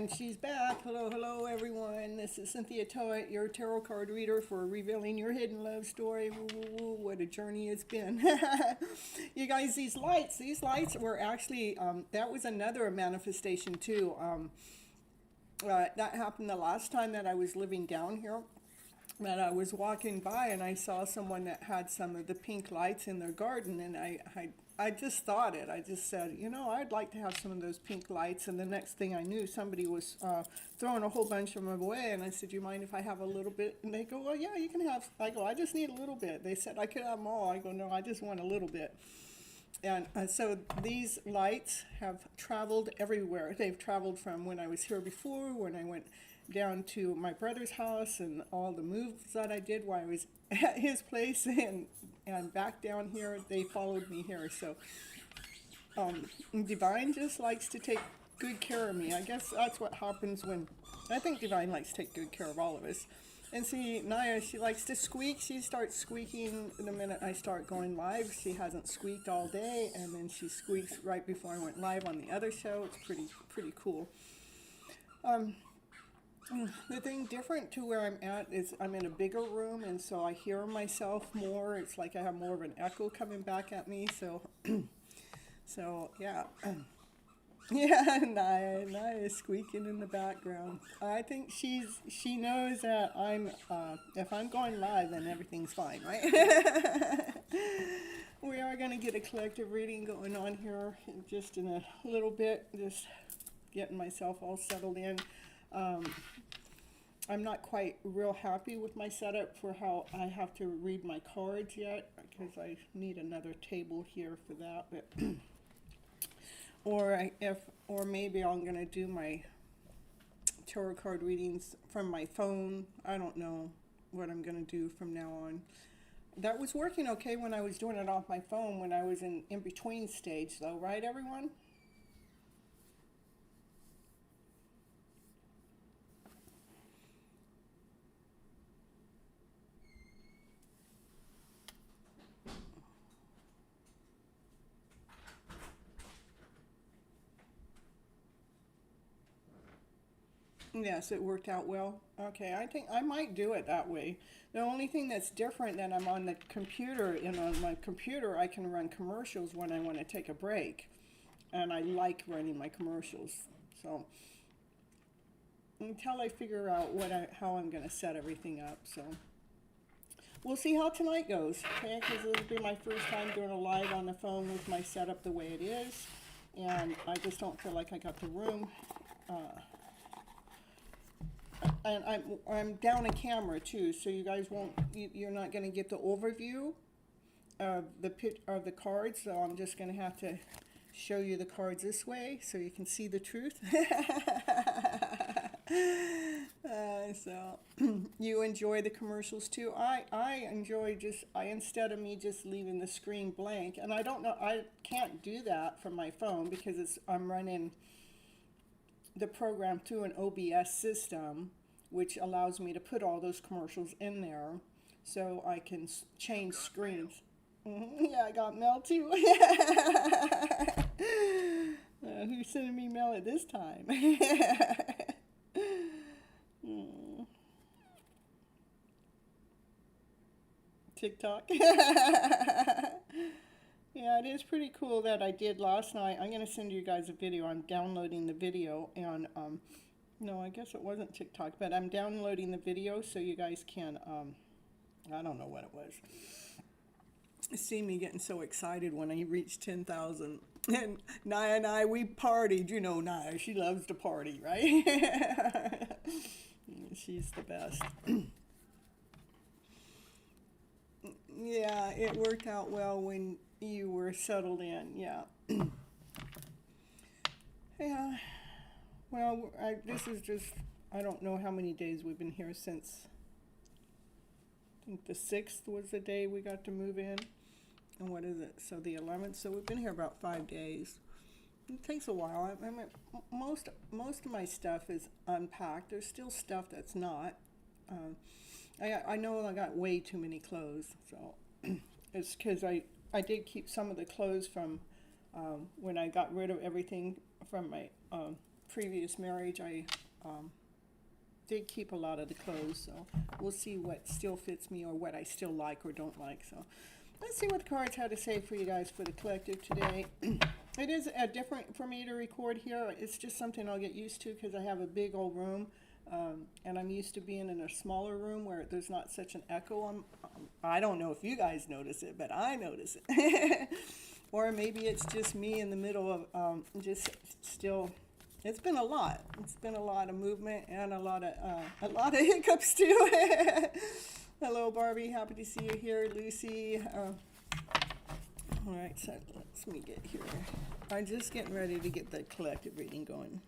And she's back. Hello, hello, everyone. This is Cynthia Toet, your tarot card reader for revealing your hidden love story. Woo, woo, woo, what a journey it's been. You guys, these lights were actually, that was another manifestation too. That happened the last time that I was living down here. That I was walking by and I saw someone that had some of the pink lights in their garden, and I just thought it. I just said, you know, I'd like to have some of those pink lights. And the next thing I knew, somebody was throwing a whole bunch of them away. And I said, you mind if I have a little bit? And they go, well, yeah, you can have. I go, I just need a little bit. They said I could have them all. I go, no, I just want a little bit. And so these lights have traveled everywhere. They've traveled from when I was here before, when I went down to my brother's house, and all the moves that I did while I was at his place, and back down here. They followed me here. So Divine just likes to take good care of me. I guess that's what happens when, I think Divine likes to take good care of all of us. And see, Naya, she likes to squeak. She starts squeaking the minute I start going live. She hasn't squeaked all day, and then she squeaks right before I went live on the other show. It's pretty cool. The thing different to where I'm at is I'm in a bigger room, and so I hear myself more. It's like I have more of an echo coming back at me. So, yeah. Yeah, Naya is squeaking in the background. I think she knows that I'm, if I'm going live, then everything's fine, right? We are going to get a collective reading going on here just in a little bit, just getting myself all settled in. I'm not quite real happy with my setup for how I have to read my cards yet, because I need another table here for that, but or maybe I'm gonna do my tarot card readings from my phone. I don't know what I'm gonna do from now on. That was working okay when I was doing it off my phone when I was in between stage though, right everyone? Yes, it worked out well. Okay, I think I might do it that way. The only thing that's different than I'm on the computer, and on my computer I can run commercials when I want to take a break. And I like running my commercials. So until I figure out how I'm going to set everything up. So we'll see how tonight goes, okay? Because it'll be my first time doing a live on the phone with my setup the way it is. And I just don't feel like I got the room. And I'm down a camera too, so you guys you're not going to get the overview of the cards. So I'm just going to have to show you the cards this way so you can see the truth. So you enjoy the commercials too. I enjoy instead of me just leaving the screen blank, and I don't know, I can't do that from my phone because I'm running the program through an OBS system, which allows me to put all those commercials in there so I can change screens. Yeah, I got mail too. Who's sending me mail at this time? TikTok. Yeah, it is pretty cool that I did last night. I'm going to send you guys a video. I'm downloading the video, and no, I guess it wasn't TikTok, but I'm downloading the video so you guys can, I don't know what it was. See me getting so excited when I reached 10,000. And Naya and I, we partied. You know Naya, she loves to party, right? She's the best. Yeah, it worked out well when you were settled in, yeah. Yeah, well, this is just, I don't know how many days we've been here since, I think the 6th was the day we got to move in. And what is it? So the 11th, so we've been here about 5 days. It takes a while. I mean, most of my stuff is unpacked. There's still stuff that's not. I know I got way too many clothes, so it's because I did keep some of the clothes from when I got rid of everything from my previous marriage, I did keep a lot of the clothes, so we'll see what still fits me or what I still like or don't like. So let's see what the cards had to say for you guys for the collective today. It is different for me to record here. It's just something I'll get used to because I have a big old room, and I'm used to being in a smaller room where there's not such an echo. I don't know if you guys notice it, but I notice it. Or maybe it's just me in the middle of just still. It's been a lot. It's been a lot of movement and a lot of hiccups too. Hello, Barbie. Happy to see you here, Lucy. All right, so let's me get here. I'm just getting ready to get the collective reading going.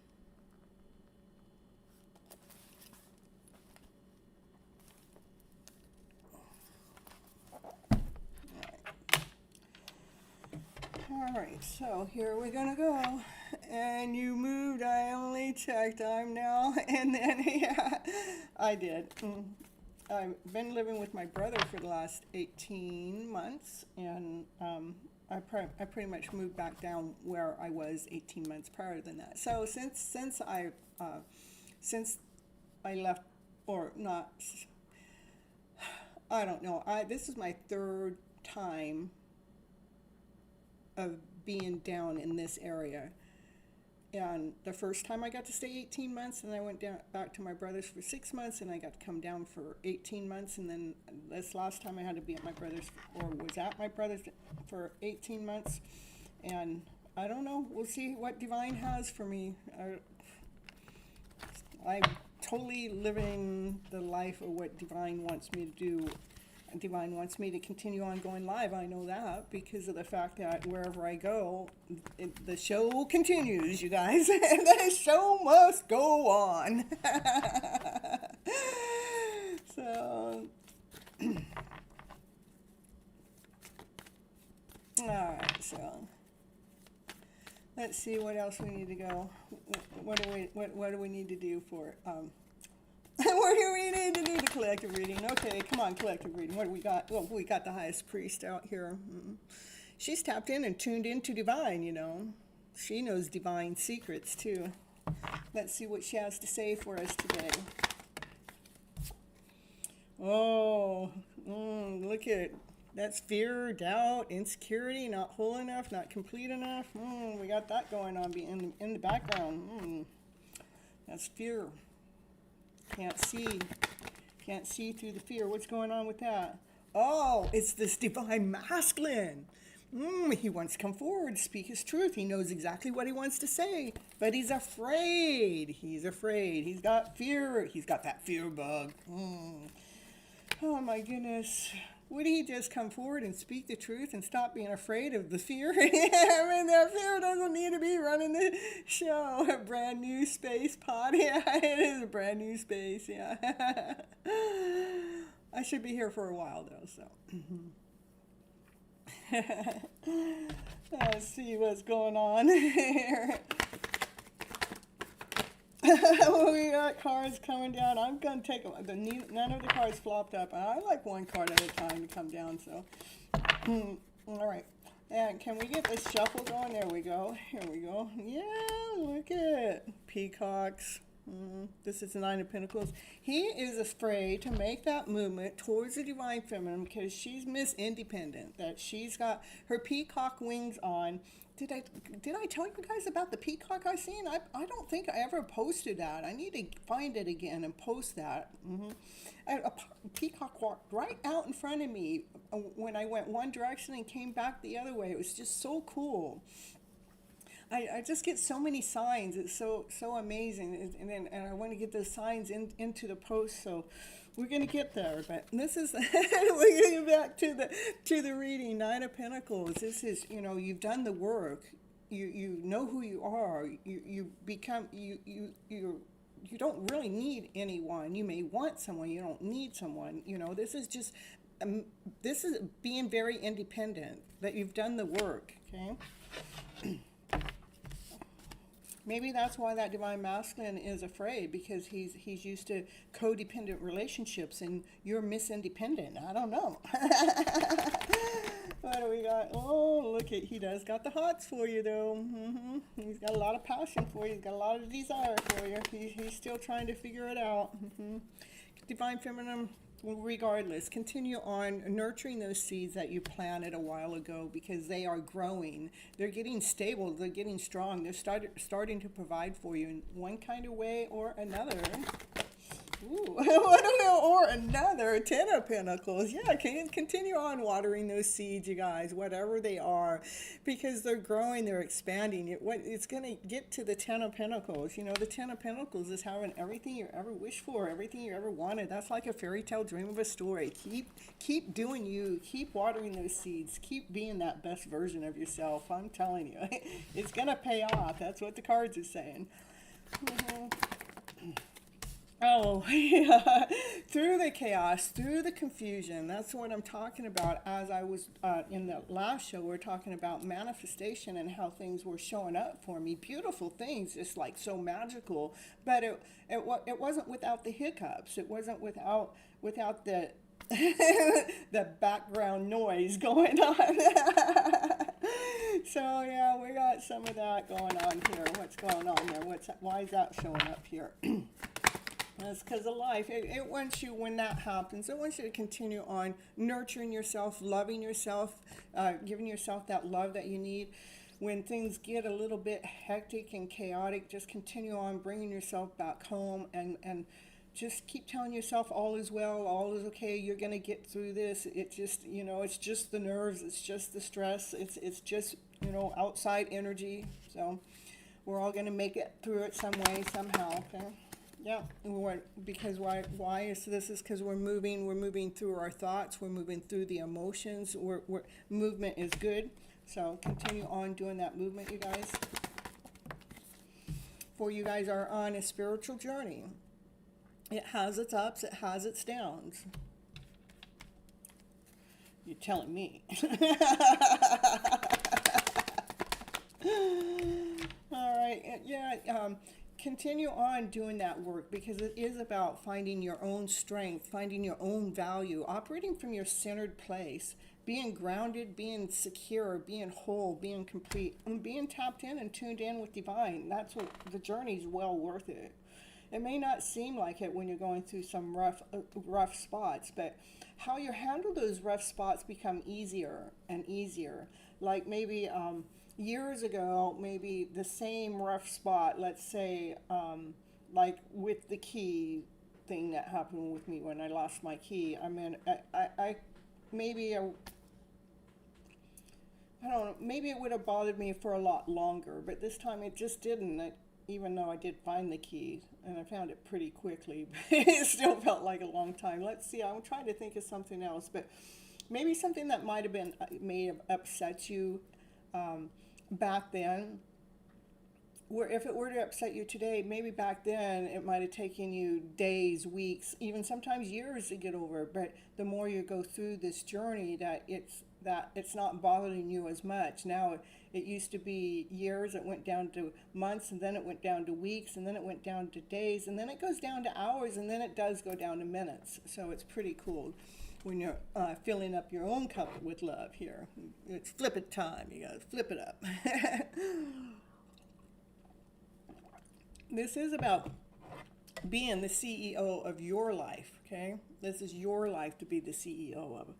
All right, so here we're gonna go. And you moved, I only checked, I'm now, and then, yeah, I did. I've been living with my brother for the last 18 months, and I pretty much moved back down where I was 18 months prior than that. So since I left, or not, I don't know, this is my third time of being down in this area. And the first time I got to stay 18 months, and I went back to my brother's for 6 months, and I got to come down for 18 months, and then this last time I had to be at my brother's, or was at my brother's for 18 months, and I don't know, we'll see what Divine has for me. I'm totally living the life of what Divine wants me to do. Divine wants me to continue on going live. I know that because of the fact that wherever I go, the show continues, you guys. The show must go on. So, all right, so let's see what else we need to go. What do we need to do for it? What do we need to do the collective reading? Okay, come on, collective reading. What do we got? Well, we got the highest priest out here. She's tapped in and tuned into Divine, you know. She knows Divine secrets, too. Let's see what she has to say for us today. Oh, look at that's fear, doubt, insecurity, not whole enough, not complete enough. We got that going on in the background. That's fear. Can't see through the fear. What's going on with that? Oh, it's this divine masculine. He wants to come forward, speak his truth. He knows exactly what he wants to say, but he's afraid. He's afraid. He's got fear. He's got that fear bug. Oh my goodness. Would he just come forward and speak the truth and stop being afraid of the fear? I mean, that fear doesn't need to be running the show. A brand new space pod. Yeah, it is a brand new space. Yeah. I should be here for a while, though, so. Let's see what's going on here. We got cards coming down. I'm going to take them. None of the cards flopped up. I like one card at a time to come down. So, all right. And can we get this shuffle going? There we go. Here we go. Yeah, look at peacocks. This is the Nine of Pentacles. He is afraid to make that movement towards the Divine Feminine because she's Miss Independent. That she's got her peacock wings on. Did I tell you guys about the peacock I seen? I don't think I ever posted that. I need to find it again and post that. A peacock walked right out in front of me when I went one direction and came back the other way. It was just so cool. I just get so many signs. It's so amazing, and I want to get those signs into the post. So we're gonna get there. But this is we're gonna get back to the reading. Nine of Pentacles. This is, you know, you've done the work. You know who you are. You become you don't really need anyone. You may want someone. You don't need someone. You know, this is just this is being very independent. That you've done the work. Okay. Maybe that's why that Divine Masculine is afraid, because he's used to codependent relationships and you're Miss Independent. I don't know. What do we got? Oh, look at, he does got the hots for you though. He's got a lot of passion for you. He's got a lot of desire for you. He's still trying to figure it out. Divine Feminine, regardless, continue on nurturing those seeds that you planted a while ago, because they are growing. They're getting stable. They're getting strong. They're starting to provide for you in one kind of way or another. Ooh, I don't know, or another 10 of Pentacles. Yeah, continue on watering those seeds, you guys, whatever they are, because they're growing, they're expanding. It's going to get to the 10 of Pentacles. You know, the 10 of Pentacles is having everything you ever wished for, everything you ever wanted. That's like a fairy tale dream of a story. Keep doing you. Keep watering those seeds. Keep being that best version of yourself. I'm telling you, it's going to pay off. That's what the cards are saying. Oh, yeah. Through the chaos, through the confusion. That's what I'm talking about. As I was in the last show, we were talking about manifestation and how things were showing up for me. Beautiful things, just like so magical. But it wasn't without the hiccups. It wasn't without the the background noise going on. So yeah, we got some of that going on here. What's going on there? Why is that showing up here? That's because of life. It wants you, when that happens, it wants you to continue on nurturing yourself, loving yourself, giving yourself that love that you need. When things get a little bit hectic and chaotic, just continue on bringing yourself back home and just keep telling yourself all is well, all is okay, you're going to get through this. It just, you know, it's just the nerves, it's just the stress, it's just, you know, outside energy. So we're all going to make it through it some way, somehow, okay? Yeah, because why is this? Is because we're moving through our thoughts, we're moving through the emotions. Movement is good, so continue on doing that movement, you guys. For you guys are on a spiritual journey. It has its ups, it has its downs. You're telling me. All right, yeah. Continue on doing that work, because it is about finding your own strength, finding your own value, operating from your centered place, being grounded, being secure, being whole, being complete, and being tapped in and tuned in with divine. That's what the journey's well worth it. It may not seem like it when you're going through some rough spots, but how you handle those rough spots become easier and easier. Like maybe years ago, maybe the same rough spot, let's say, like with the key thing that happened with me when I lost my key. I mean, I don't know, maybe it would have bothered me for a lot longer, but this time it just didn't. Even though I did find the key, and I found it pretty quickly, but it still felt like a long time. Let's see, I'm trying to think of something else, but maybe something that may have upset you back then, where if it were to upset you today, maybe back then it might have taken you days, weeks, even sometimes years to get over. But the more you go through this journey, that it's not bothering you as much. Now it used to be years, it went down to months, and then it went down to weeks, and then it went down to days, and then it goes down to hours, and then it does go down to minutes. So it's pretty cool when you're filling up your own cup with love here. It's flip it time. You gotta flip it up. This is about being the CEO of your life, okay? This is your life to be the CEO of.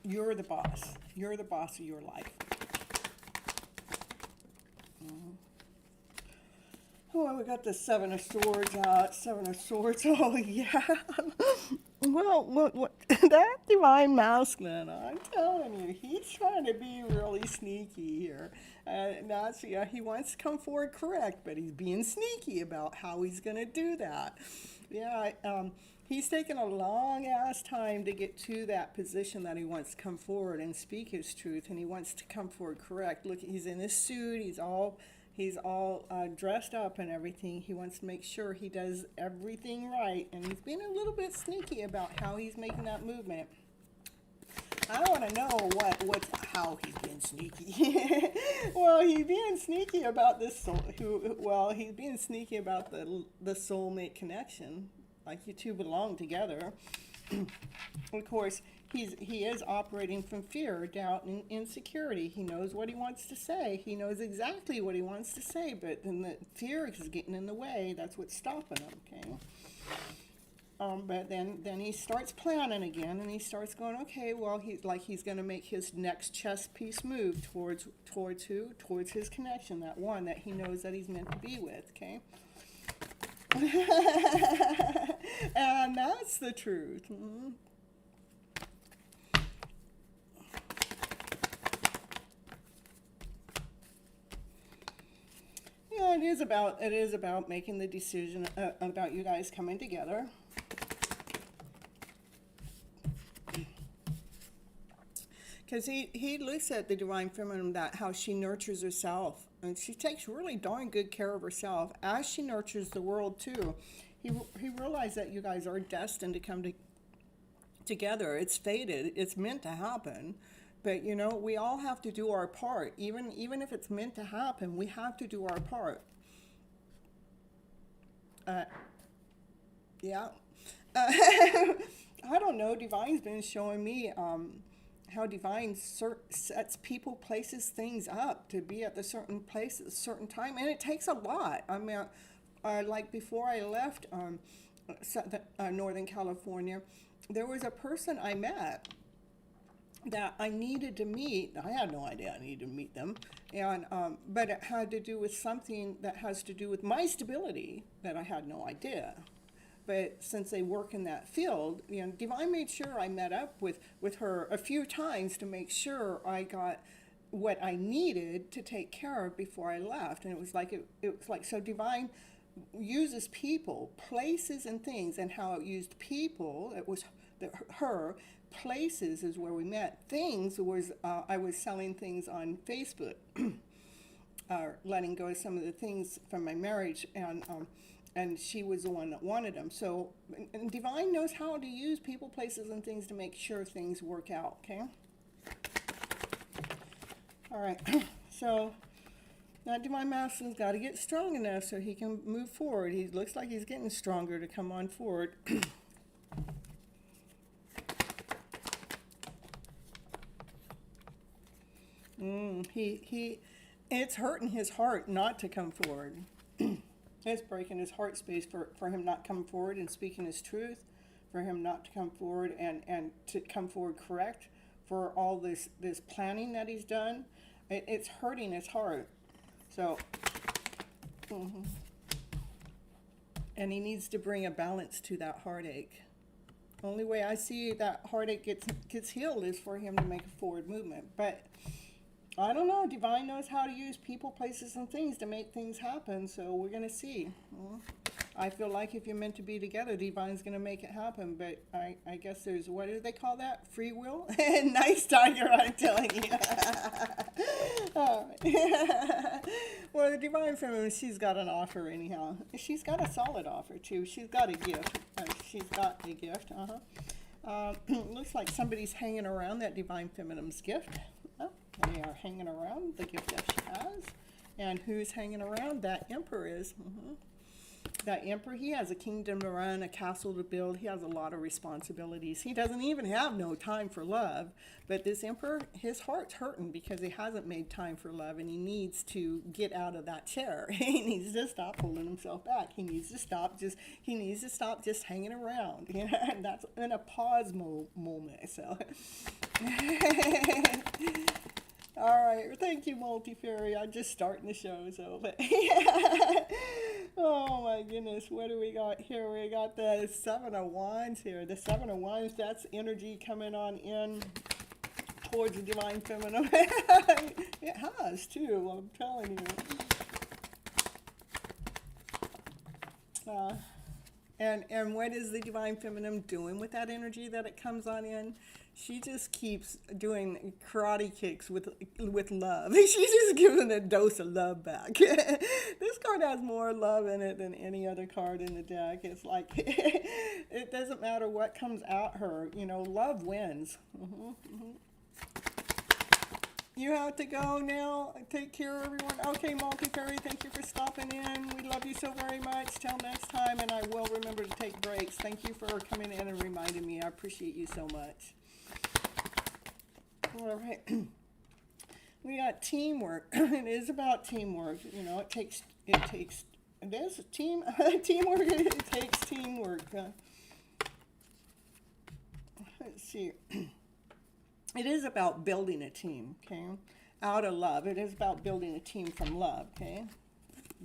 You're the boss. You're the boss of your life. Oh, we got the Seven of Swords out. Seven of Swords. Oh, yeah. Well, that Divine Masculine, I'm telling you, he's trying to be really sneaky here. He wants to come forward correct, but he's being sneaky about how he's going to do that. Yeah, he's taken a long-ass time to get to that position that he wants to come forward and speak his truth, and he wants to come forward correct. Look, he's in his suit, he's all dressed up and everything. He wants to make sure he does everything right, and he's being a little bit sneaky about how he's making that movement. I want to know how he's being sneaky. Well, he's being sneaky about this soul. Well, he's being sneaky about the soulmate connection. Like you two belong together. Of course, he is operating from fear, doubt, and insecurity. He knows what he wants to say. He knows exactly what he wants to say, but then the fear is getting in the way. That's what's stopping him. Okay. But then he starts planning again, and he starts going, okay, well, he's going to make his next chess piece move towards who? Towards his connection, that one that he knows that he's meant to be with, okay? And that's the truth. Mm-hmm. Yeah, it is about making the decision about you guys coming together. Because he looks at the divine feminine, that how she nurtures herself, and she takes really darn good care of herself as she nurtures the world too. He realized that you guys are destined to come together. It's fated. It's meant to happen. But you know, we all have to do our part. Even if it's meant to happen, we have to do our part. Yeah. I don't know. Divine's been showing me how divine sets people, places, things up to be at the certain place at a certain time, and it takes a lot. I mean, like before I left Northern California, there was a person I met that I needed to meet. I had no idea I needed to meet them, and but it had to do with something that has to do with my stability that I had no idea. But since they work in that field, you know, Divine made sure I met up with her a few times to make sure I got what I needed to take care of before I left. And it was like so Divine uses people, places, and things, and how it used people. It was her. Places is where we met. Things was I was selling things on Facebook, letting go of some of the things from my marriage, and she was the one that wanted them. So, and Divine knows how to use people, places, and things to make sure things work out, okay? All right, so now Divine Masculine's got to get strong enough so he can move forward. He looks like he's getting stronger to come on forward. It's hurting his heart not to come forward. It's breaking his heart space for him not come forward and speaking his truth, for him not to come forward and to come forward correct for all this planning that he's done. It's hurting his heart. So, and he needs to bring a balance to that heartache. Only way I see that heartache gets healed is for him to make a forward movement. But I don't know. Divine knows how to use people, places, and things to make things happen. So we're going to see. I feel like if you're meant to be together, Divine's going to make it happen. But I guess there's, what do they call that? Free will? Nice, Tiger, I'm telling you. Well, the Divine Feminine, she's got an offer anyhow. She's got a solid offer, too. She's got a gift. She's got a gift. Looks like somebody's hanging around that Divine Feminine's gift. They are hanging around the gift that she has. And who's hanging around? That Emperor is. That Emperor, he has a kingdom to run, a castle to build. He has a lot of responsibilities. He doesn't even have no time for love. But this Emperor, his heart's hurting because he hasn't made time for love, and he needs to get out of that chair. He needs to stop holding himself back. He needs to stop just hanging around. You know, and that's in a pause moment. So all right, thank you, Multifairy. I'm just starting the show, so. Oh my goodness, what do we got here? We got the Seven of Wands here. The Seven of Wands, that's energy coming on in towards the Divine Feminine. It has too, I'm telling you. And what is the Divine Feminine doing with that energy that it comes on in? She just keeps doing karate kicks with love. She's just giving a dose of love back. This card has more love in it than any other card in the deck. It's like, it doesn't matter what comes at her. You know, love wins. You have to go now. Take care, everyone. Okay, Multi-Fairy, thank you for stopping in. We love you so very much. Till next time, and I will remember to take breaks. Thank you for coming in and reminding me. I appreciate you so much. All right. We got teamwork. It is about teamwork. You know, it is teamwork. It takes teamwork. Let's see. It is about building a team, okay? Out of love. It is about building a team from love, okay?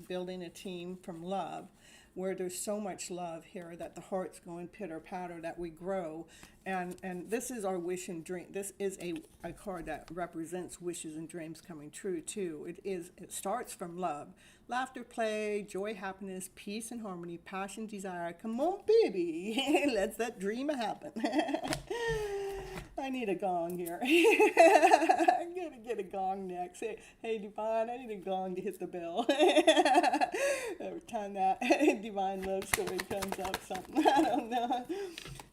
Building a team from love, where there's so much love here that the heart's going pitter-patter, that we grow. And this is our wish and dream. This is a card that represents wishes and dreams coming true, too. It starts from love. Laughter, play, joy, happiness, peace and harmony, passion, desire. Come on, baby. Let's that dream happen. I need a gong here. I'm going to get a gong next. Hey, Divine, I need a gong to hit the bell. Every time that Divine Love Story comes up, something, I don't know.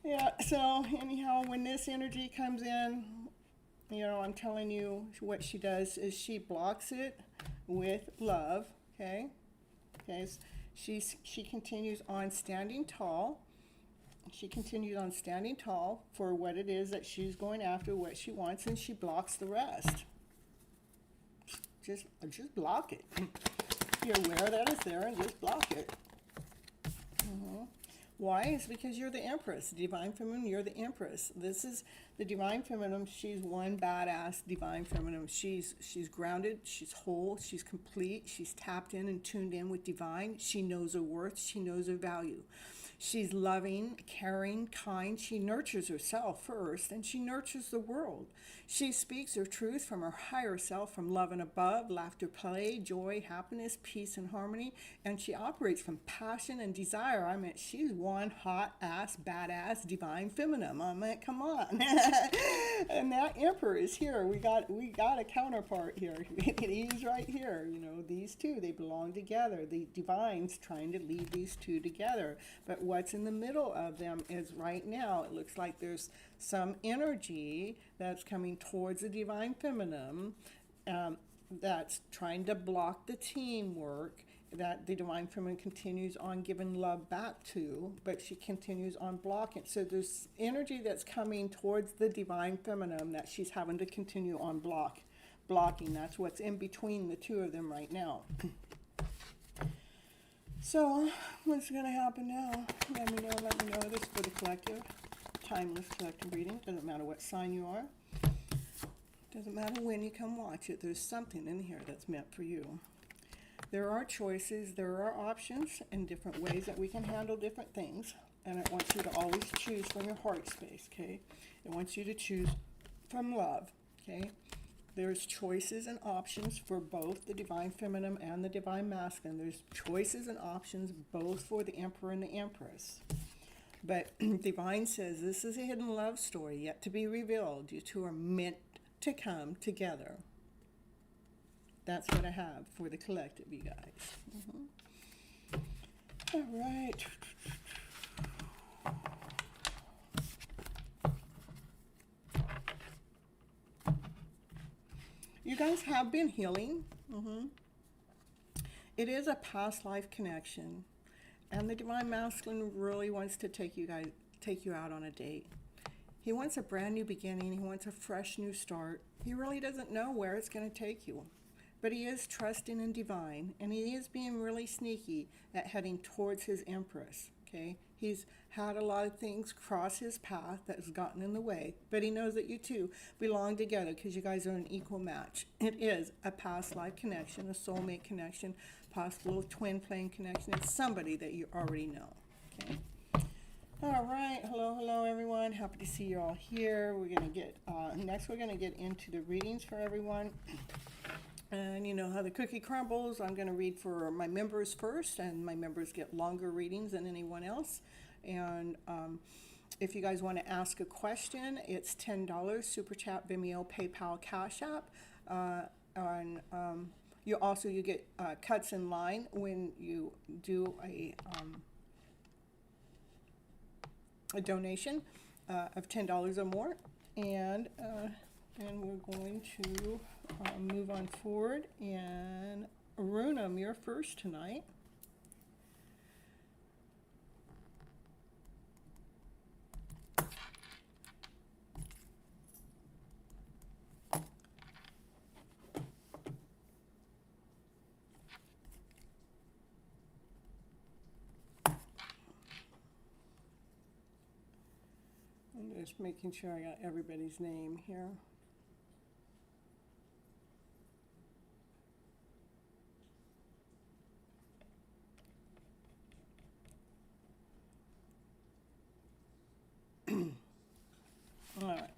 Yeah, so anyhow, when this energy comes in, you know, I'm telling you what she does is she blocks it with love, okay? Okay, she continues on standing tall. She continues on standing tall for what it is that she's going after, what she wants, and she blocks the rest. Just block it. You're aware that it's there, and just block it. Why? It's because you're the Empress. Divine Feminine, you're the Empress. This is the Divine Feminine. She's one badass Divine Feminine. She's grounded, she's whole, she's complete, she's tapped in and tuned in with Divine. She knows her worth, she knows her value. She's loving, caring, kind. She nurtures herself first, and she nurtures the world. She speaks her truth from her higher self, from love and above, laughter, play, joy, happiness, peace, and harmony. And she operates from passion and desire. I mean, she's one hot ass, badass, divine feminine. I mean, come on. And that Emperor is here. We got a counterpart here. He's right here. You know, these two, they belong together. The divine's trying to lead these two together. But what's in the middle of them is right now, it looks like there's some energy that's coming towards the divine feminine that's trying to block the teamwork that the divine feminine continues on giving love back to, but she continues on blocking. So there's energy that's coming towards the divine feminine that she's having to continue on blocking. That's what's in between the two of them right now. So, what's going to happen now? Let me know. This is for the collective, timeless collective reading. Doesn't matter what sign you are. Doesn't matter when you come watch it. There's something in here that's meant for you. There are choices, there are options, and different ways that we can handle different things. And it wants you to always choose from your heart space, okay? It wants you to choose from love, okay? There's choices and options for both the divine feminine and the divine masculine. There's choices and options both for the Emperor and the Empress. But divine says this is a hidden love story yet to be revealed. You two are meant to come together. That's what I have for the collective, you guys. All right. You guys have been healing. It is a past life connection, and the divine masculine really wants to take you out on a date. He wants a brand new beginning. He wants a fresh new start. He really doesn't know where it's going to take you, but he is trusting in divine, and he is being really sneaky at heading towards his Empress. Okay, he's had a lot of things cross his path that has gotten in the way, but he knows that you two belong together because you guys are an equal match. It is a past life connection, a soulmate connection, possible twin flame connection. It's somebody that you already know. Okay. All right. Hello, everyone. Happy to see you all here. We're gonna get next. We're gonna get into the readings for everyone. And you know how the cookie crumbles. I'm going to read for my members first, and my members get longer readings than anyone else. And if you guys want to ask a question, it's $10, Super Chat, Vimeo, PayPal, Cash App. You get cuts in line when you do a donation of $10 or more. And we're going to move on forward. And Arunam, you're first tonight. I'm just making sure I got everybody's name here. All right.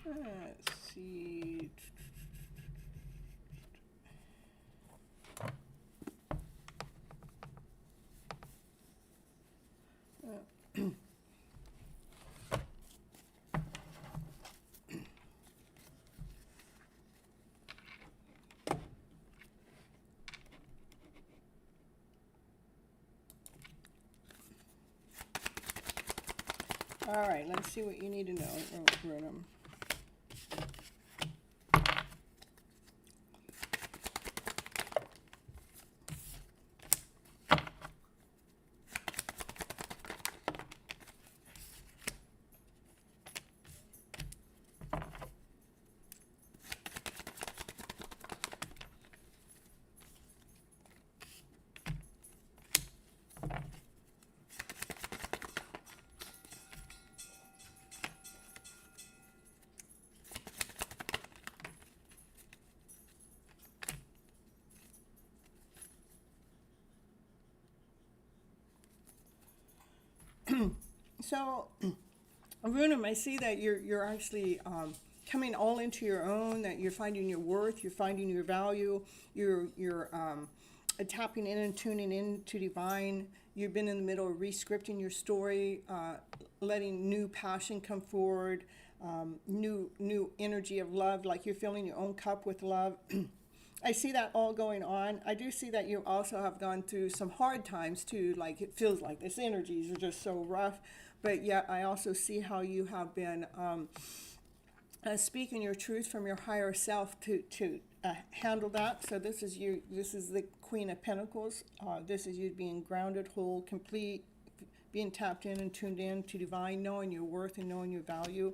Let's see. All right, let's see what you need to know, Arunam. So, Arunam, I see that you're actually coming all into your own. That you're finding your worth, you're finding your value, you're tapping in and tuning in to divine. You've been in the middle of re-scripting your story, letting new passion come forward, new energy of love, like you're filling your own cup with love. I see that all going on. I do see that you also have gone through some hard times too, like it feels like this energies are just so rough, but yet I also see how you have been speaking your truth from your higher self to handle that. So this is you, this is the Queen of Pentacles. This is you being grounded, whole, complete, being tapped in and tuned in to divine, knowing your worth and knowing your value,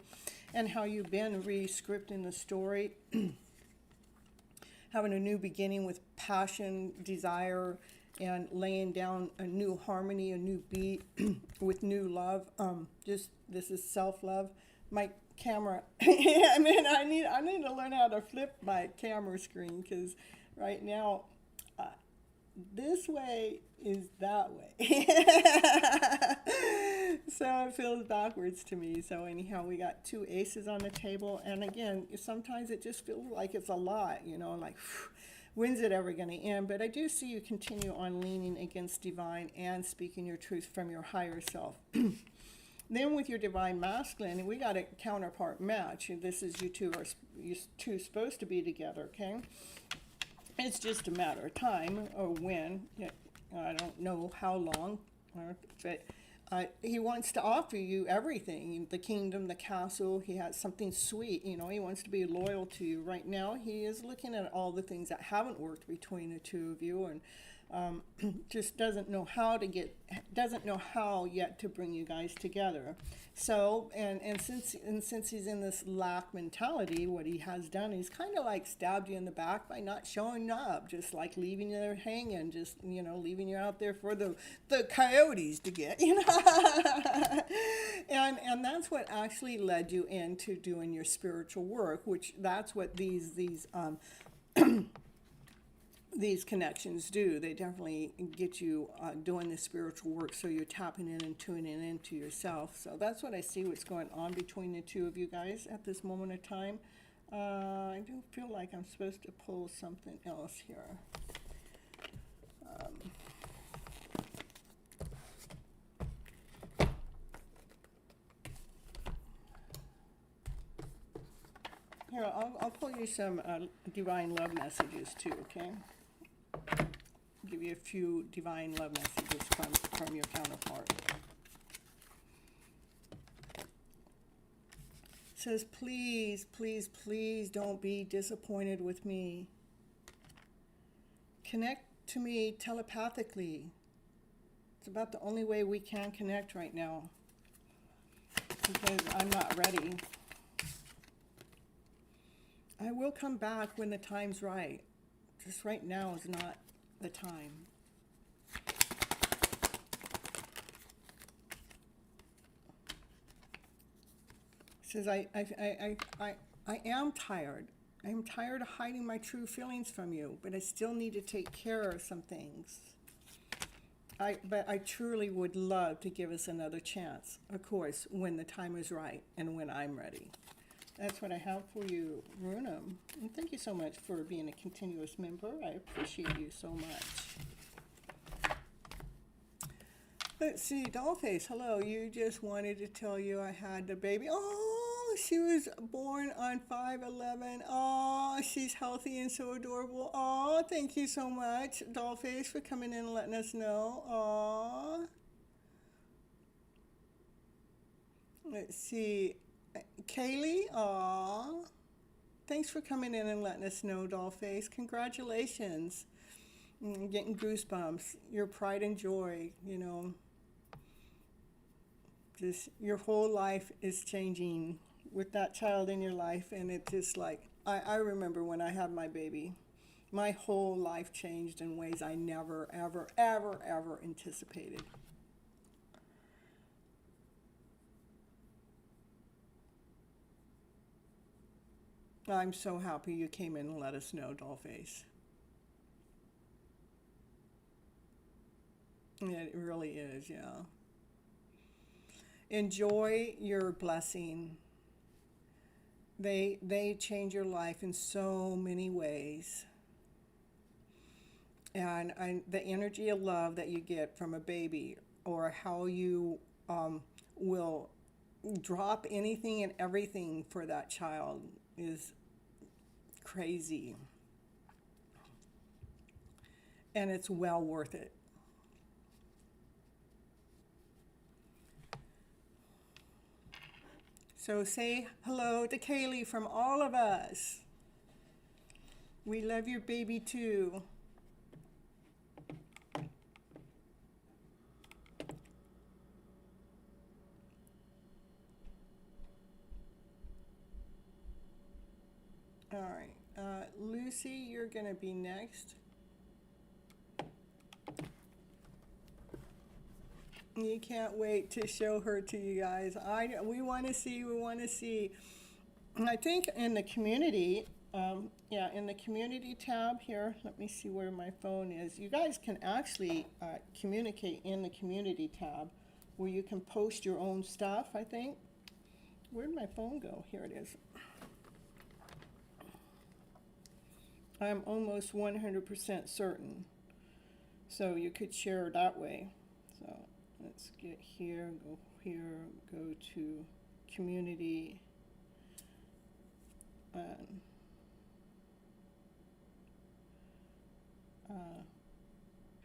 and how you've been re-scripting the story. Having a new beginning with passion, desire, and laying down a new harmony, a new beat with new love. Just this is self-love. My camera, I mean, I need to learn how to flip my camera screen, because right now this way is that way. So it feels backwards to me. So anyhow, we got two aces on the table, and again, sometimes it just feels like it's a lot, you know, like when's it ever going to end? But I do see you continue on leaning against divine and speaking your truth from your higher self. Then with your divine masculine, we got a counterpart match. This is you two supposed to be together, okay? It's just a matter of time or when. I don't know how long, but he wants to offer you everything, the kingdom, the castle. He has something sweet, you know, he wants to be loyal to you. Right now, he is looking at all the things that haven't worked between the two of you, and just doesn't know how yet to bring you guys together. So, and since he's in this lack mentality, what he has done is kind of like stabbed you in the back by not showing up, just like leaving you there hanging, just, you know, leaving you out there for the coyotes to get, you know. and that's what actually led you into doing your spiritual work, which that's what these these connections do. They definitely get you doing the spiritual work, so you're tapping in and tuning into yourself. So that's what I see, what's going on between the two of you guys at this moment of time. I do feel like I'm supposed to pull something else here. Here, I'll pull you some divine love messages too, okay? Give you a few divine love messages from your counterpart. says, please, please, please don't be disappointed with me. Connect to me telepathically. It's about the only way we can connect right now, because I'm not ready. I will come back when the time's right. Just right now is not the time. It says, I am tired. I am tired of hiding my true feelings from you, but I still need to take care of some things. But I truly would love to give us another chance, of course, when the time is right and when I'm ready. That's what I have for you, Runam. And thank you so much for being a continuous member. I appreciate you so much. Let's see, Dollface, hello. You just wanted to tell you I had the baby. Oh, she was born on 5/11. Oh, she's healthy and so adorable. Oh, thank you so much, Dollface, for coming in and letting us know. Oh. Let's see. Kaylee, aw, thanks for coming in and letting us know, Dollface. Congratulations. Getting goosebumps. Your pride and joy, you know. Just your whole life is changing with that child in your life, and it's just like, I remember when I had my baby, my whole life changed in ways I never, ever, ever, ever anticipated. I'm so happy you came in and let us know, Dollface. It really is, yeah. Enjoy your blessing. They change your life in so many ways. And the energy of love that you get from a baby, or how you will drop anything and everything for that child, is crazy, and it's well worth it. So say hello to Kaylee from all of us. We love your baby too. All right. Lucy, you're going to be next. You can't wait to show her to you guys. We want to see, we want to see. I think in the community, in the community tab here, let me see where my phone is. You guys can actually communicate in the community tab, where you can post your own stuff, I think. Where'd my phone go? Here it is. I'm almost 100% certain. So you could share that way. So let's get here, go to community.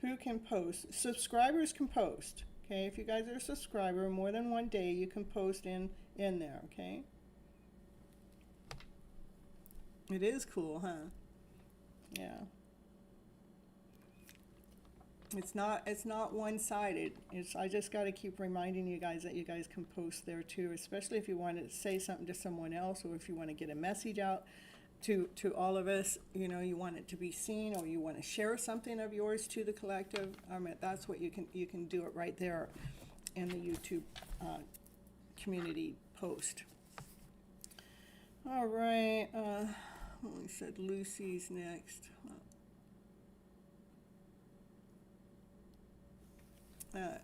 Who can post? Subscribers can post. Okay, if you guys are a subscriber, more than one day, you can post in there. Okay. It is cool, huh? Yeah. It's not one-sided. I just got to keep reminding you guys that you guys can post there too, especially if you want to say something to someone else, or if you want to get a message out to all of us. You know, you want it to be seen, or you want to share something of yours to the collective. That's what you can do it right there in the YouTube community post. All right. We said Lucy's next.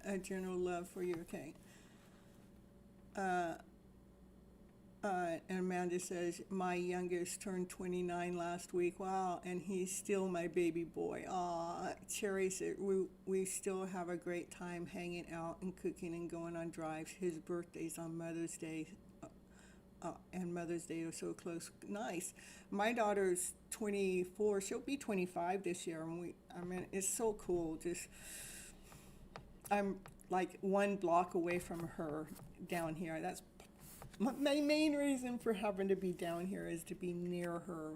A general love for you, okay. And Amanda says, my youngest turned 29 last week. Wow, and he's still my baby boy. Aw, cherish it. We still have a great time hanging out and cooking and going on drives. His birthday's on Mother's Day. And Mother's Day is so close. Nice. My daughter's 24. She'll be 25 this year. And it's so cool. I'm like 1 block away from her down here. That's My main reason for having to be down here is to be near her.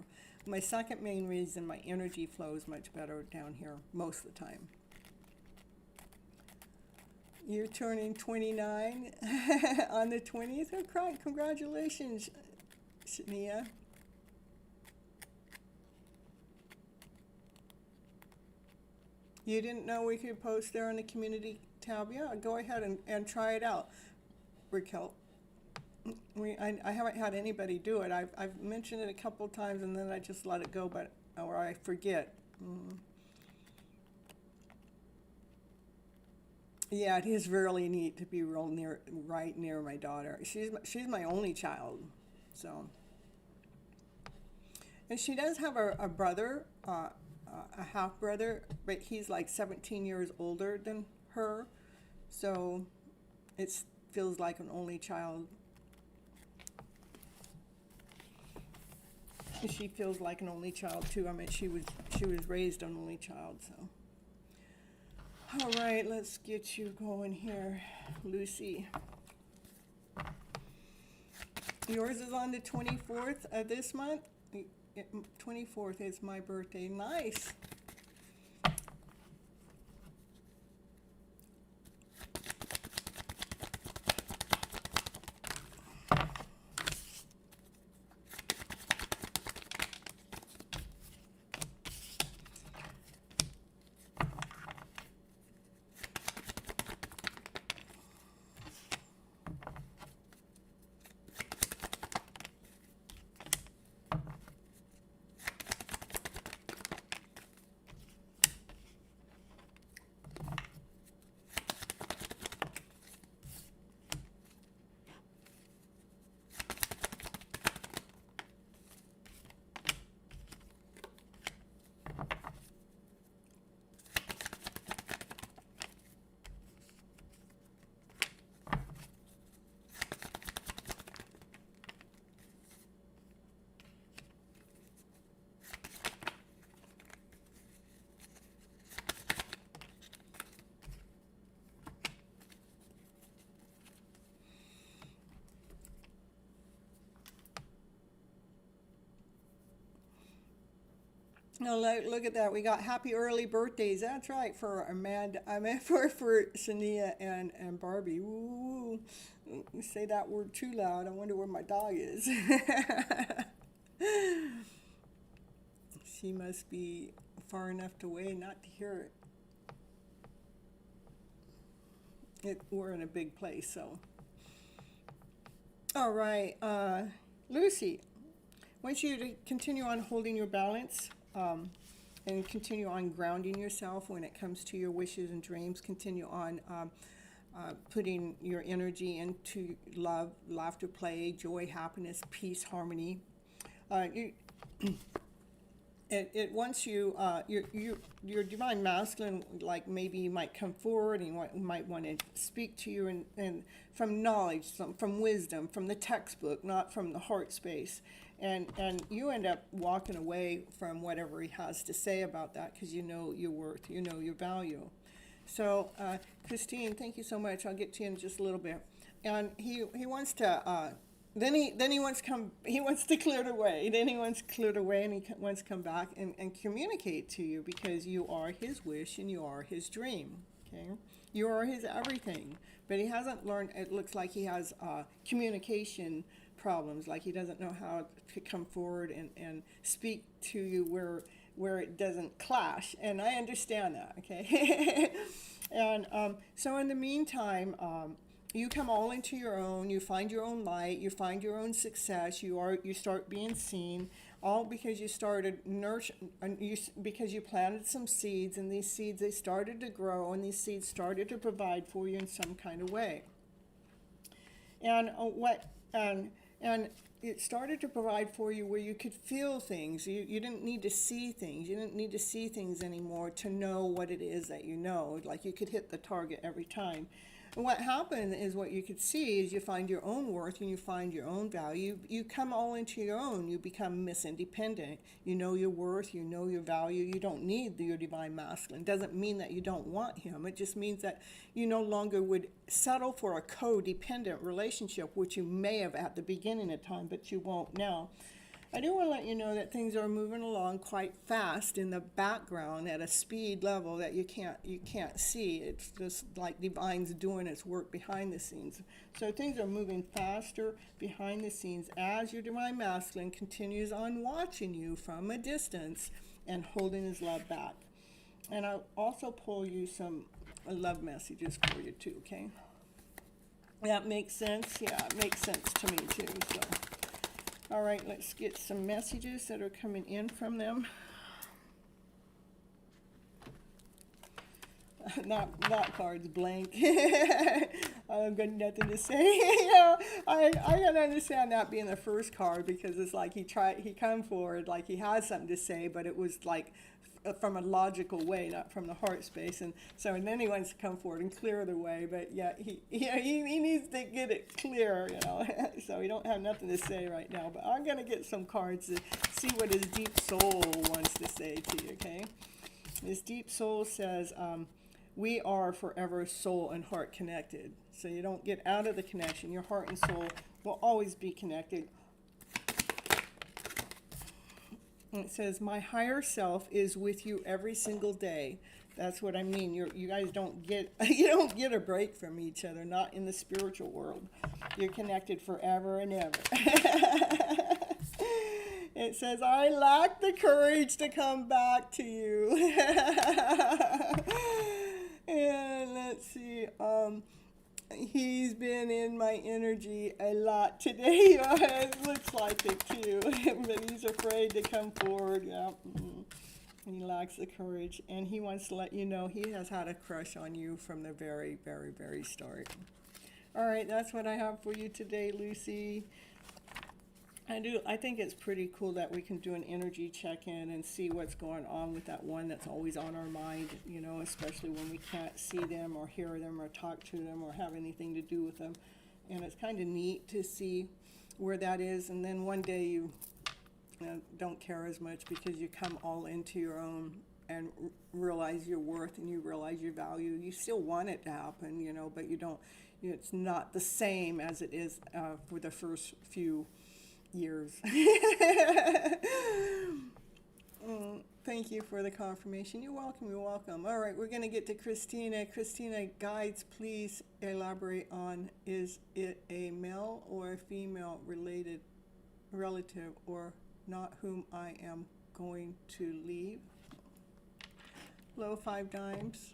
My second main reason, my energy flows much better down here most of the time. You're turning 29 on the 20th. Oh, congratulations, Shania. You didn't know we could post there on the community tab? Yeah, go ahead and try it out, Raquel. I haven't had anybody do it. I've mentioned it a couple times and then I just let it go, or I forget. Yeah, it is really neat to be right near my daughter. She's my only child, so. And she does have a brother, a half brother, but he's like 17 years older than her, so it feels like an only child. She feels like an only child too. I mean, she was raised an only child, so. All right, let's get you going here, Lucy. Yours is on the 24th of this month. 24th is my birthday. Nice. No, look at that. We got happy early birthdays. That's right, for Amanda. I mean, for Shania and Barbie. Ooh, you say that word too loud. I wonder where my dog is. She must be far enough away not to hear it. We're in a big place, so. All right, Lucy, I want you to continue on holding your balance. And continue on grounding yourself when it comes to your wishes and dreams. Continue on putting your energy into love, laughter, play, joy, happiness, peace, harmony. It wants you, your divine masculine, like maybe you might come forward and might want to speak to you and from knowledge, from wisdom, from the textbook, not from the heart space. And you end up walking away from whatever he has to say about that because you know your worth, you know your value. So, Christine, thank you so much. I'll get to you in just a little bit. And he wants to then he wants to clear the way. Then he wants cleared away, and he wants to come back and communicate to you because you are his wish and you are his dream. Okay, you are his everything. But he hasn't learned. It looks like he has communication problems, like he doesn't know how to come forward and speak to you where it doesn't clash, and I understand that, okay? And so in the meantime, you come all into your own, you find your own light, you find your own success, you start being seen, all because you started because you planted some seeds, and these seeds, they started to grow, and these seeds started to provide for you in some kind of way. And it started to provide for you where you could feel things. You didn't need to see things. You didn't need to see things anymore to know what it is that you know. Like you could hit the target every time. And what happened is what you could see is you find your own worth and you find your own value. You come all into your own. You become Miss Independent. You know your worth. You know your value. You don't need your divine masculine. Doesn't mean that you don't want him. It just means that you no longer would settle for a codependent relationship, which you may have at the beginning of time, but you won't now. I do want to let you know that things are moving along quite fast in the background at a speed level that you can't see. It's just like divine's doing its work behind the scenes. So things are moving faster behind the scenes as your divine masculine continues on watching you from a distance and holding his love back. And I'll also pull you some love messages for you too, okay? That makes sense? Yeah, it makes sense to me too, so. All right, let's get some messages that are coming in from them. That card's blank. I've got nothing to say. Yeah, I can understand that being the first card because it's like he come forward like he has something to say, but it was like from a logical way, not from the heart space, and then he wants to come forward and clear the way, but yeah, he needs to get it clear, so he don't have nothing to say right now, but I'm going to get some cards to see what his deep soul wants to say to you, okay? His deep soul says, we are forever soul and heart connected, so you don't get out of the connection. Your heart and soul will always be connected. It says, my higher self is with you every single day. That's what I mean. You guys don't get a break from each other, not in the spiritual world. You're connected forever and ever. It says, I lack the courage to come back to you. And let's see, he's been in my energy a lot today. It looks like it too, but he's afraid to come forward. Yeah, he lacks the courage, and he wants to let you know he has had a crush on you from the very, very, very start. All right, that's what I have for you today, Lucy. I think it's pretty cool that we can do an energy check-in and see what's going on with that one that's always on our mind, especially when we can't see them or hear them or talk to them or have anything to do with them. And it's kind of neat to see where that is. And then one day you don't care as much because you come all into your own and realize your worth and you realize your value. You still want it to happen, but you don't. It's not the same as it is for the first few years. Thank you for the confirmation. You're welcome. You're welcome. All right, we're going to get to Christina. Christina, guides, please elaborate on, is it a male or a female related relative or not whom I am going to leave? Low 5 dimes.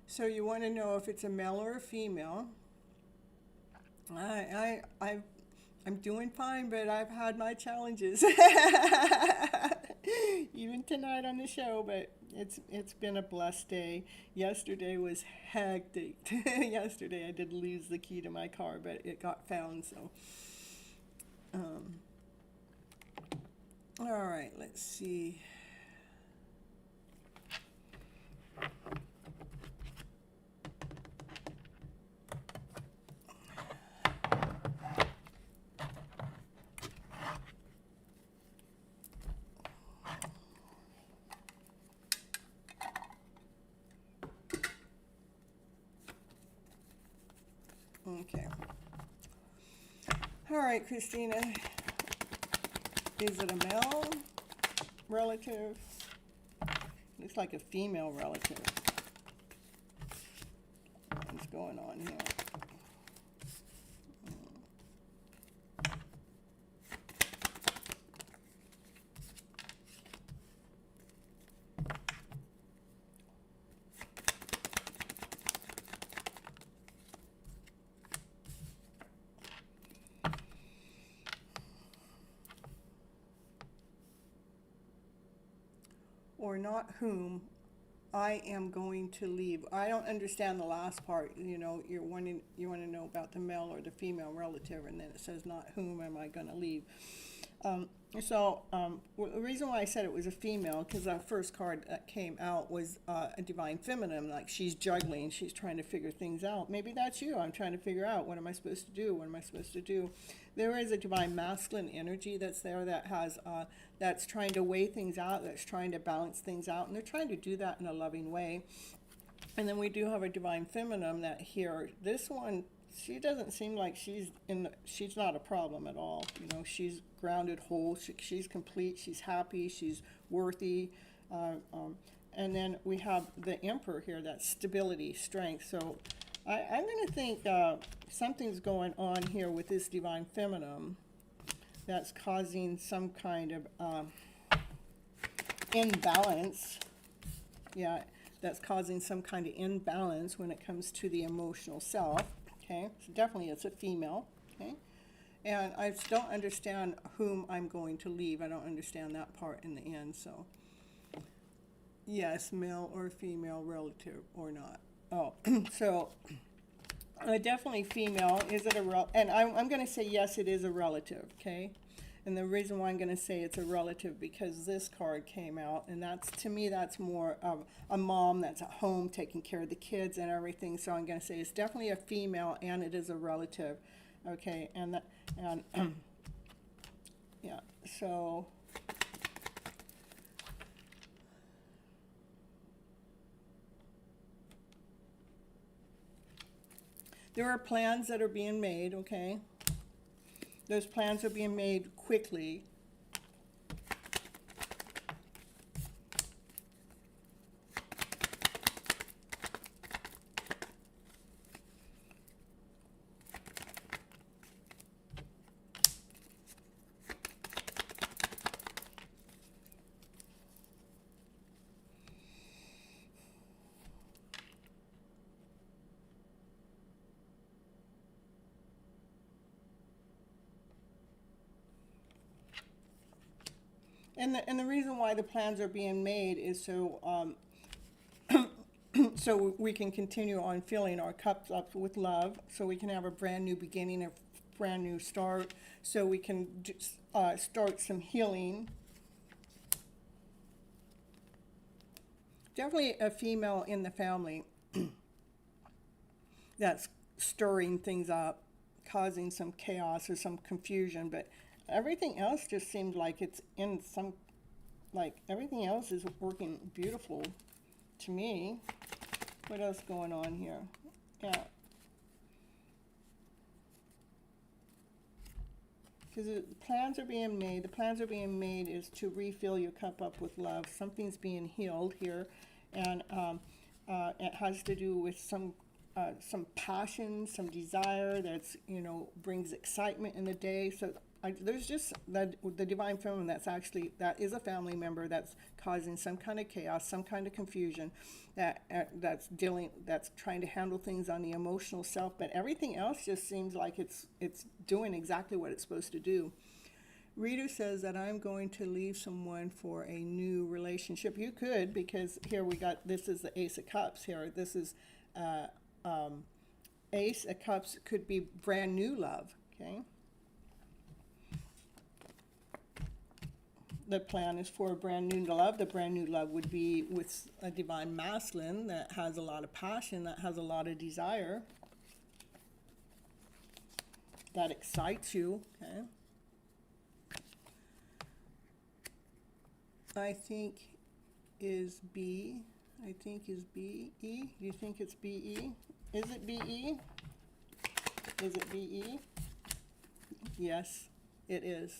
So you want to know if it's a male or a female. I'm doing fine, but I've had my challenges. Even tonight on the show, but it's been a blessed day. Yesterday was hectic. Yesterday I did lose the key to my car, but it got found, so. All right, let's see. Okay. All right, Christina. Is it a male relative? Looks like a female relative. What's going on here? Or not whom I am going to leave. I don't understand the last part. You know, you want to know about the male or the female relative, and then it says not whom am I going to leave. The reason why I said it was a female, because the first card that came out was a divine feminine, like she's juggling, she's trying to figure things out. Maybe that's you. I'm trying to figure out, what am I supposed to do? What am I supposed to do? There is a divine masculine energy that's there that has that's trying to weigh things out, that's trying to balance things out, and they're trying to do that in a loving way. And then we do have a divine feminine that here, this one, she doesn't seem like she's not a problem at all. You know, she's grounded, whole, she's complete, she's happy, she's worthy. And then we have the Emperor here, that's stability, strength. So I'm going to think something's going on here with this divine feminine that's causing some kind of imbalance. Yeah, that's causing some kind of imbalance when it comes to the emotional self. Okay, so definitely it's a female. Okay, and I just don't understand whom I'm going to leave. I don't understand that part in the end. So yes, male or female relative or not. Oh, so definitely female. Is it a and I'm going to say yes, it is a relative. Okay, and the reason why I'm going to say it's a relative, because this card came out, and that's, to me, that's more of a mom that's at home taking care of the kids and everything. So I'm going to say it's definitely a female, and it is a relative. Okay, and yeah. So there are plans that are being made. Okay. Those plans are being made quickly. And the reason why the plans are being made is so so we can continue on filling our cups up with love, so we can have a brand new beginning, a brand new start, so we can start some healing. Definitely a female in the family that's stirring things up, causing some chaos or some confusion, but everything else just seemed like it's in some, like everything else is working beautiful to me. What else going on here? Yeah. Because the plans are being made. The plans are being made is to refill your cup up with love. Something's being healed here, and it has to do with some passion, some desire that's, brings excitement in the day. So there's just the divine feminine that is a family member that's causing some kind of chaos, some kind of confusion, that's trying to handle things on the emotional self, but everything else just seems like it's doing exactly what it's supposed to do. Reader says that I'm going to leave someone for a new relationship. You could, because here this is the Ace of Cups here. This is Ace of Cups could be brand new love, okay? The plan is for a brand new love. The brand new love would be with a divine masculine that has a lot of passion, that has a lot of desire, that excites you, okay? I think is B. I think is B-E. Do you think it's B-E? Is it B-E? Is it B-E? Yes, it is.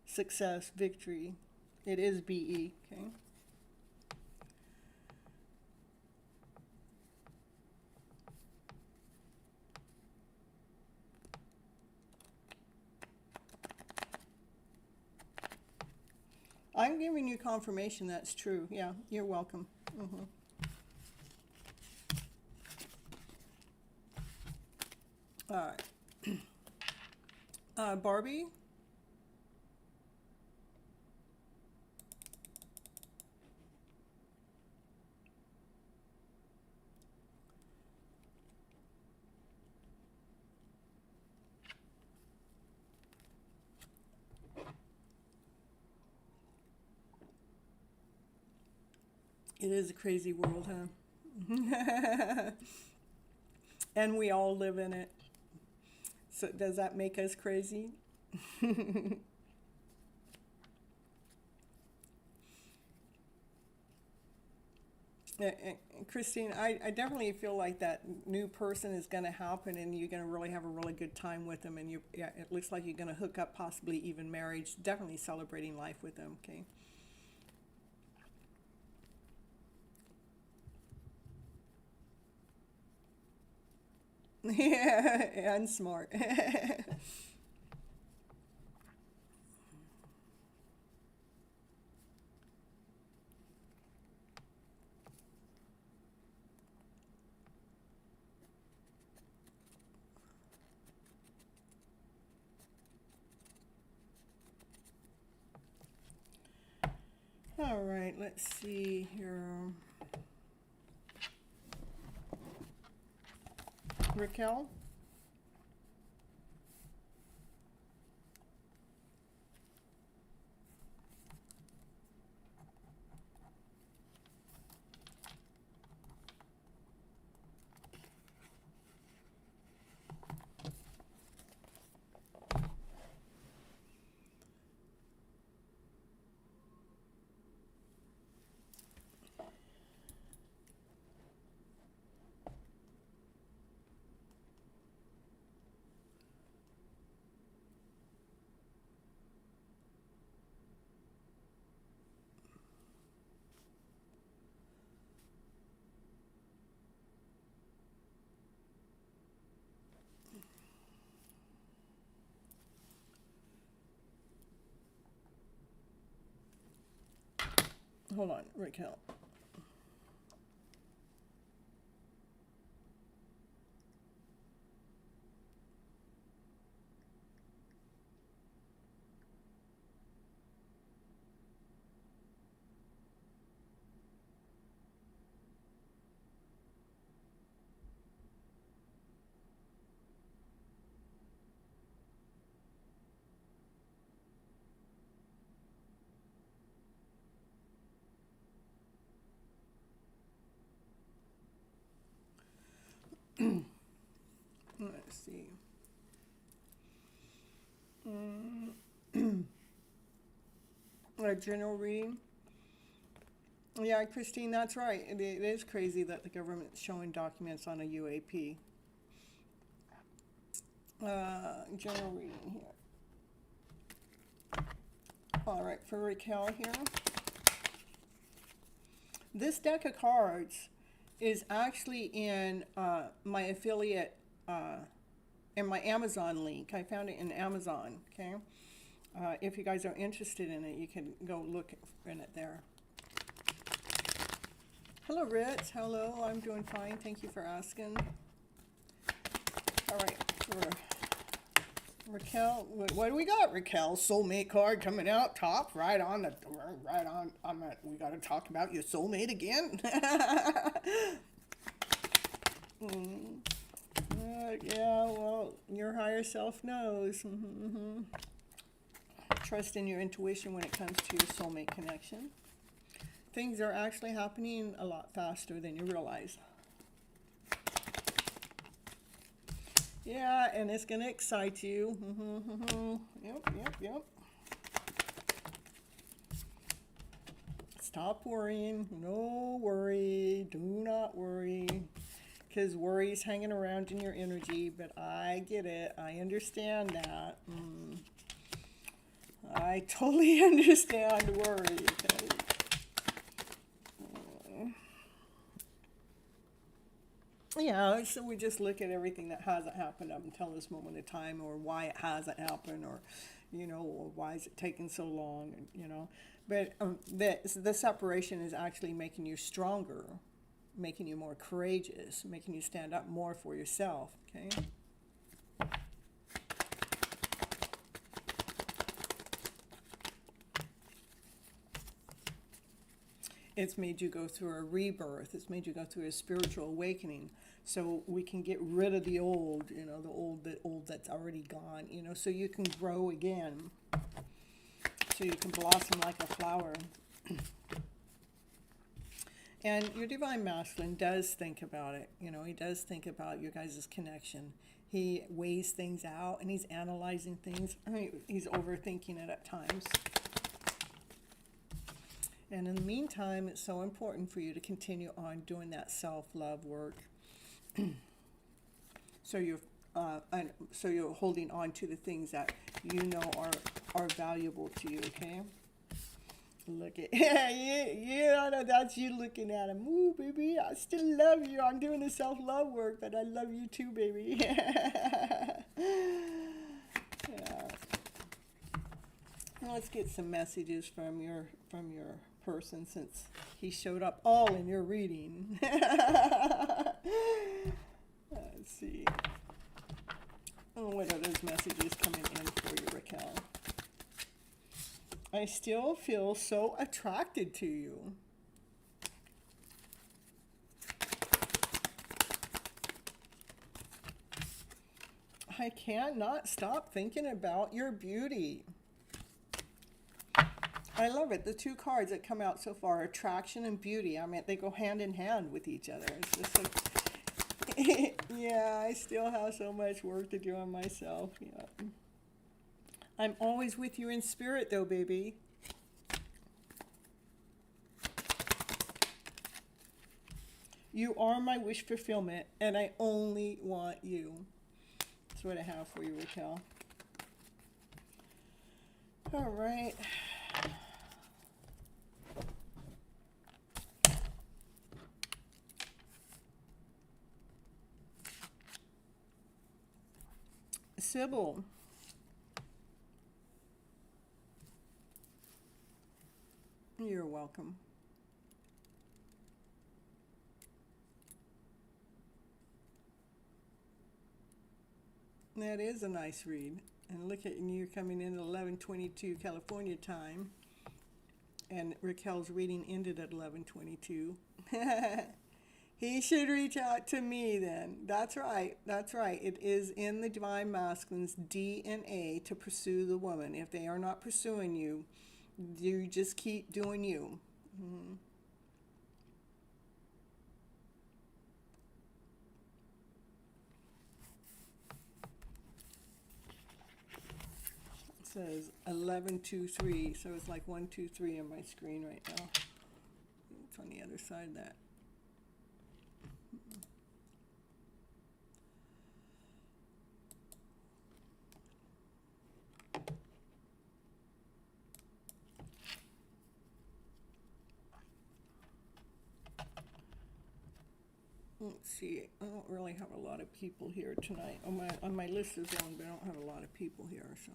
Success, victory. It is B-E, okay? I'm giving you confirmation that's true. Yeah, you're welcome. Mm-hmm. All right. Barbie? It is a crazy world, huh? And we all live in it. So does that make us crazy? Christine, I definitely feel like that new person is going to happen, and you're going to really have a really good time with them, and yeah, it looks like you're going to hook up, possibly even marriage. Definitely celebrating life with them. Okay. Yeah, and smart. All right, let's see here. Raquel? Hold on, Raquel. Let's see. A general reading. Yeah, Christine, that's right. It is crazy that the government's showing documents on a UAP. General reading here. All right, for Raquel here. This deck of cards is actually in my affiliate, in my Amazon link. I found it in Amazon, okay? If you guys are interested in it, you can go look in it there. Hello, Rich. Hello, I'm doing fine. Thank you for asking. All right, for Raquel, what do we got, Raquel? Soulmate card coming out top, right on that. We got to talk about your soulmate again. Yeah, well, your higher self knows. Trust in your intuition when it comes to your soulmate connection. Things are actually happening a lot faster than you realize. Yeah, and it's going to excite you. Yep. Stop worrying. No worry. Do not worry. Because worry's hanging around in your energy, but I get it. I understand that. I totally understand worry. Okay? Yeah, so we just look at everything that hasn't happened up until this moment in time, or why it hasn't happened, or, or why is it taking so long, But the separation is actually making you stronger, making you more courageous, making you stand up more for yourself, okay? It's made you go through a rebirth. It's made you go through a spiritual awakening, so we can get rid of the old, the old that's already gone, so you can grow again, so you can blossom like a flower. And your divine masculine does think about it. You know, he does think about your guys' connection. He weighs things out and he's analyzing things. I mean, he's overthinking it at times. And in the meantime, it's so important for you to continue on doing that self-love work. So you're holding on to the things that you know are valuable to you, okay? Look at yeah, I know that's you looking at him. Ooh, baby, I still love you. I'm doing the self-love work, but I love you too, baby. Yeah. Well, let's get some messages from your person, since he showed up all in your reading. Let's see. Oh, what are those messages coming in for you, Raquel? I still feel so attracted to you. I cannot stop thinking about your beauty. I love it. The two cards that come out so far, attraction and beauty. I mean, they go hand in hand with each other. It's just like, yeah, I still have so much work to do on myself. Yeah. I'm always with you in spirit, though, baby. You are my wish fulfillment, and I only want you. That's what I have for you, Raquel. All right. Sybil. You're welcome. That is a nice read. And look at you coming in at 11:22 California time. And Raquel's reading ended at 11:22. He should reach out to me then. That's right. That's right. It is in the divine masculine's DNA to pursue the woman. If they are not pursuing you, you just keep doing you. Mm-hmm. It says 11:23, so it's like 123 on my screen right now. It's on the other side of that. Let's see. I don't really have a lot of people here tonight. On my list is long, but I don't have a lot of people here, so.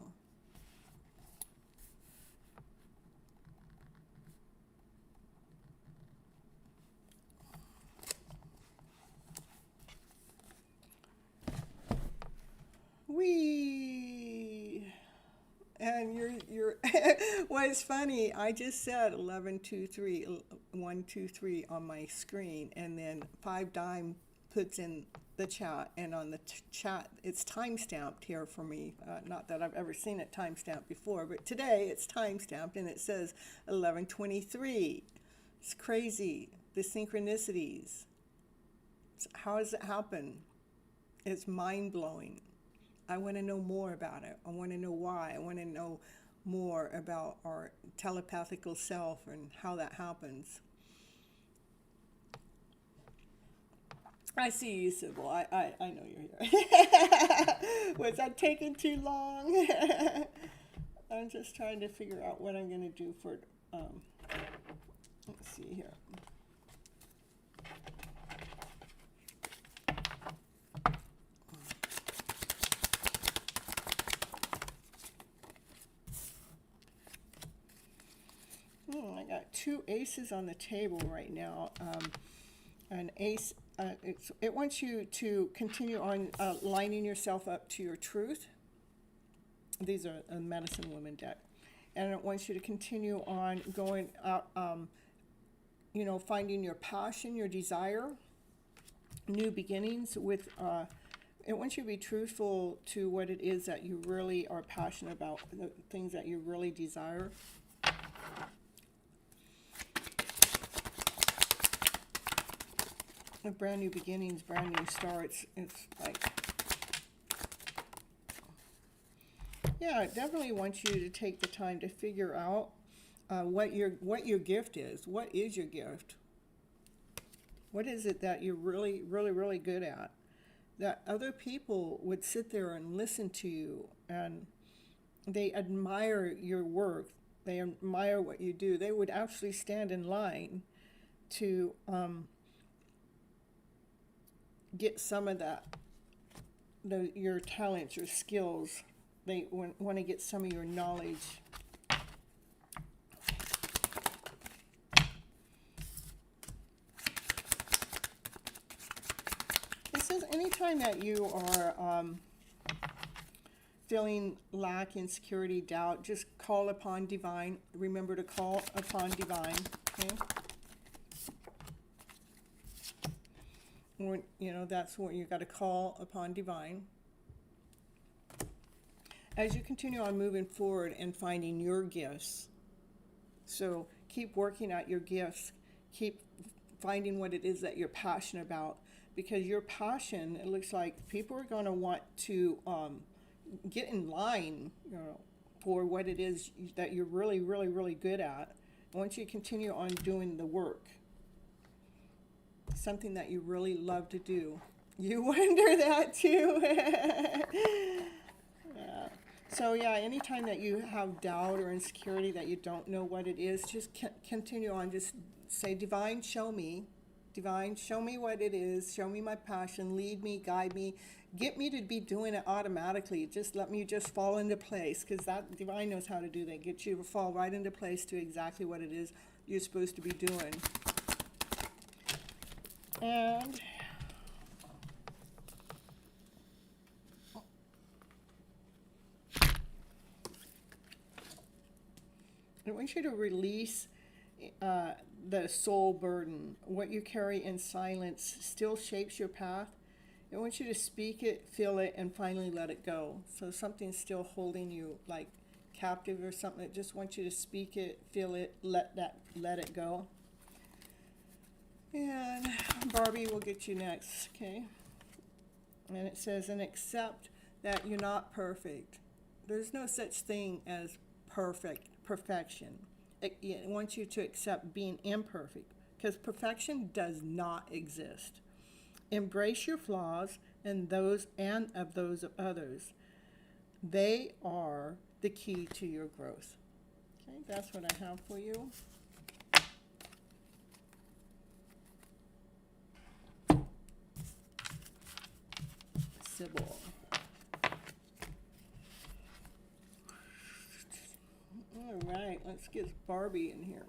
Wee. And you're what's funny, I just said 1123 123 on my screen, and then 5 Dime puts in the chat, and on the chat it's time-stamped here for me. Not that I've ever seen it time-stamped before, but today it's time-stamped and it says 1123. It's crazy, the synchronicities. How does it happen? It's mind-blowing. I want to know more about it. I want to know why. I want to know more about our telepathical self and how that happens. I see you, Sybil. I know you're here. Was that taking too long? I'm just trying to figure out what I'm going to do for, let's see here. I got 2 aces on the table right now. An ace, it wants you to continue on lining yourself up to your truth. These are a medicine woman deck. And it wants you to continue on going out, finding your passion, your desire, new beginnings with, it wants you to be truthful to what it is that you really are passionate about, the things that you really desire. with brand new beginnings, brand new starts. It's like, yeah, I definitely want you to take the time to figure out what your gift is. What is your gift? What is it that you're really, really, really good at? That other people would sit there and listen to you, and they admire your work. They admire what you do. They would actually stand in line to get some of that, your talents, your skills. They want to get some of your knowledge. It says anytime that you are feeling lack, insecurity, doubt, just call upon divine. Remember to call upon divine. Okay? You know, that's what you got to call upon divine. As you continue on moving forward and finding your gifts. So keep working at your gifts. Keep finding what it is that you're passionate about. Because your passion, it looks like people are going to want to get in line, you know, for what it is that you're really, really, really good at. I want you to continue on doing the work. Something that you really love to do. You wonder that too. Yeah. So yeah, anytime that you have doubt or insecurity that you don't know what it is, just continue on. Just say, divine, show me. Divine, show me what it is. Show me my passion. Lead me, guide me. Get me to be doing it automatically. Just let me just fall into place, because that divine knows how to do that. Get you to fall right into place to exactly what it is you're supposed to be doing. And I want you to release the soul burden. What you carry in silence still shapes your path. I want you to speak it, feel it, and finally let it go. So something's still holding you like captive or something. I just want you to speak it, feel it, let it go. And Barbie will get you next, okay? And it says, and accept that you're not perfect. There's no such thing as perfection. It wants you to accept being imperfect, because perfection does not exist. Embrace your flaws and of those of others. They are the key to your growth. Okay, that's what I have for you. Sybil. All right, let's get Barbie in here.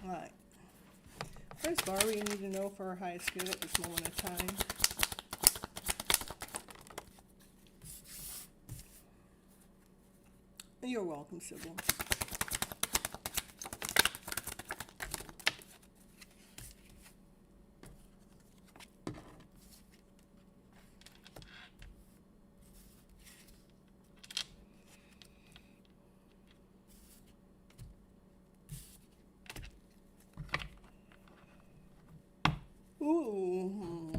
All right. What does Barbie need to know for her highest good at this moment of time? You're welcome, Sybil. Ooh.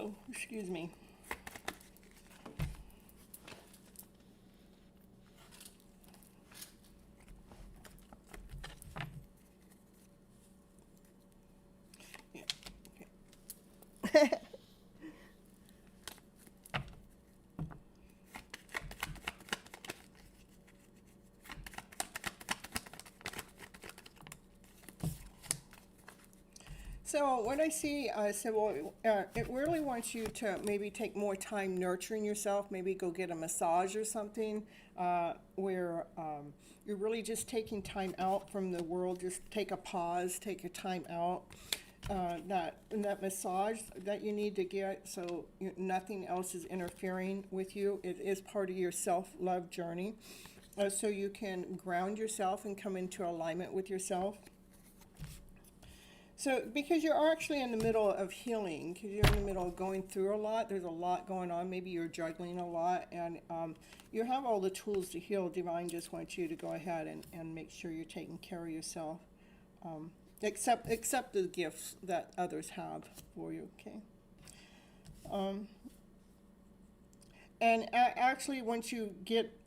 Oh, excuse me. Yeah. Okay. So what I see, it really wants you to maybe take more time nurturing yourself. Maybe go get a massage or something, where you're really just taking time out from the world. Just take a pause, take a time out. That massage that you need to get, so nothing else is interfering with you. It is part of your self-love journey, so you can ground yourself and come into alignment with yourself. So, because you're actually in the middle of healing, because you're in the middle of going through a lot, there's a lot going on. Maybe you're juggling a lot, and you have all the tools to heal. Divine just wants you to go ahead and make sure you're taking care of yourself. Accept the gifts that others have for you, okay? And actually, once you get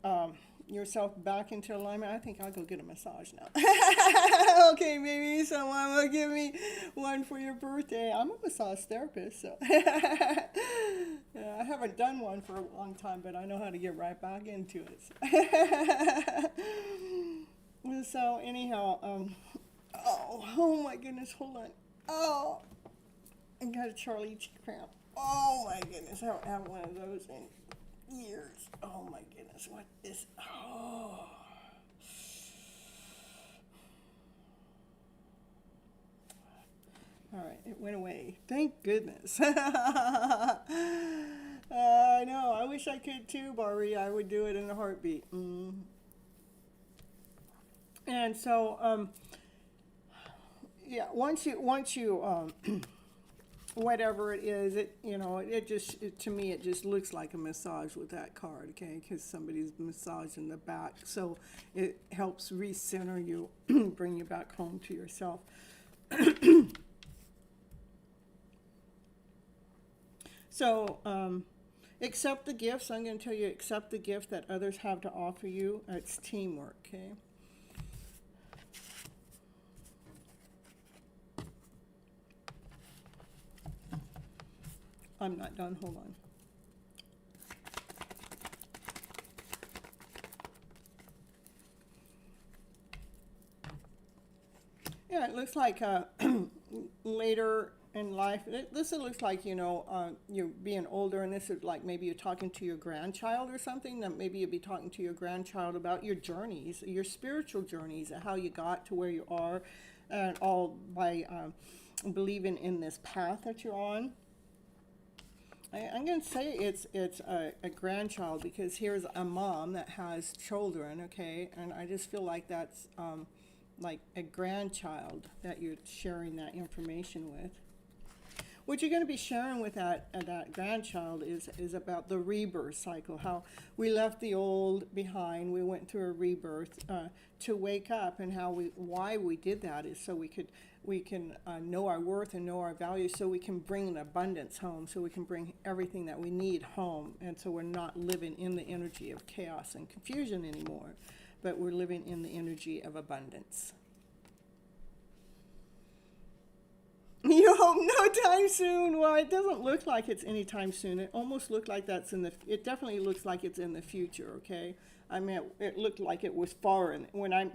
yourself back into alignment, I think I'll go get a massage now. Okay, maybe someone will give me one for your birthday. I'm a massage therapist, so yeah, I haven't done one for a long time, but I know how to get right back into it. So anyhow, oh my goodness, hold on. Oh, I got a Charlie cramp. Oh my goodness, I haven't had one of those in years. Oh my goodness, what is, oh. All right, it went away. Thank goodness. I know, I wish I could too, Barbie. I would do it in a heartbeat. And so, yeah, once you whatever it is, to me, it just looks like a massage with that card, okay? Because somebody's massaging the back, so it helps recenter you, bring you back home to yourself. So, accept the gifts. I'm going to tell you, accept the gift that others have to offer you. It's teamwork, okay? I'm not done. Hold on. Yeah, it looks like later in life, this looks like, you're being older, and this is like maybe you're talking to your grandchild or something, that maybe you'll be talking to your grandchild about your journeys, your spiritual journeys, how you got to where you are, and all by believing in this path that you're on. I'm going to say it's a grandchild, because here's a mom that has children, okay, and I just feel like that's like a grandchild that you're sharing that information with. What you're going to be sharing with that grandchild is about the rebirth cycle, how we left the old behind, we went through a rebirth to wake up, and why we did that is so we can know our worth and know our value, so we can bring an abundance home, so we can bring everything that we need home, and so we're not living in the energy of chaos and confusion anymore, but we're living in the energy of abundance. You hope no time soon. Well, it doesn't look like it's anytime soon. It almost looked like it definitely looks like it's in the future, okay? I mean, it looked like it was far, and when I'm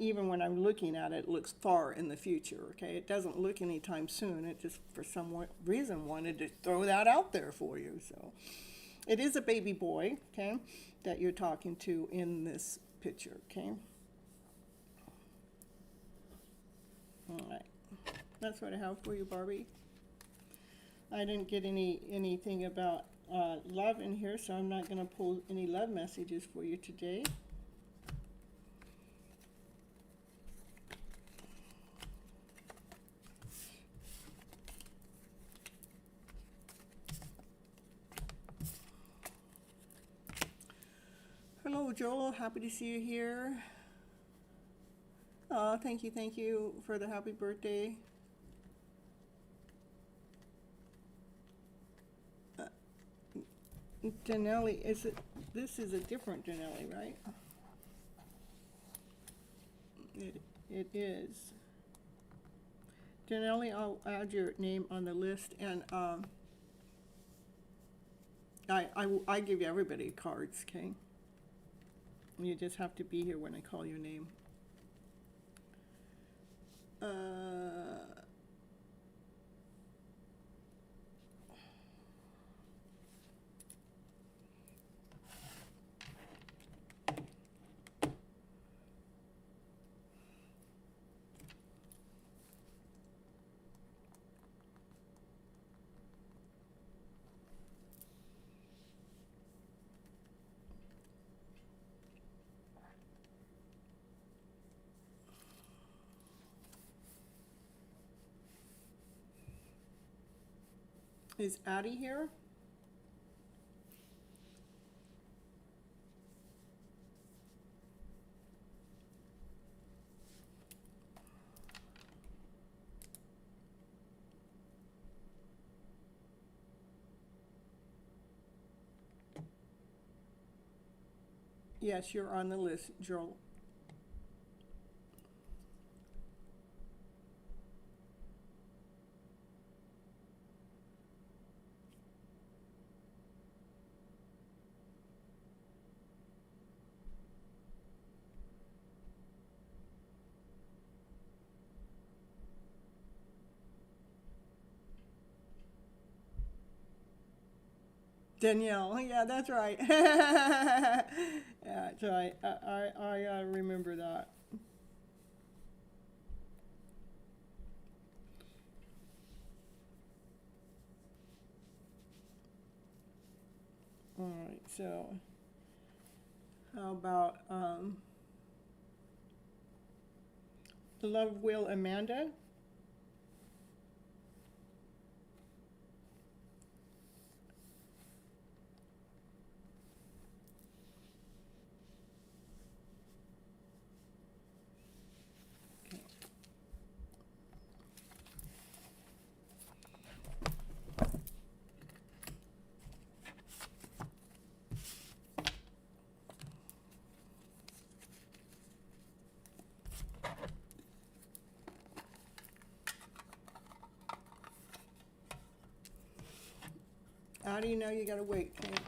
looking at it, it looks far in the future, okay? It doesn't look anytime soon. It just, for some reason, wanted to throw that out there for you. So it is a baby boy, okay, that you're talking to in this picture, okay? All right. That's what I have for you, Barbie. I didn't get anything about love in here, so I'm not going to pull any love messages for you today. Hello, Joel. Happy to see you here. Oh, thank you for the happy birthday. Denali, is it, this is a different Denali, right? It is. Denali, I'll add your name on the list, and I give everybody cards, okay? You just have to be here when I call your name. Is Addie here? Yes, you're on the list, Joel. Danielle, yeah, that's right. Yeah, that's right. I remember that. All right, so how about Love Will Amanda? How do you know you gotta wait, Kate?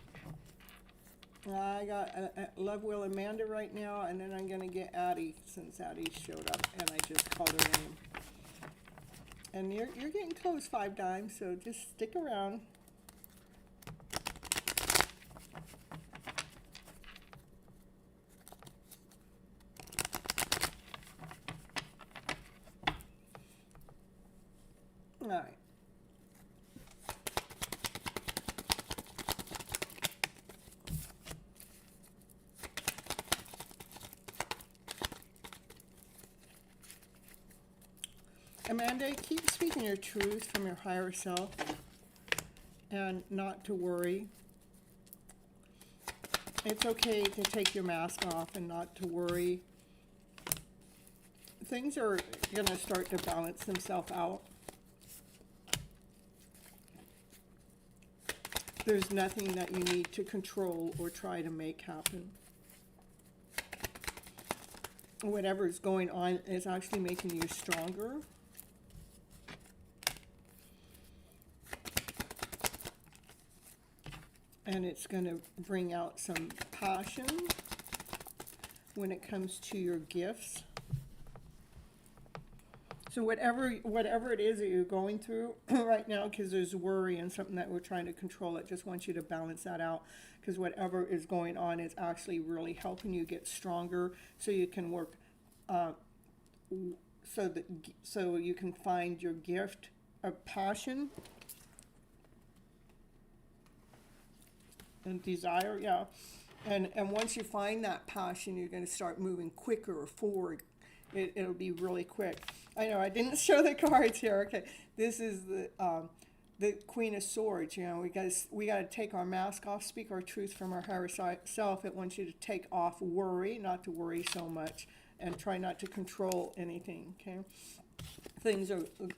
I got Love Will Amanda right now, and then I'm gonna get Addie since Addie showed up, and I just called her name. And you're getting close 5 times, so just stick around. All right. Amanda, keep speaking your truth from your higher self and not to worry. It's okay to take your mask off and not to worry. Things are going to start to balance themselves out. There's nothing that you need to control or try to make happen. Whatever's going on is actually making you stronger. And it's going to bring out some passion when it comes to your gifts. So whatever it is that you're going through right now, because there's worry and something that we're trying to control, it just wants you to balance that out, because whatever is going on is actually really helping you get stronger, so you can work, so you can find your gift of passion and desire, yeah. And once you find that passion, you're going to start moving quicker forward. It'll be really quick. I know I didn't show the cards here. Okay, this is the Queen of Swords. You know, we got to take our mask off, speak our truth from our higher self. It wants you to take off worry, not to worry so much, and try not to control anything. Okay, things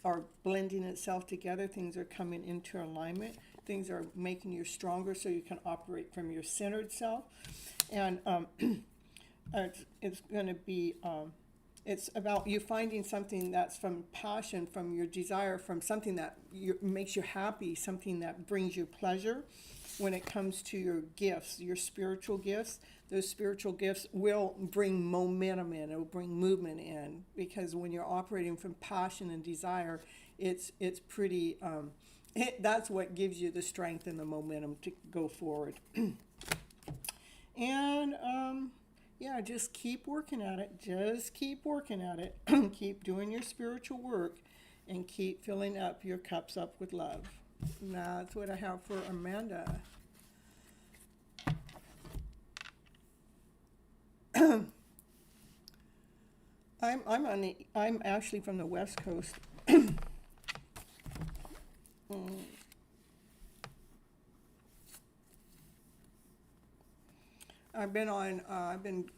are blending itself together. Things are coming into alignment. things are making you stronger so you can operate from your centered self. And it's going to be, it's about you finding something that's from passion, from your desire, from something that makes you happy, something that brings you pleasure. When it comes to your gifts, your spiritual gifts, those spiritual gifts will bring momentum in, it will bring movement in, because when you're operating from passion and desire, it's pretty, that's what gives you the strength and the momentum to go forward. And yeah, just keep working at it. Just keep working at it. Keep doing your spiritual work and keep filling up your cups up with love. And that's what I have for Amanda. I'm actually from the West Coast. I've been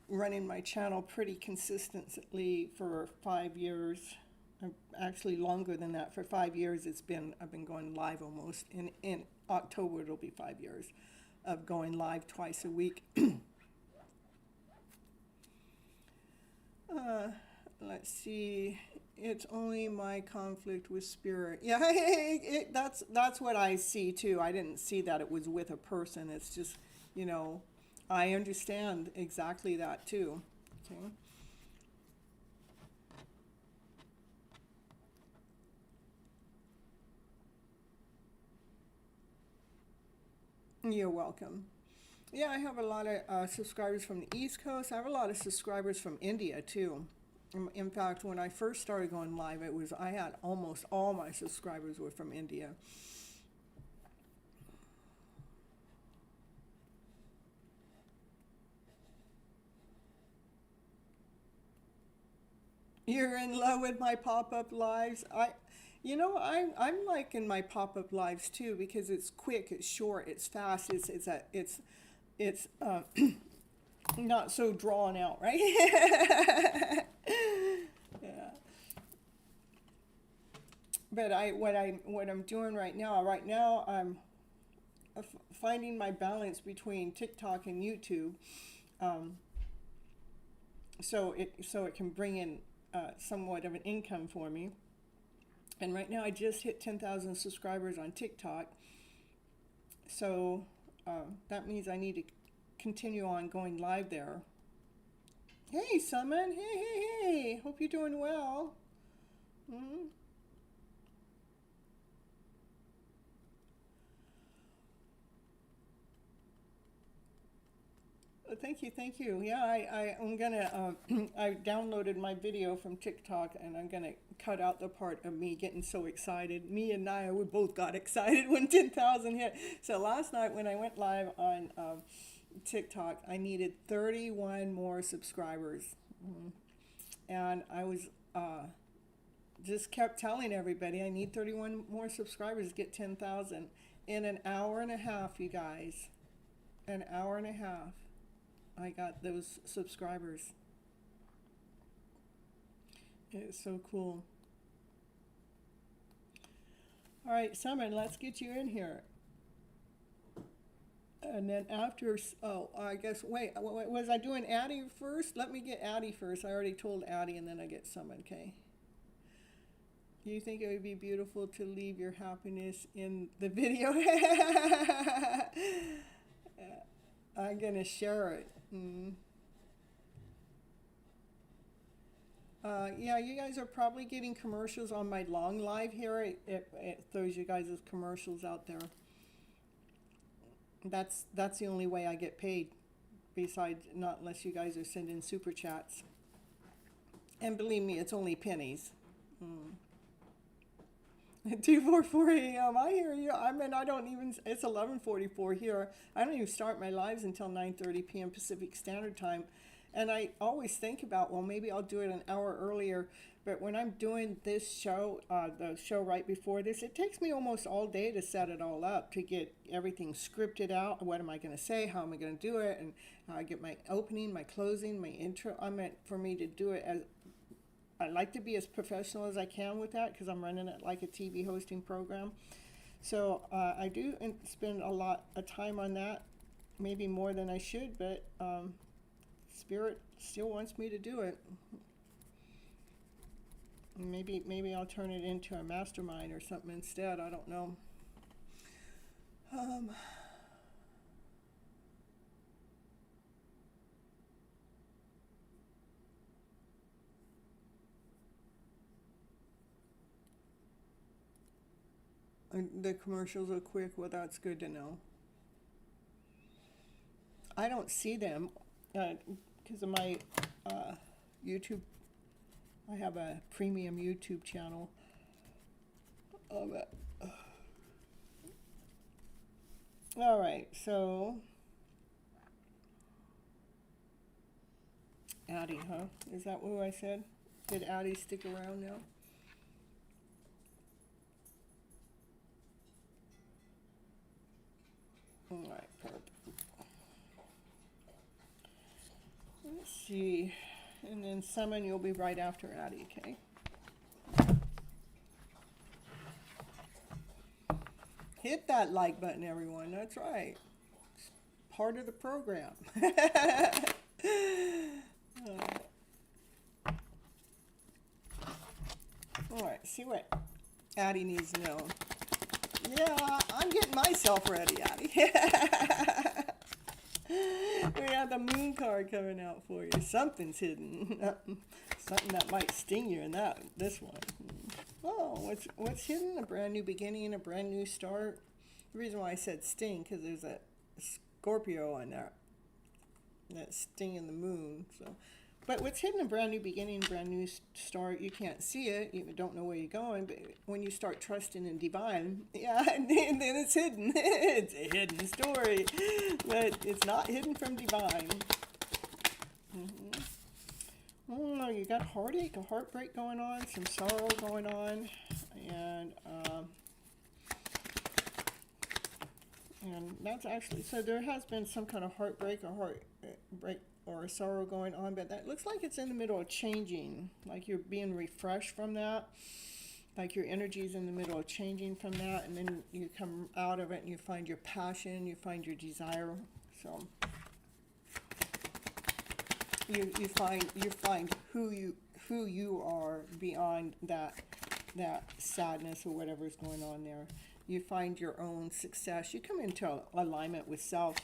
running my channel pretty consistently for 5 years. Actually longer than that. For 5 years I've been going live almost. In October it'll be 5 years of going live twice a week. Let's see. It's only my conflict with spirit. Yeah, that's what I see too. I didn't see that it was with a person. It's just, I understand exactly that too. Okay. You're welcome. Yeah, I have a lot of subscribers from the East Coast. I have a lot of subscribers from India too. In fact, when I first started going live, I had almost all my subscribers were from India. You're in love with my pop-up lives. I'm liking my pop-up lives too, because it's quick, it's short, it's fast, it's not so drawn out, right? Yeah. But what I'm doing right now, I'm finding my balance between TikTok and YouTube, so it can bring in somewhat of an income for me. And right now I just hit 10,000 subscribers on TikTok, so that means I need to continue on going live there. Hey, Summon. Hey. Hope you're doing well. Mm-hmm. Thank you. Yeah, I'm gonna, I downloaded my video from TikTok, and I'm gonna cut out the part of me getting so excited. Me and Naya, we both got excited when 10,000 hit. So last night when I went live on TikTok, I needed 31 more subscribers. And I was, just kept telling everybody I need 31 more subscribers to get 10,000. In an hour and a half, you guys. An hour and a half. I got those subscribers. It's so cool. All right, Summon, let's get you in here. And then after, I guess, wait, was I doing Addie first? Let me get Addie first. I already told Addie, and then I get Summon, okay? You think it would be beautiful to leave your happiness in the video? I'm going to share it. Yeah, you guys are probably getting commercials on my long live here. It throws you guys as commercials out there. That's the only way I get paid, besides not unless you guys are sending super chats. And believe me, it's only pennies. 2:44 a.m. I hear you. I mean, it's 11:44 here. I don't even start my lives until 9:30 p.m. Pacific Standard Time. And I always think about, well, maybe I'll do it an hour earlier. But when I'm doing this show, the show right before this, it takes me almost all day to set it all up, to get everything scripted out. What am I going to say? How am I going to do it? And how I get my opening, my closing, my intro. I meant for me to do it as, I like to be as professional as I can with that, because I'm running it like a TV hosting program. So I do spend a lot of time on that, maybe more than I should, but Spirit still wants me to do it. Maybe I'll turn it into a mastermind or something instead. I don't know. Um, the commercials are quick. Well, that's good to know. I don't see them because of my YouTube. I have a premium YouTube channel. All right, so Addie, huh? Is that what I said? Did Addie stick around now? All right, perfect. Let's see. And then summon, you'll be right after Addie, okay? Hit that like button, everyone. That's right. It's part of the program. All right, see what Addie needs to know. Yeah, I'm getting myself ready, Addie. We have the moon card coming out for you. Something's hidden. Something that might sting you in this one. Oh, what's hidden? A brand new beginning, a brand new start. The reason why I said sting, because there's a Scorpio on that sting in the moon. So, but what's hidden? A brand new beginning, brand new start. You can't see it. You don't know where you're going. But when you start trusting in divine, yeah, and then it's hidden. It's a hidden story, but it's not hidden from divine. Oh, you got heartache, a heartbreak going on, some sorrow going on, and that's actually, so there has been some kind of heartbreak or sorrow going on, but that looks like it's in the middle of changing, like you're being refreshed from that, like your energy's in the middle of changing from that, and then you come out of it and you find your passion, you find your desire. So you find who you are beyond that sadness or whatever's going on there. You find your own success. You come into alignment with self.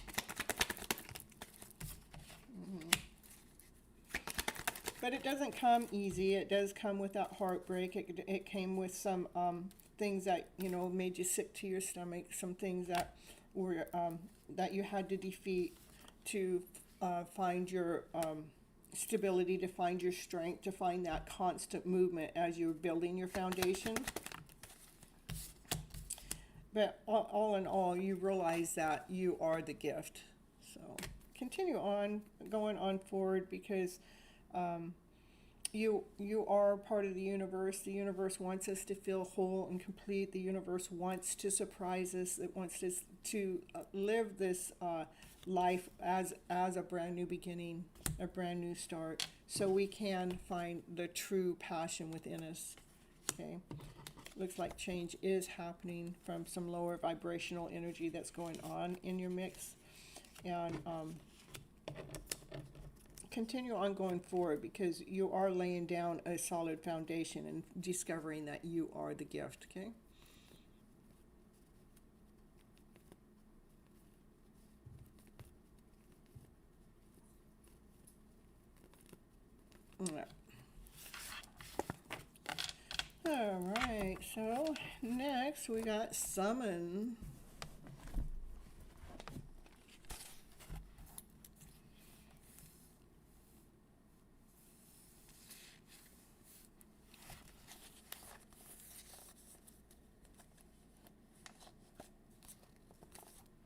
But it doesn't come easy. It does come with that heartbreak. It came with some things that made you sick to your stomach. Some things that were that you had to defeat to find your stability, to find your strength, to find that constant movement as you're building your foundation. But all in all, you realize that you are the gift. So continue on, going on forward, because you are part of the universe. The universe wants us to feel whole and complete. The universe wants to surprise us. It wants us to live this life as a brand new beginning, a brand new start, so we can find the true passion within us. Okay. Looks like change is happening from some lower vibrational energy that's going on in your mix. And continue on going forward, because you are laying down a solid foundation and discovering that you are the gift, okay? All right, so next we got summon.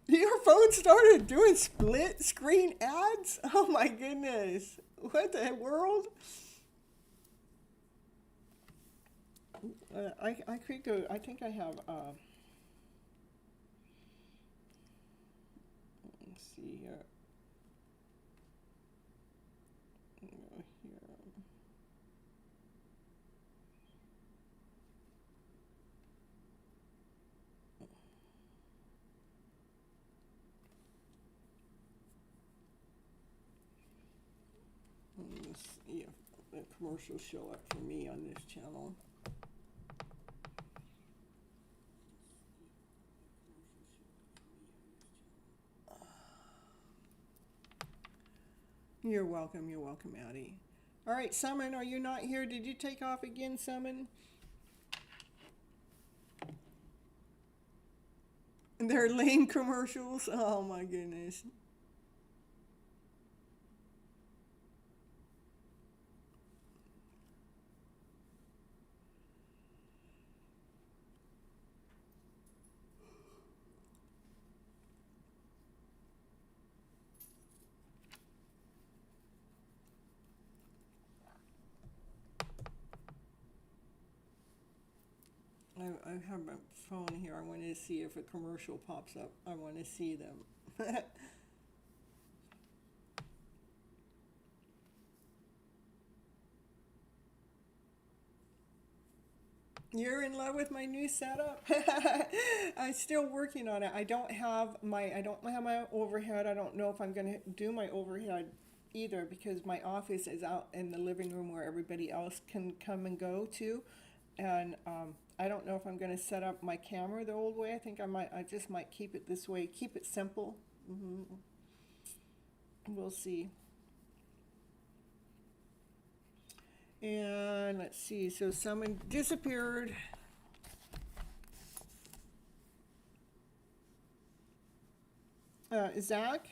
Your phone started doing split screen ads? Oh my goodness. What the world? I could go, I think I have, let's see here. Go here. commercials show up for me on this channel. You're welcome, Addie. All right, Summon, are you not here? Did you take off again, Summon? They're lame commercials? Oh my goodness. I have my phone here. I want to see if a commercial pops up. I want to see them. You're in love with my new setup? I'm still working on it. I don't have my overhead. I don't know if I'm going to do my overhead either, because my office is out in the living room where everybody else can come and go to. And I don't know if I'm going to set up my camera the old way. I think I just might keep it this way. Keep it simple. We'll see. And let's see, so someone disappeared. Zach?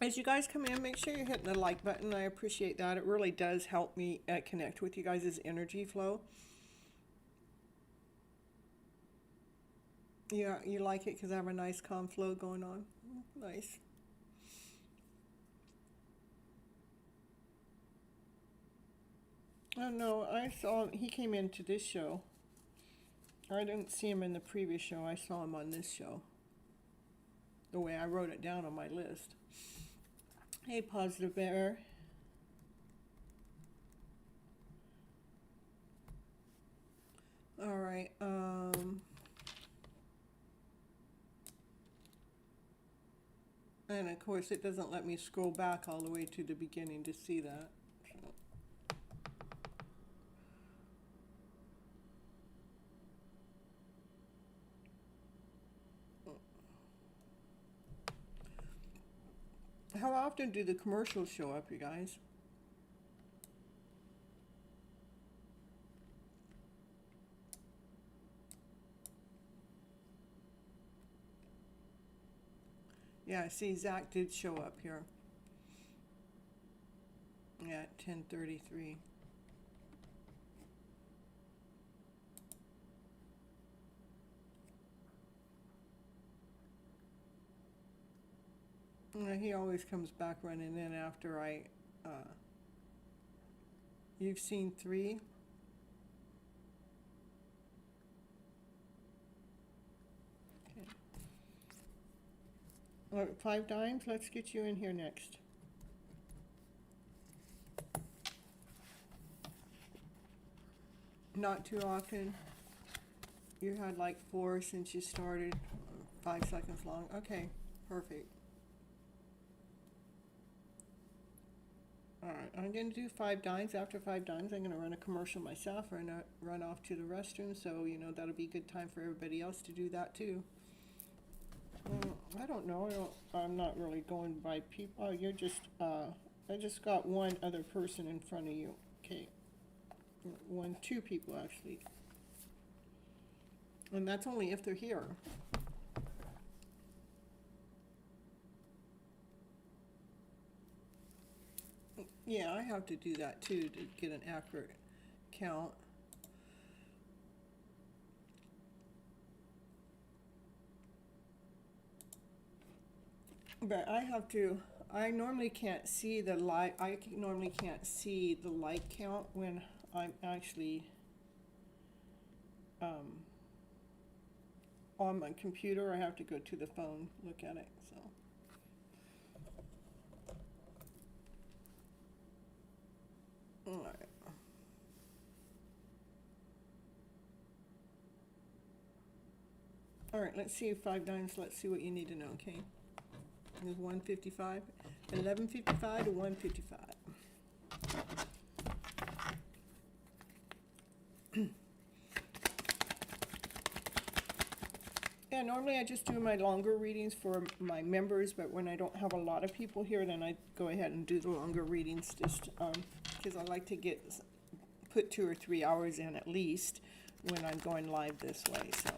As you guys come in, make sure you're hitting the like button. I appreciate that. It really does help me connect with you guys' energy flow. Yeah, you like it because I have a nice calm flow going on. Nice. Oh no, I saw he came into this show. I didn't see him in the previous show. I saw him on this show. The way I wrote it down on my list. Hey, Positive Bear. All right. And of course, it doesn't let me scroll back all the way to the beginning to see that. How often do the commercials show up, you guys? Yeah, see, Zach did show up here. Yeah, at 10:33. He always comes back running in after you've seen 3. Okay. All right, 5 dimes, let's get you in here next. Not too often. You had like 4 since you started, 5 seconds long. Okay, perfect. All right, I'm going to do 5 dimes. After 5 dimes, I'm going to run a commercial myself or run off to the restroom. So, you know, that'll be a good time for everybody else to do that too. I don't know. I'm not really going by people. Oh, you're just, I just got one other person in front of you. Okay. 2 people actually. And that's only if they're here. Yeah, I have to do that too to get an accurate count. But I have to I normally can't see the light. Normally can't see the light count when I'm actually on my computer. I have to go to the phone, look at it. So. All right. All right, let's see 5 dimes. Let's see what you need to know, okay? There's 155, 1155 to 155. Yeah, normally I just do my longer readings for my members, but when I don't have a lot of people here, then I go ahead and do the longer readings just because I like to put 2 or 3 hours in at least when I'm going live this way. So.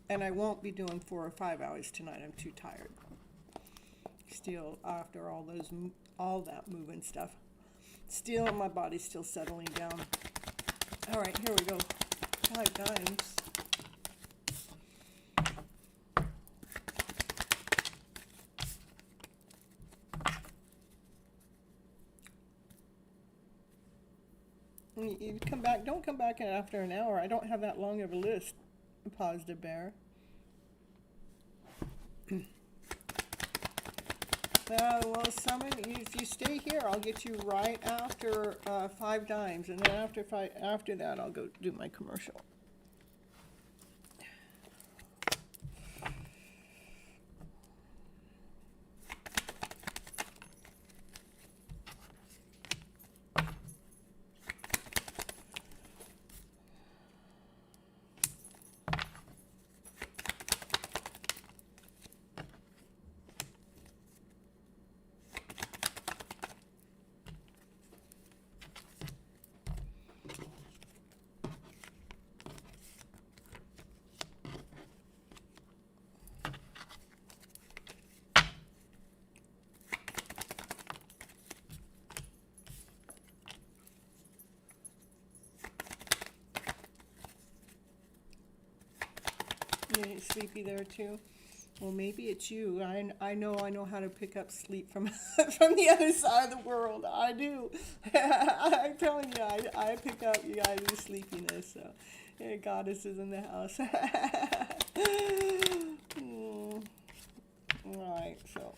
And I won't be doing 4 or 5 hours tonight. I'm too tired. Still, after all that moving stuff. Still, my body's still settling down. All right, here we go. 5 dimes. You come back. Don't come back after an hour. I don't have that long of a list. Positive bear. Well, summon. If you stay here, I'll get you right after 5 dimes, and then after that, I'll go do my commercial. You sleepy there too? Well, maybe it's you. I know how to pick up sleep from from the other side of the world. I do. I'm telling you, I pick up you guys' sleepiness. So, yeah, goddess is in the house. All right, so.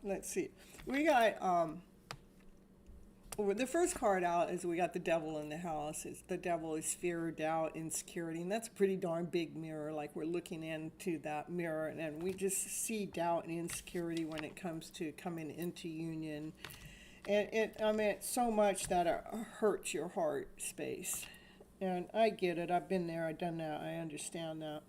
Let's see. We got the first card out is we got the devil in the house. The devil is fear, doubt, insecurity, and that's a pretty darn big mirror. Like we're looking into that mirror, and we just see doubt and insecurity when it comes to coming into union. And it's so much that it hurts your heart space. And I get it. I've been there. I've done that. I understand that.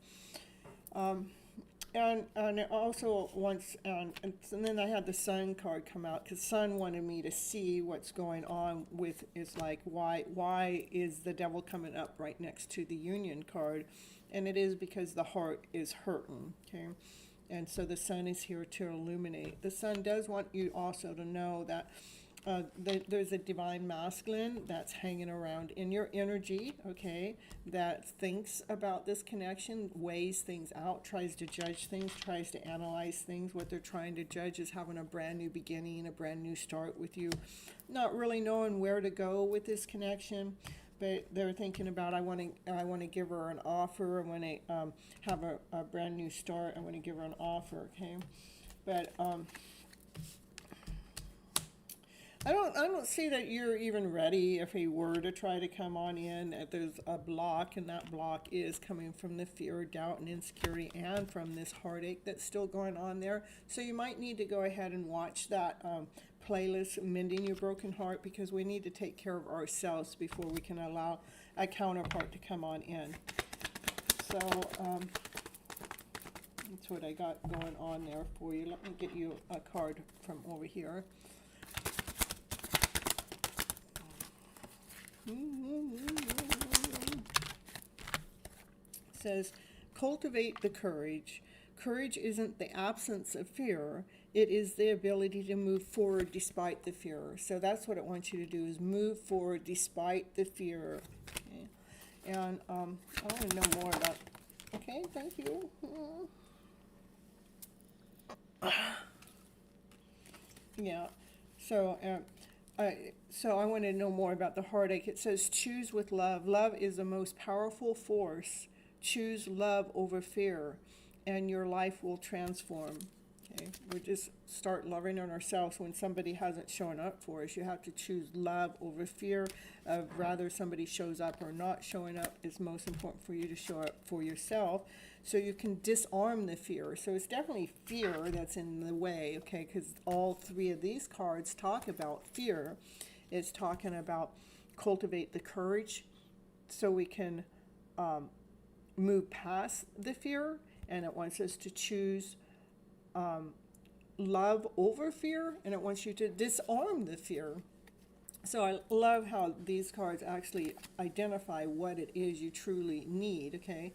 And also once, and then I had the sun card come out because sun wanted me to see what's going on with, it's like, why is the devil coming up right next to the union card? And it is because the heart is hurting, okay? And so the sun is here to illuminate. The sun does want you also to know that there's a divine masculine that's hanging around in your energy, okay, that thinks about this connection, weighs things out, tries to judge things, tries to analyze things. What they're trying to judge is having a brand new beginning, a brand new start with you, not really knowing where to go with this connection, but they're thinking about, I want to give her an offer, I want to have a brand new start, I want to give her an offer, okay, but I don't see that you're even ready if he were to try to come on in. There's a block, and that block is coming from the fear, doubt, and insecurity, and from this heartache that's still going on there. So you might need to go ahead and watch that playlist, Mending Your Broken Heart, because we need to take care of ourselves before we can allow a counterpart to come on in. So that's what I got going on there for you. Let me get you a card from over here. Says, cultivate the courage. Courage isn't the absence of fear. It is the ability to move forward despite the fear. So that's what it wants you to do, is move forward despite the fear. Okay? and I want to know more about. Okay, thank you. Yeah. So, so I want to know more about the heartache. It says, choose with love. Love is the most powerful force. Choose love over fear, and your life will transform. Okay, we just start loving on ourselves when somebody hasn't shown up for us. You have to choose love over fear. Rather somebody shows up or not showing up. It's most important for you to show up for yourself, so you can disarm the fear. So it's definitely fear that's in the way, okay? Because all three of these cards talk about fear. It's talking about cultivate the courage, so we can move past the fear, and it wants us to choose love over fear, and it wants you to disarm the fear. So I love how these cards actually identify what it is you truly need, okay?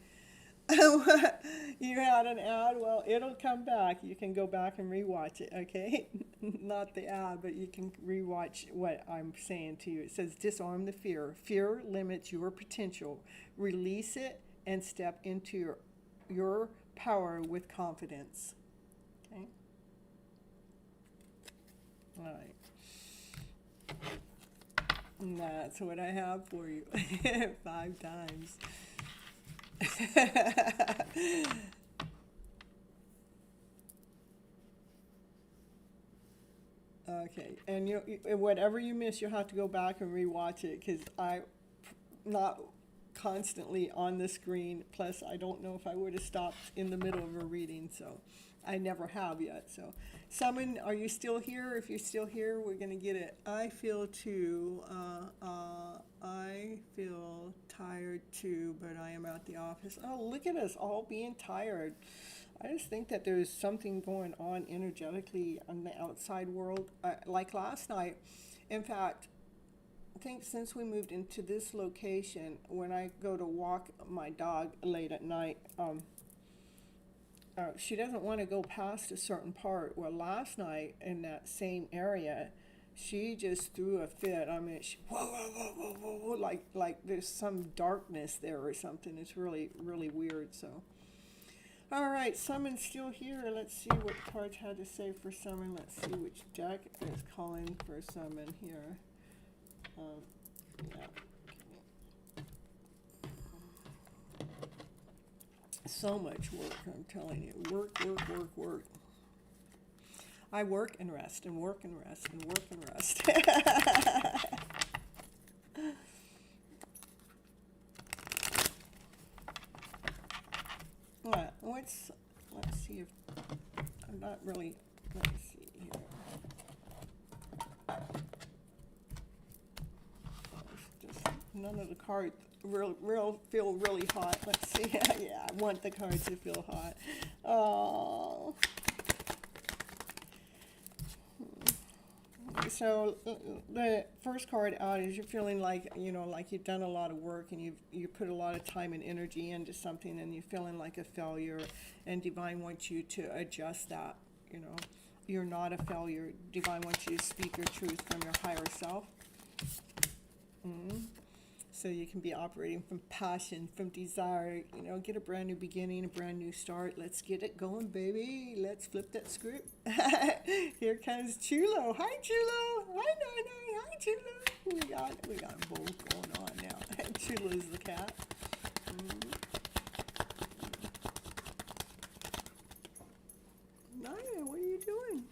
You had an ad, well, it'll come back. You can go back and rewatch it, okay? Not the ad, but you can rewatch what I'm saying to you. It says disarm the fear. Fear limits your potential. Release it and step into your power with confidence. Okay? All right. And that's what I have for you. 5 times. Okay, and whatever you miss, you'll have to go back and rewatch it, because I'm not constantly on the screen. Plus, I don't know if I would have stopped in the middle of a reading, so I never have yet. So, Summon, are you still here? If you're still here, we're gonna get it. I feel too. I feel tired too, but I am at the office. Oh, look at us all being tired. I just think that there's something going on energetically on the outside world. Like last night, in fact, I think since we moved into this location, when I go to walk my dog late at night, she doesn't want to go past a certain part. Well, last night in that same area, she just threw a fit. I mean, she, whoa, whoa, whoa, whoa, whoa, whoa, like there's some darkness there or something. It's really, really weird. So, all right, Summon's still here. Let's see what cards had to say for Summon. Let's see which deck is calling for Summon here. Yeah. So much work, I'm telling you. Work, work, work, work. I work and rest and work and rest and work and rest. Let's see if I'm not really. Let me see here. Just none of the cards feel really hot. Let's see. Yeah, I want the cards to feel hot. Oh. So the first card out is you're feeling like, like you've done a lot of work and you put a lot of time and energy into something, and you're feeling like a failure, and Divine wants you to adjust that. You're not a failure. Divine wants you to speak your truth from your higher self. So you can be operating from passion, from desire, get a brand new beginning, a brand new start. Let's get it going, baby. Let's flip that script. Here comes Chulo. Hi, Chulo. Hi, Nai. Hi, Chulo. We got both going on now. Chulo's the cat. Naya, what are you doing?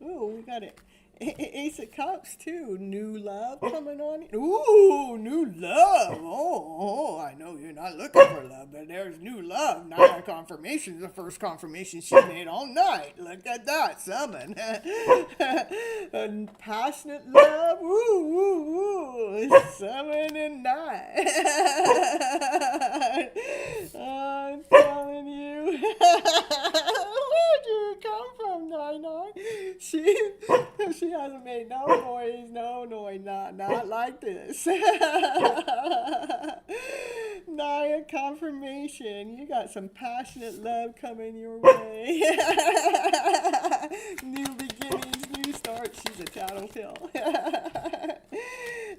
Oh, we got it. Ace of Cups too. New love coming on. Ooh, new love. Oh, I know you're not looking for love, but there's new love. Now confirmation, the first confirmation she made all night. Look at that, Summon. Passionate love. Ooh. Summon and night. I'm telling you. Where'd you come from, Nai? She hasn't made no noise, not like this. Naya, confirmation. You got some passionate love coming your way. New beginnings, new starts. She's a tattletale.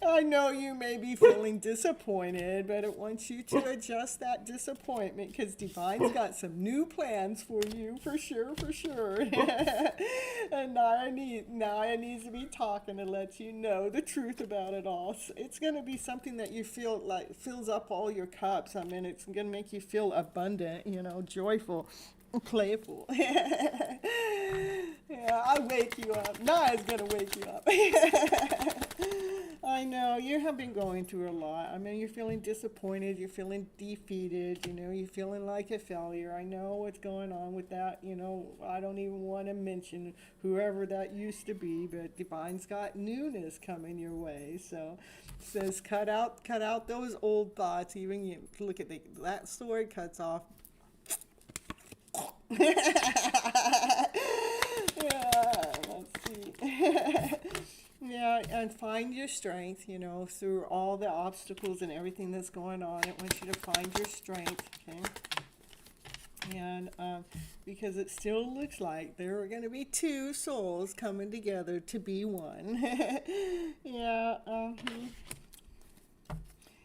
I know you may be feeling disappointed, but it wants you to adjust that disappointment because Divine's got some new plans for you, for sure, for sure. And Naya needs to be talking to let you know the truth about it all. It's going to be something that you feel like fills up all your cups. I mean, it's going to make you feel abundant, joyful, playful. Yeah, I'll wake you up. Naya's gonna wake you up. I know, you have been going through a lot. I mean, you're feeling disappointed, you're feeling defeated, you're feeling like a failure. I know what's going on with that, I don't even want to mention whoever that used to be, but Divine's got newness coming your way. So it says cut out those old thoughts. Even you look at that story cuts off. Yeah, let's see. Yeah, and find your strength, through all the obstacles and everything that's going on. It wants you to find your strength, okay? And because it still looks like there are going to be two souls coming together to be one. Yeah,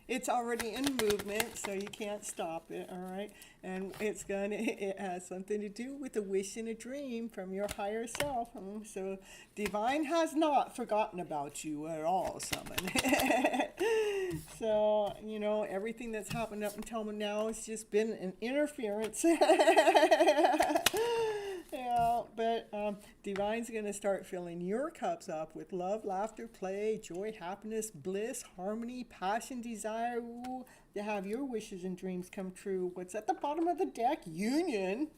it's already in movement, so you can't stop it, all right? And it has something to do with a wish and a dream from your higher self. So Divine has not forgotten about you at all, Summon. So, everything that's happened up until now has just been an interference. Yeah, but Divine's going to start filling your cups up with love, laughter, play, joy, happiness, bliss, harmony, passion, desire, to have your wishes and dreams come true. What's at the bottom of the deck? Union.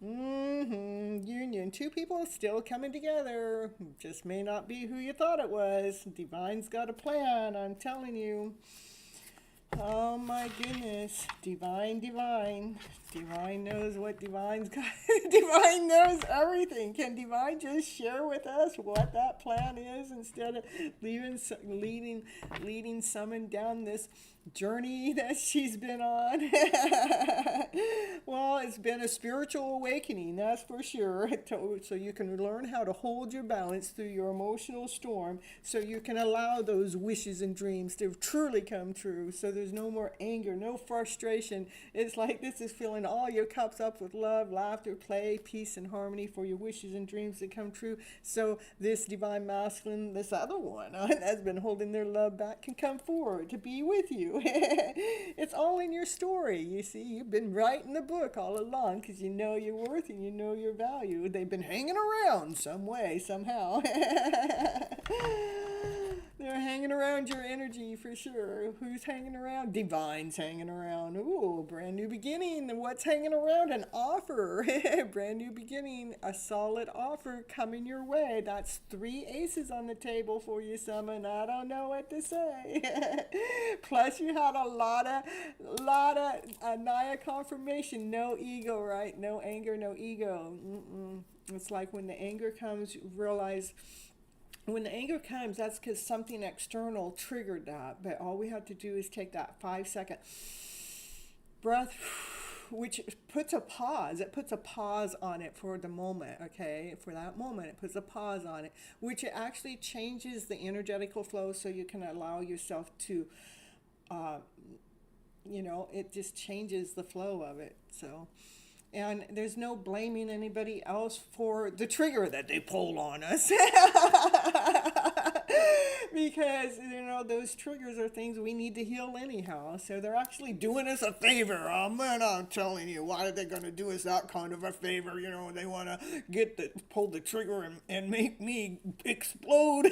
Union. Two people still coming together. Just may not be who you thought it was. Divine's got a plan, I'm telling you. Oh my goodness. Divine knows what Divine's got. Divine knows everything. Can Divine just share with us what that plan is instead of leading Summon down this journey that she's been on? Well, it's been a spiritual awakening, that's for sure. So you can learn how to hold your balance through your emotional storm, so you can allow those wishes and dreams to truly come true. So there's no more anger, no frustration. It's like this is filling all your cups up with love, laughter, play, peace, and harmony for your wishes and dreams to come true. So this Divine Masculine, this other one that's been holding their love back, can come forward to be with you. It's all in your story. You see, you've been writing the book all along because you know your worth and you know your value. They've been hanging around some way, somehow. They're hanging around your energy for sure. Who's hanging around? Divine's hanging around. Ooh, brand new beginning. What's hanging around? An offer. Brand new beginning. A solid offer coming your way. That's 3 aces on the table for you, Summon. I don't know what to say. Plus, you had a lot of Naya confirmation. No ego, right? No anger, no ego. It's like when the anger comes, you realize. When the anger comes, that's because something external triggered that. But all we have to do is take that 5-second breath, which puts a pause. It puts a pause on it for the moment, okay? For that moment, it puts a pause on it, which it actually changes the energetical flow so you can allow yourself to, it just changes the flow of it. So... And there's no blaming anybody else for the trigger that they pull on us. Because, those triggers are things we need to heal anyhow. So they're actually doing us a favor. Oh, man, I'm telling you, why are they going to do us that kind of a favor? They want to pull the trigger and make me explode.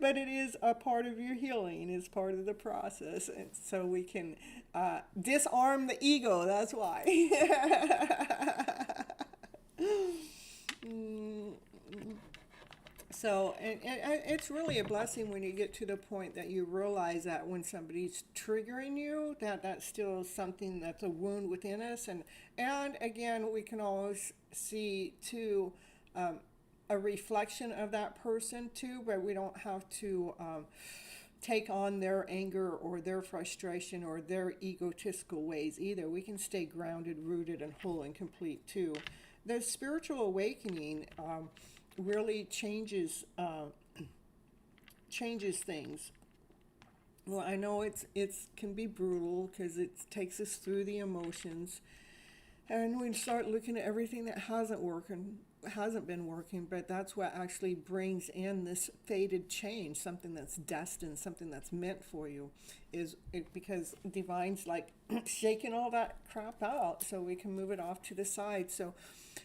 But it is a part of your healing. It's part of the process. And so we can disarm the ego. That's why. So, and it's really a blessing when you get to the point that you realize that when somebody's triggering you, that's still something that's a wound within us. And again, we can always see, too, a reflection of that person, too, but we don't have to... take on their anger or their frustration or their egotistical ways either. We can stay grounded, rooted, and whole and complete too. The spiritual awakening really changes changes things. Well, I know it's can be brutal because it takes us through the emotions, and we start looking at everything that hasn't been working, but that's what actually brings in this fated change, something that's destined, something that's meant for you, because divine's like shaking all that crap out so we can move it off to the side. So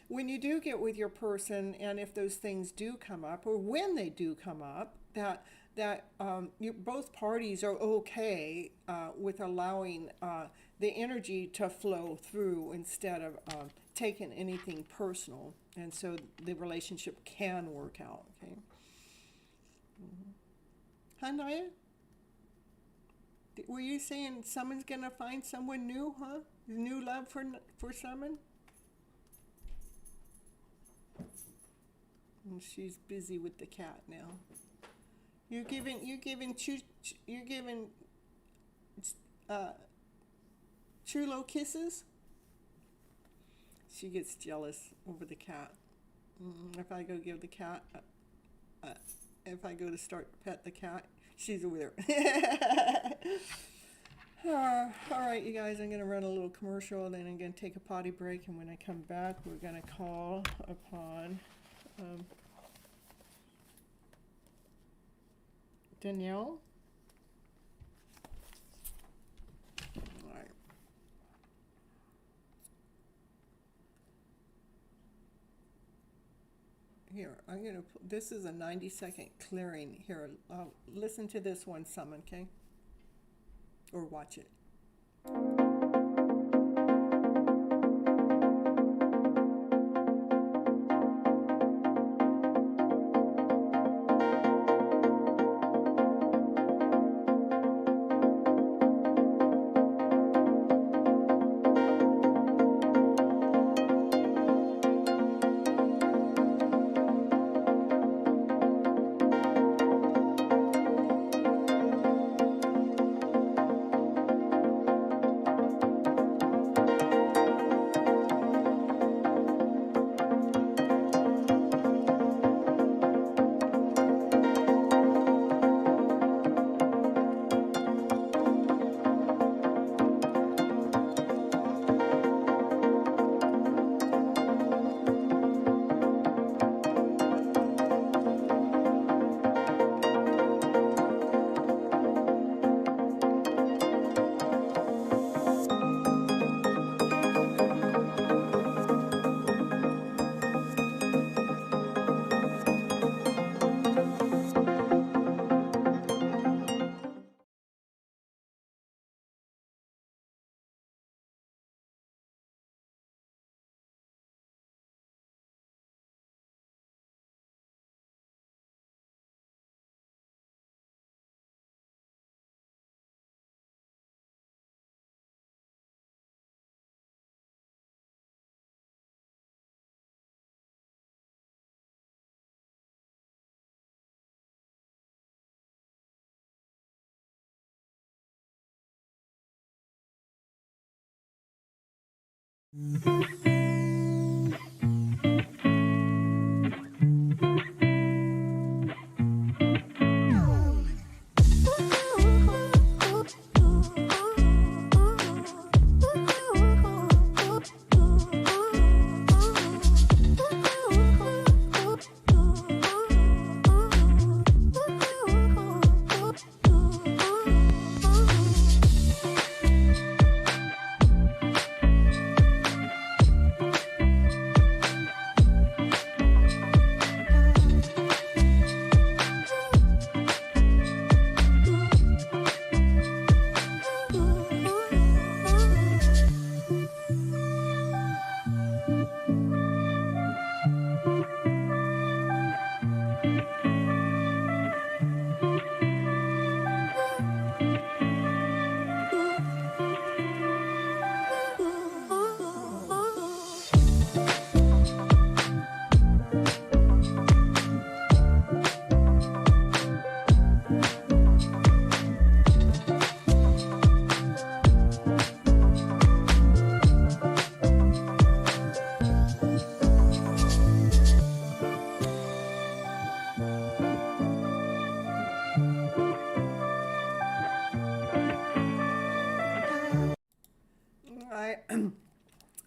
when you do get with your person, and if those things do come up, or when they do come up, that both parties are okay with allowing the energy to flow through instead of taking anything personal, and so the relationship can work out. Okay. Hi, Naya. Were you saying someone's gonna find someone new, huh? New love for someone? And she's busy with the cat now. You're giving Chulo kisses. She gets jealous over the cat. If I go give the cat, if I go to start to pet the cat, she's over there. All right, you guys, I'm going to run a little commercial, then I'm going to take a potty break, and when I come back, we're going to call upon Danielle. All right. Here, I'm going to, this is a 90-second clearing. Here, listen to this one, Summon, okay? Or watch it.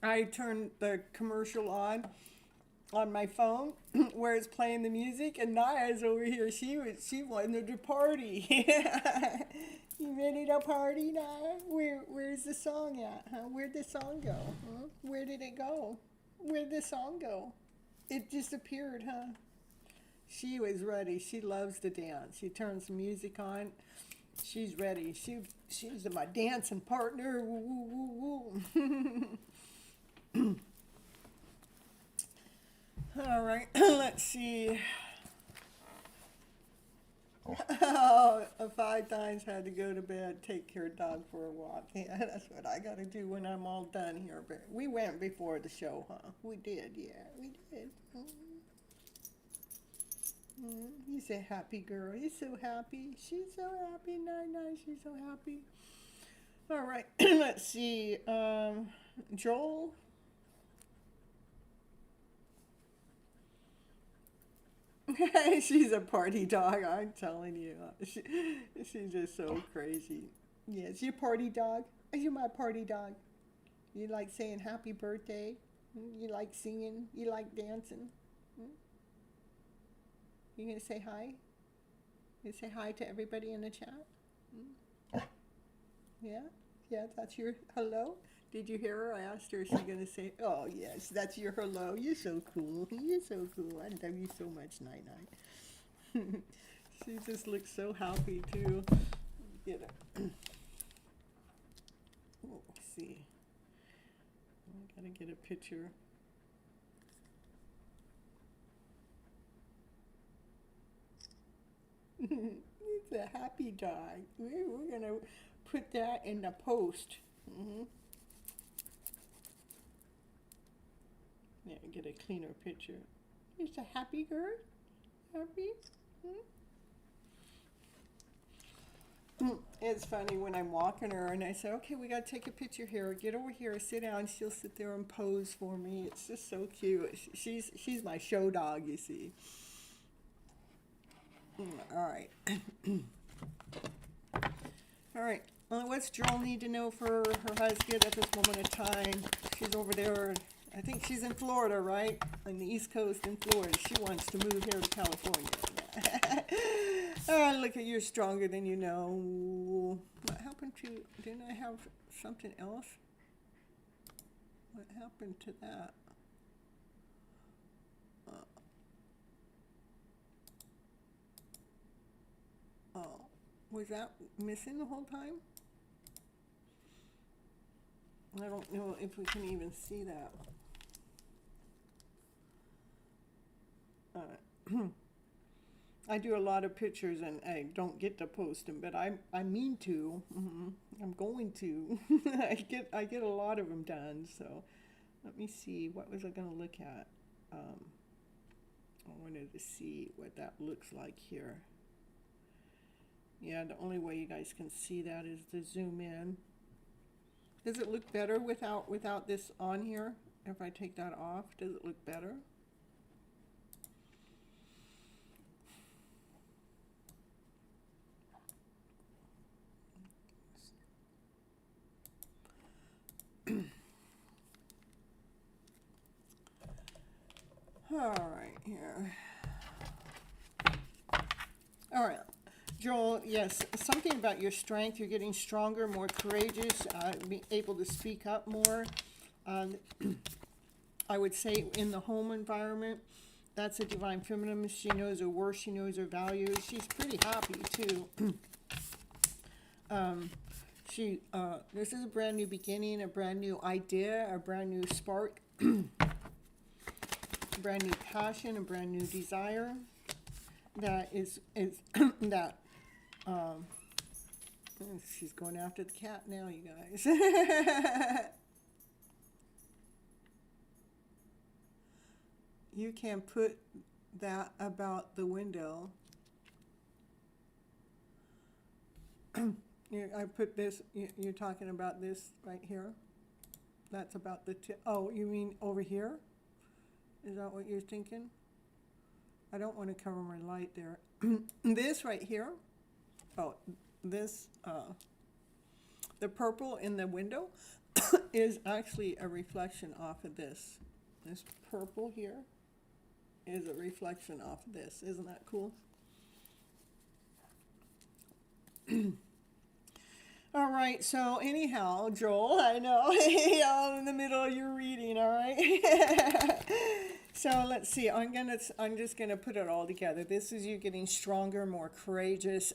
I turned the commercial on my phone where it's playing the music, and Naya's over here. She wanted to party. You ready to party, Naya? Where's the song at? Huh? Where'd the song go? Huh? Where did it go? Where'd the song go? It disappeared, huh? She was ready. She loves to dance. She turns the music on. She's ready. She's my dancing partner. Woo, woo, woo, woo. All right, let's see. Oh, 5 times had to go to bed, take your dog for a walk. Yeah, that's what I got to do when I'm all done here. But we went before the show, huh? We did, yeah, we did. You say happy girl. You're so happy. She's so happy. Night. She's so happy. All right, let's see. Joel. She's a party dog, I'm telling you. She's just so crazy. Yes, you party dog. Are you my party dog? You like saying happy birthday? You like singing? You like dancing? You gonna say hi? You say hi to everybody in the chat? Yeah? Yeah, that's your hello? Did you hear her? I asked her, is she going to say, oh, yes, that's your hello. You're so cool. You're so cool. I love you so much, Night. She just looks so happy, too. Get it. Oh, let's see. I got to get a picture. It's a happy dog. We're going to put that in the post. Yeah, get a cleaner picture. It's a happy girl. Happy? It's funny when I'm walking her and I say, okay, we got to take a picture here. Get over here, sit down. She'll sit there and pose for me. It's just so cute. She's my show dog, you see. All right. All right. What's Joel need to know for her husband at this moment in time? She's over there. I think she's in Florida, right? On the East Coast in Florida. She wants to move here to California. Oh, look at you, stronger than you know. What happened to, didn't I have something else? What happened to that? Oh, was that missing the whole time? I don't know if we can even see that. I do a lot of pictures and I don't get to post them, but I mean to. I'm going to. I get a lot of them done. So let me see. What was I going to look at? I wanted to see what that looks like here. Yeah, the only way you guys can see that is to zoom in. Does it look better without this on here? If I take that off, does it look better? All right, here. All right, Joel, yes, something about your strength. You're getting stronger, more courageous, be able to speak up more. I would say in the home environment, that's a divine feminine. She knows her worth. She knows her values. She's pretty happy, too. This is a brand new beginning, a brand new idea, a brand new spark, brand new passion, a brand new desire that is that she's going after the cat now, you guys. You can put that about the window. I put this, you're talking about this right here? That's about the oh, you mean over here? Is that what you're thinking? I don't want to cover my light there. This right here, oh, this, the purple in the window, is actually a reflection off of this. This purple here is a reflection off of this. Isn't that cool? All right, so anyhow, Joel, I know, I'm in the middle of your reading, all right? So let's see, I'm just gonna put it all together. This is you getting stronger, more courageous,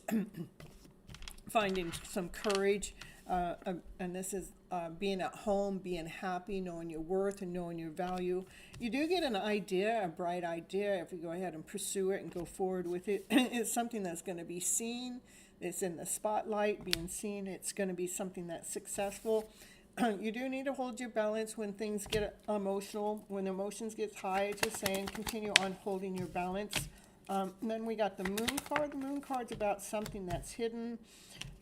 finding some courage, and this is being at home, being happy, knowing your worth and knowing your value. You do get an idea, a bright idea, if you go ahead and pursue it and go forward with it. It's something that's going to be seen. It's in the spotlight, being seen. It's going to be something that's successful. You do need to hold your balance when things get emotional. When emotions get high, it's just saying continue on holding your balance. And then we got the moon card. The moon card's about something that's hidden.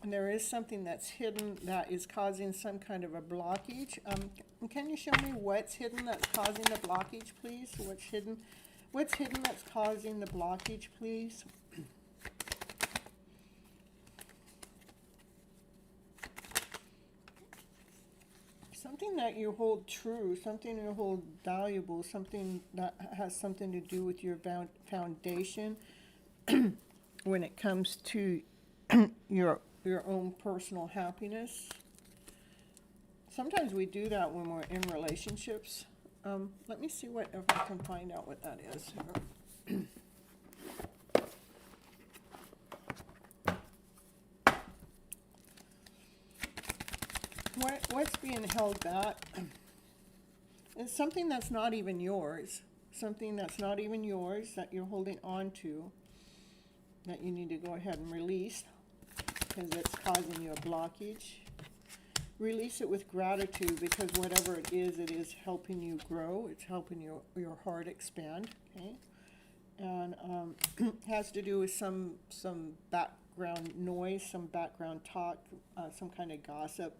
And there is something that's hidden that is causing some kind of a blockage. Can you show me what's hidden that's causing the blockage, please? What's hidden? What's hidden that's causing the blockage, please? Something that you hold true, something you hold valuable, something that has something to do with your foundation when it comes to your own personal happiness. Sometimes we do that when we're in relationships. Let me see if I can find out what that is. What's being held back? It's something that's not even yours. Something that's not even yours that you're holding on to, that you need to go ahead and release because it's causing you a blockage. Release it with gratitude because whatever it is helping you grow. It's helping your heart expand. Okay, and has to do with some background noise, some background talk, some kind of gossip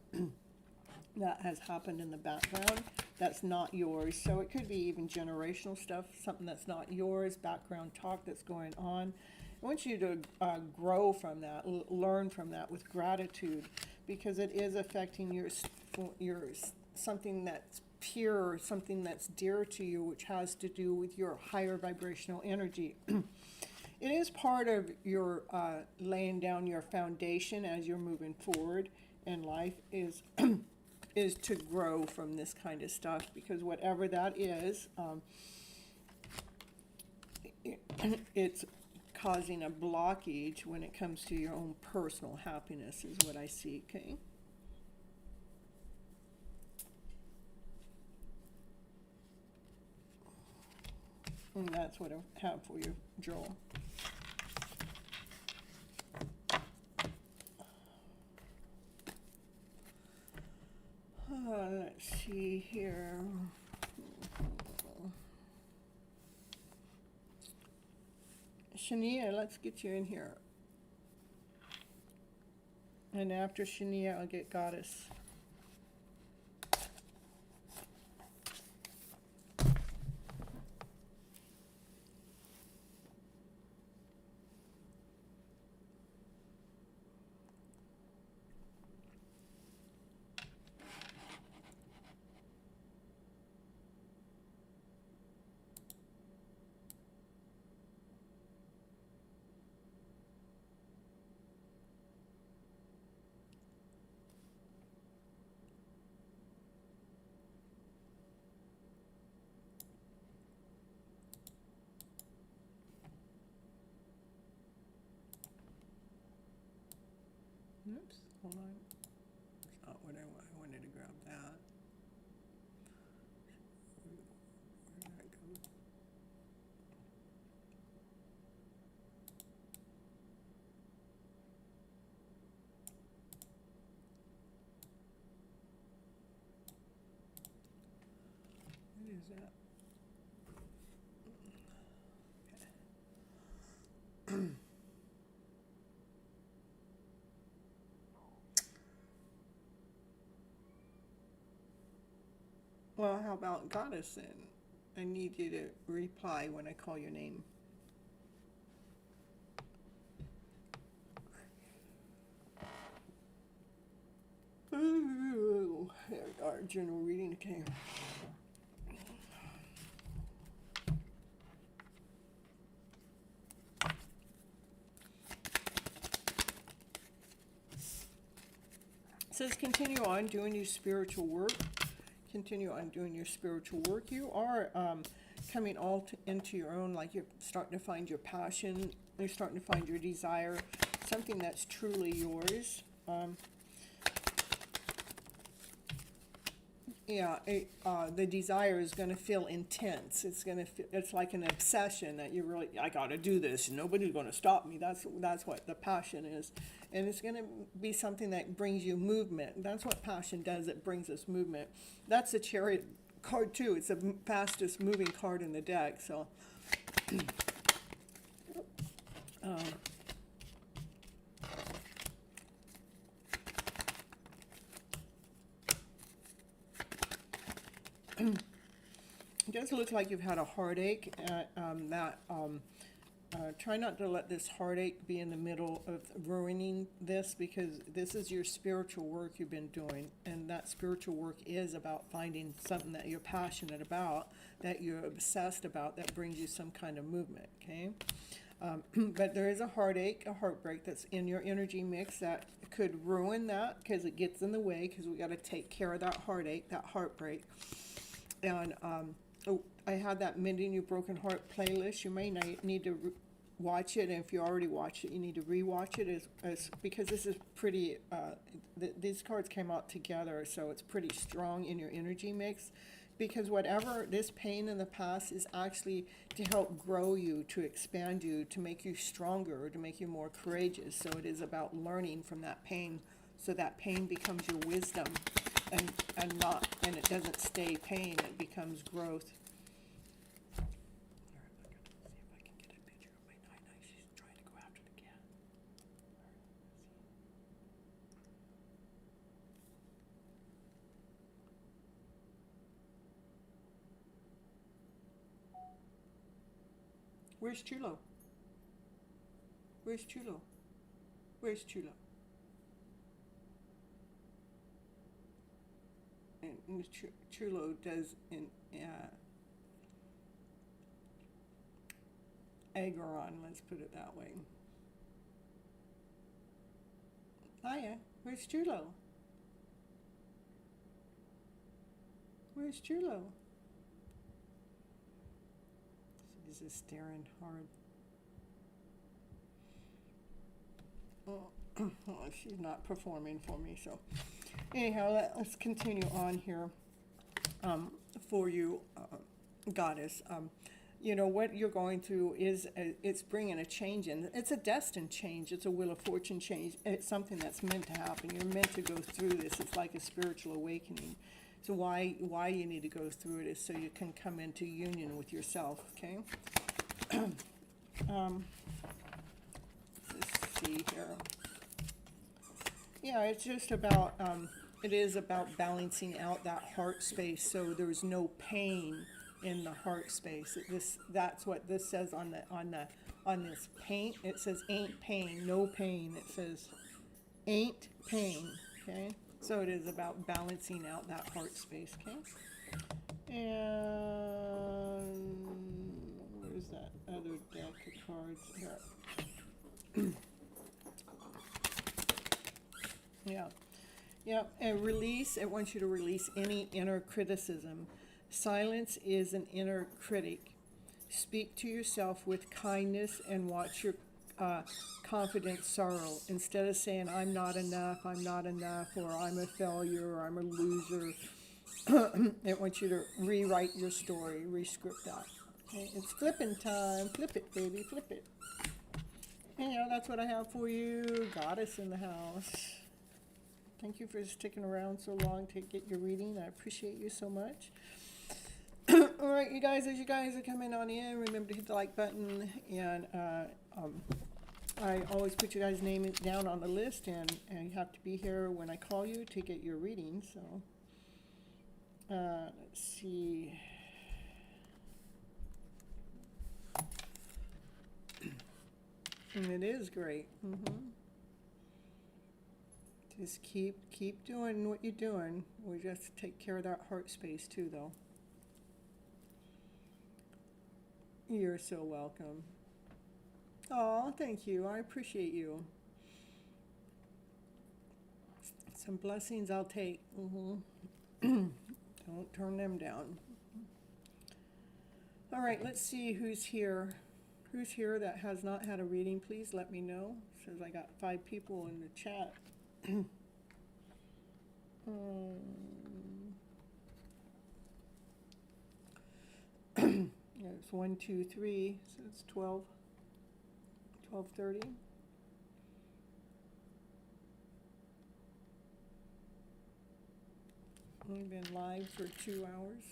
that has happened in the background that's not yours. So it could be even generational stuff, something that's not yours, background talk that's going on. I want you to grow from that, learn from that with gratitude, because it is affecting your something that's pure, something that's dear to you, which has to do with your higher vibrational energy. It is part of your laying down your foundation as you're moving forward in life is is to grow from this kind of stuff, because whatever that is, it's causing a blockage when it comes to your own personal happiness is what I see, okay? And that's what I have for you, Joel. Let's see here. Shania, let's get you in here. And after Shania, I'll get Goddess. Oops, hold on. That's not what I wanted to grab that. Where did that go? What is that? Well, how about Goddess then? I need you to reply when I call your name. Ooh, there we are, general reading. Okay. It says continue on doing your spiritual work. Continue on doing your spiritual work. You are coming all into your own, like you're starting to find your passion. You're starting to find your desire, something that's truly yours. The desire is going to feel intense. It's like an obsession that you really, I got to do this. Nobody's going to stop me. That's what the passion is. And it's going to be something that brings you movement. That's what passion does. It brings us movement. That's the Chariot card too. It's the fastest moving card in the deck. So it does look like you've had a heartache. Try not to let this heartache be in the middle of ruining this, because this is your spiritual work you've been doing, and that spiritual work is about finding something that you're passionate about, that you're obsessed about, that brings you some kind of movement, okay? But there is a heartache, a heartbreak that's in your energy mix that could ruin that, because it gets in the way, because we got to take care of that heartache, that heartbreak. And I had that Mending Your Broken Heart playlist. You may need to watch it, and if you already watched it, you need to re-watch it, because this is pretty, these cards came out together, so it's pretty strong in your energy mix, because whatever this pain in the past is actually to help grow you, to expand you, to make you stronger, to make you more courageous. So it is about learning from that pain, so that pain becomes your wisdom, and it doesn't stay pain, it becomes growth. Where's Chulo? Where's Chulo? Where's Chulo? And Chulo does in Agaron, let's put it that way. Hiya, where's Chulo? Where's Chulo? She's just staring hard. Well, she's not performing for me, so anyhow, let's continue on here for you, Goddess. You know, what you're going through is, it's bringing a change in. It's a destined change. It's a Wheel of Fortune change. It's something that's meant to happen. You're meant to go through this. It's like a spiritual awakening. So why you need to go through it is so you can come into union with yourself, okay? Let's see here. Yeah, it's just about, it is about balancing out that heart space, so there's no pain in the heart space. That's what this says on this paint. It says ain't pain, no pain. It says ain't pain, okay? So it is about balancing out that heart space, okay? And where's that other deck of cards? Here. Yeah, and release. It wants you to release any inner criticism. Silence is an inner critic. Speak to yourself with kindness and watch your confident sorrow. Instead of saying, I'm not enough, or I'm a failure, or I'm a loser, it wants you to rewrite your story, re-script that. Okay? It's flipping time. Flip it, baby, flip it. Anyhow, that's what I have for you. Goddess in the house. Thank you for sticking around so long to get your reading. I appreciate you so much. All right, you guys, as you guys are coming on in, remember to hit the like button. And I always put your guys' name down on the list, and you have to be here when I call you to get your reading. So let's see. And it is great. Just keep doing what you're doing. We just take care of that heart space too, though. You're so welcome. Oh, thank you. I appreciate you. Some blessings I'll take. Don't turn them down. All right, let's see who's here. Who's here that has not had a reading? Please let me know. Says I got 5 people in the chat. It's 1, 2, 3, so it's 12, 12:30. We've been live for 2 hours.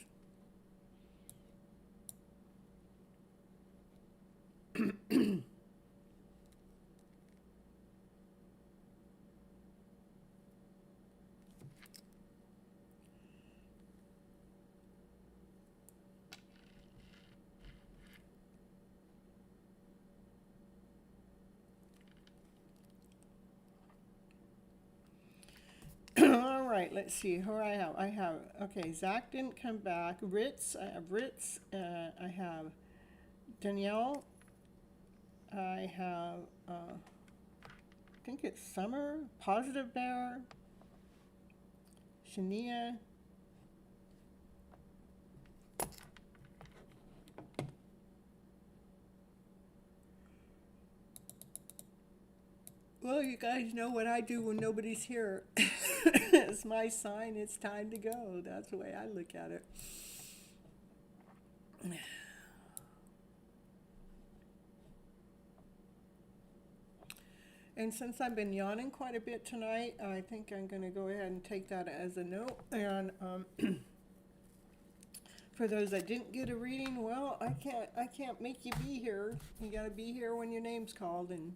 All right, let's see who I have. Okay, Zach didn't come back. Ritz, I have Ritz. I have Danielle. I have, I think it's Summer, Positive Bear, Shania. Well, you guys know what I do when nobody's here. It's my sign, it's time to go. That's the way I look at it. And since I've been yawning quite a bit tonight, I think I'm going to go ahead and take that as a note. And for those that didn't get a reading, well, I can't make you be here. You got to be here when your name's called, and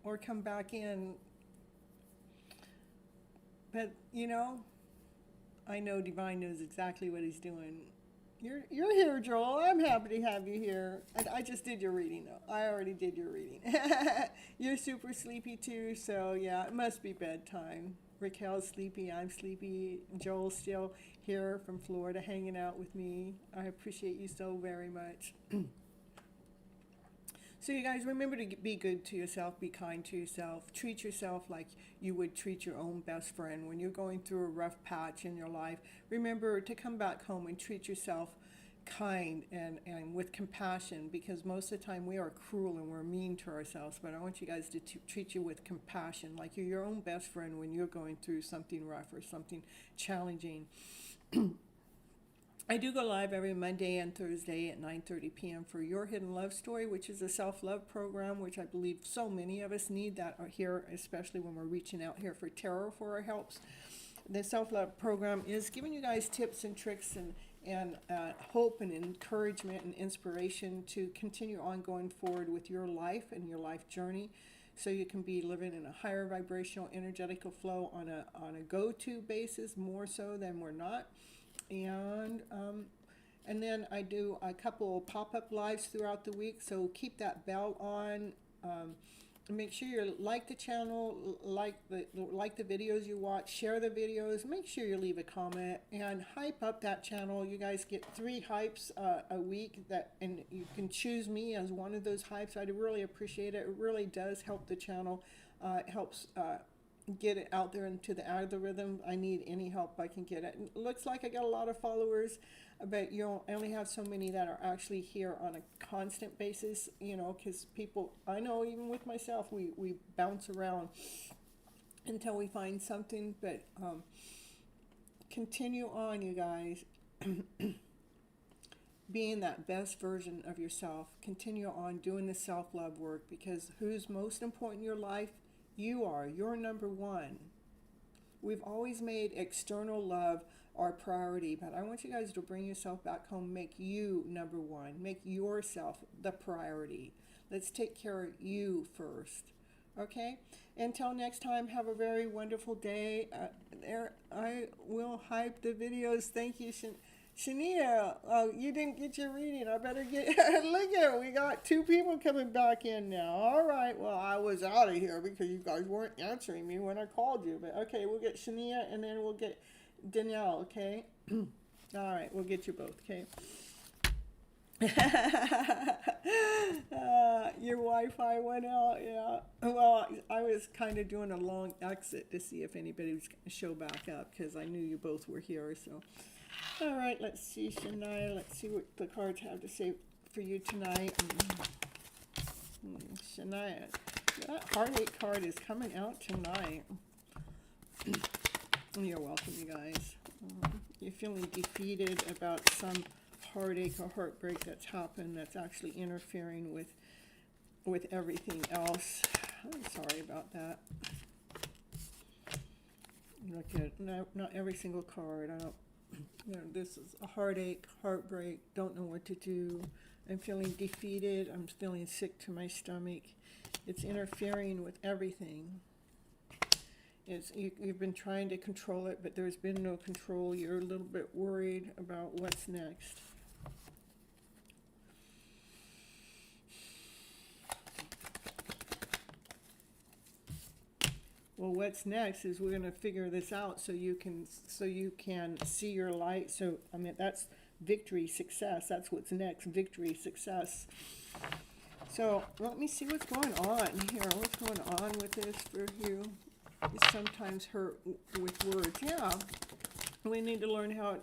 or come back in. But you know, I know Divine knows exactly what he's doing. You're here, Joel. I'm happy to have you here. I just did your reading, though. I already did your reading. You're super sleepy, too, so yeah, it must be bedtime. Raquel's sleepy, I'm sleepy. Joel's still here from Florida hanging out with me. I appreciate you so very much. So you guys, remember to be good to yourself, be kind to yourself, treat yourself like you would treat your own best friend. When you're going through a rough patch in your life, remember to come back home and treat yourself kind and with compassion, because most of the time we are cruel and we're mean to ourselves. But I want you guys to treat you with compassion, like you're your own best friend when you're going through something rough or something challenging. I do go live every Monday and Thursday at 9:30 p.m. for Your Hidden Love Story, which is a self-love program, which I believe so many of us need that are here, especially when we're reaching out here for tarot for our helps. The self-love program is giving you guys tips and tricks and hope and encouragement and inspiration to continue on going forward with your life and your life journey, so you can be living in a higher vibrational energetical flow on a go-to basis, more so than we're not. And then I do a couple pop-up lives throughout the week, so keep that bell on. Make sure you like the channel, like the videos you watch, share the videos, make sure you leave a comment, and hype up that channel. You guys get 3 hypes a week, and you can choose me as one of those hypes. I'd really appreciate it. It really does help the channel. It helps get it out there into the algorithm. I need any help I can get. It looks like I got a lot of followers, but you only have so many that are actually here on a constant basis, you know, because people, I know even with myself, we bounce around until we find something. But continue on, you guys. Being that best version of yourself. Continue on doing the self-love work, because who's most important in your life? You are. You're number one. We've always made external love our priority, but I want you guys to bring yourself back home. Make you number one. Make yourself the priority. Let's take care of you first. Okay? Until next time, have a very wonderful day. I will hype the videos. Thank you, Shania, oh, you didn't get your reading. I better get. Look at it. We got 2 people coming back in now. All right. Well, I was out of here because you guys weren't answering me when I called you. But okay, we'll get Shania and then we'll get Danielle. Okay. All right, we'll get you both. Okay. Your Wi-Fi went out. Yeah. Well, I was kind of doing a long exit to see if anybody was going to show back up because I knew you both were here. So. All right, let's see, Shania. Let's see what the cards have to say for you tonight. Shania, that heartache card is coming out tonight. You're welcome, you guys. You're feeling defeated about some heartache or heartbreak that's happened that's actually interfering with everything else. I'm sorry about that. Look at not every single card. I don't. You know, this is a heartache, heartbreak, don't know what to do. I'm feeling defeated. I'm feeling sick to my stomach. It's interfering with everything. You've been trying to control it, but there's been no control. You're a little bit worried about what's next. Well, what's next is we're going to figure this out so you can see your light. So, I mean, that's victory, success. That's what's next, victory, success. So, let me see what's going on here. What's going on with this for you? It's sometimes hurt with words. Yeah, we need to learn how,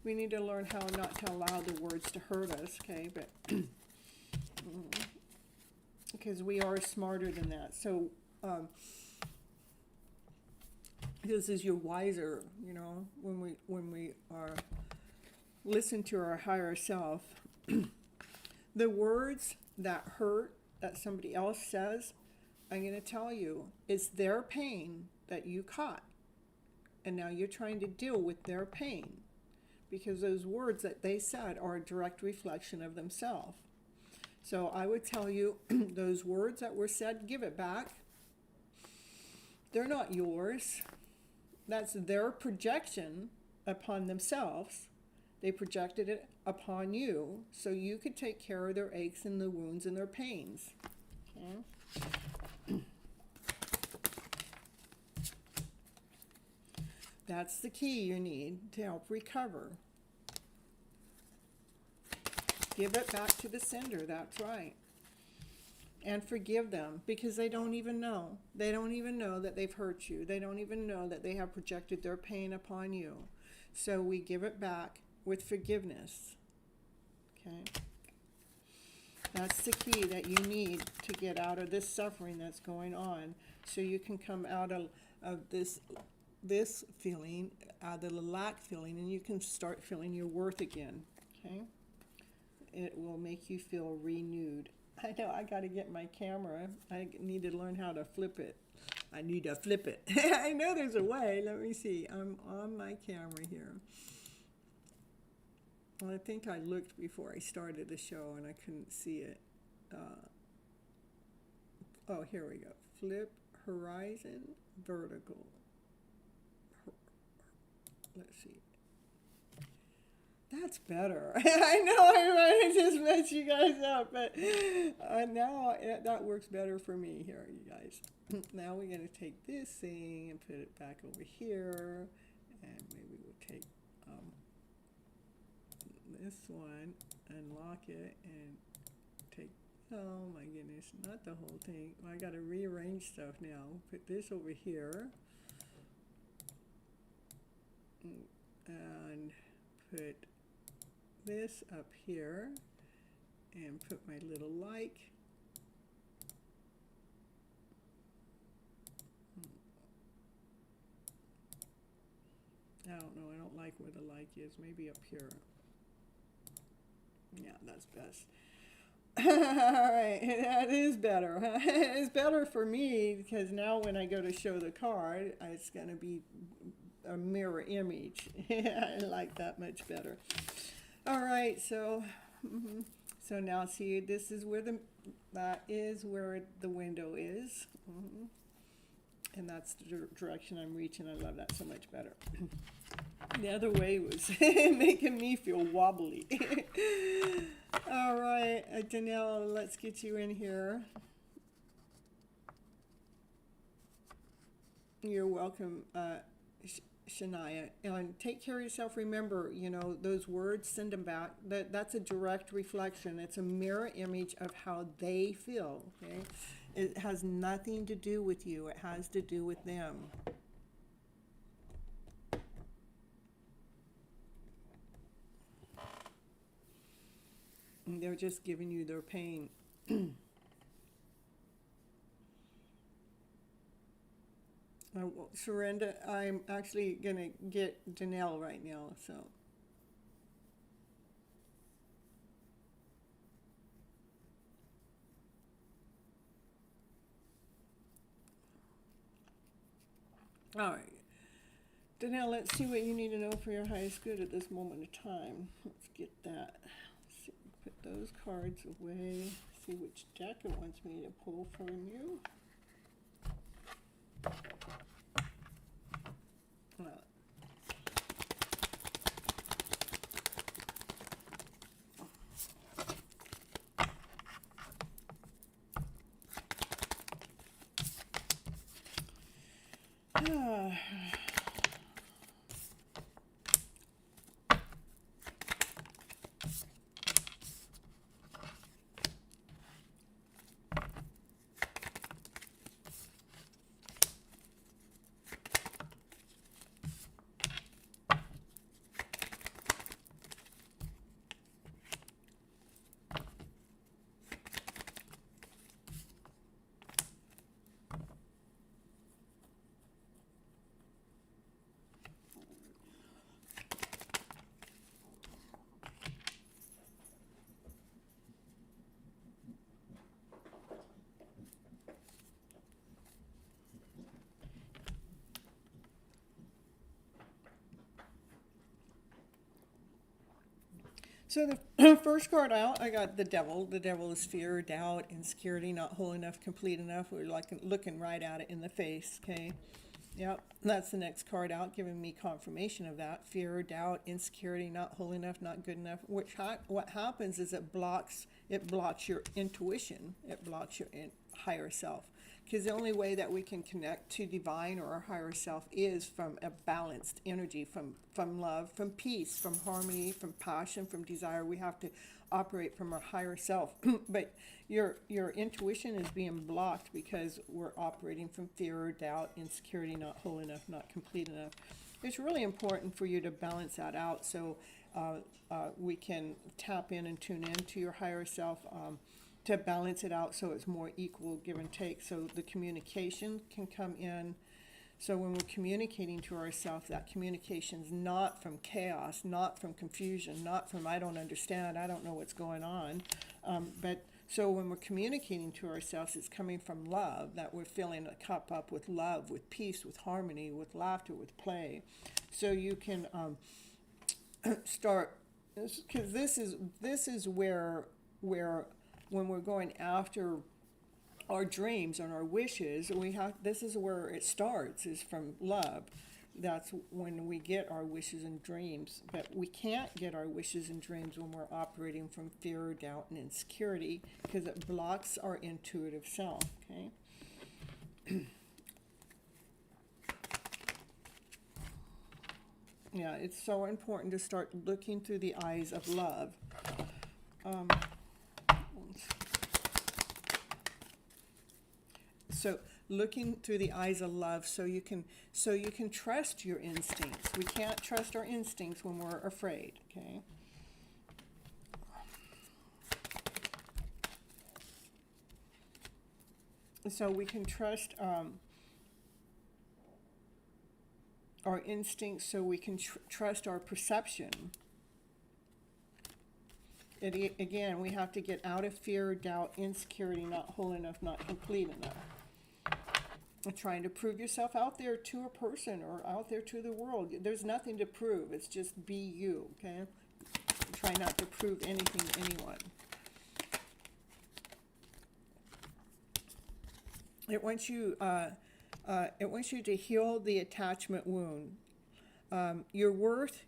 we need to learn how not to allow the words to hurt us, okay? But, because we are smarter than that. So, this is you're wiser, you know, when we are listen to our higher self. The words that hurt that somebody else says, I'm going to tell you, it's their pain that you caught. And now you're trying to deal with their pain because those words that they said are a direct reflection of themselves. So I would tell you, those words that were said, give it back. They're not yours. That's their projection upon themselves. They projected it upon you so you could take care of their aches and their wounds and their pains. Okay? That's the key you need to help recover. Give it back to the sender, that's right. And forgive them because they don't even know. They don't even know that they've hurt you. They don't even know that they have projected their pain upon you. So we give it back with forgiveness. Okay? That's the key that you need to get out of this suffering that's going on so you can come out of this feeling, out of the lack feeling, and you can start feeling your worth again. Okay? It will make you feel renewed. I know I got to get my camera. I need to learn how to flip it. I need to flip it. I know there's a way. Let me see. I'm on my camera here. Well, I think I looked before I started the show and I couldn't see it. Oh, here we go. Flip horizon vertical. Let's see. That's better. I know I just messed you guys up, but now that works better for me here, you guys. Now we're going to take this thing and put it back over here, and maybe we'll take this one, unlock it, and take, oh my goodness, not the whole thing. I got to rearrange stuff now. Put this over here, and put this up here and put my little like. I don't know, I don't like where the like is. Maybe up here. Yeah, that's best. Alright, that is better. It's better for me because now when I go to show the card, it's going to be a mirror image. I like that much better. All right, so now see, this is where that is where the window is, and that's the direction I'm reaching. I love that so much better. The other way was making me feel wobbly. All right, Danelle, let's get you in here. You're welcome, Shania. And take care of yourself. Remember, you know, those words, send them back. That's a direct reflection. It's a mirror image of how they feel, okay? It has nothing to do with you. It has to do with them. And they're just giving you their pain. Surrender, I'm actually going to get Janelle right now, so. All right. Danelle, let's see what you need to know for your highest good at this moment of time. Let's get that. Let's see, put those cards away. See which deck it wants me to pull from you. So the first card out, I got the devil. The devil is fear, doubt, insecurity, not whole enough, complete enough. We're like looking right at it in the face, okay? Yep, that's the next card out, giving me confirmation of that. Fear, doubt, insecurity, not whole enough, not good enough. What happens is it blocks your intuition. It blocks your higher self. Because the only way that we can connect to divine or our higher self is from a balanced energy, from love, from peace, from harmony, from passion, from desire. We have to operate from our higher self. But your intuition is being blocked because we're operating from fear, doubt, insecurity, not whole enough, not complete enough. It's really important for you to balance that out so we can tap in and tune in to your higher self. To balance it out so it's more equal give and take, so the communication can come in. So when we're communicating to ourselves, that communication's not from chaos, not from confusion, not from I don't understand, I don't know what's going on. But so when we're communicating to ourselves, it's coming from love, that we're filling a cup up with love, with peace, with harmony, with laughter, with play. So you can start, because this is where when we're going after our dreams and our wishes, this is where it starts, is from love. That's when we get our wishes and dreams. But we can't get our wishes and dreams when we're operating from fear, doubt, and insecurity, because it blocks our intuitive self, okay? Yeah, it's so important to start looking through the eyes of love. So looking through the eyes of love, so you can trust your instincts. We can't trust our instincts when we're afraid, okay? So we can trust our instincts, so we can trust our perception. Again, we have to get out of fear, doubt, insecurity, not whole enough, not complete enough. Trying to prove yourself out there to a person or out there to the world. There's nothing to prove. It's just be you, okay? Try not to prove anything to anyone. It wants you to heal the attachment wound. Your worth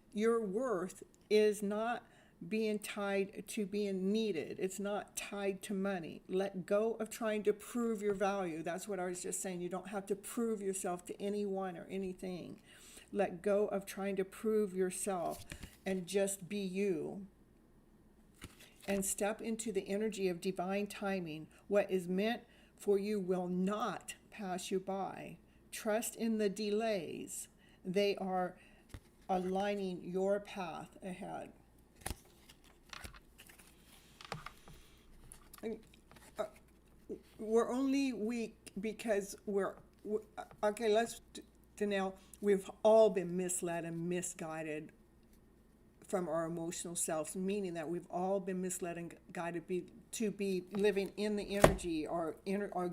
is not being tied to being needed. It's not tied to money. Let go of trying to prove your value. That's what I was just saying. You don't have to prove yourself to anyone or anything. Let go of trying to prove yourself and just be you. And step into the energy of divine timing. What is meant for you will not pass you by. Trust in the delays. They are aligning your path ahead. We're only weak because okay, Danelle, we've all been misled and misguided from our emotional selves, meaning that we've all been misled and guided to be living in the energy. Our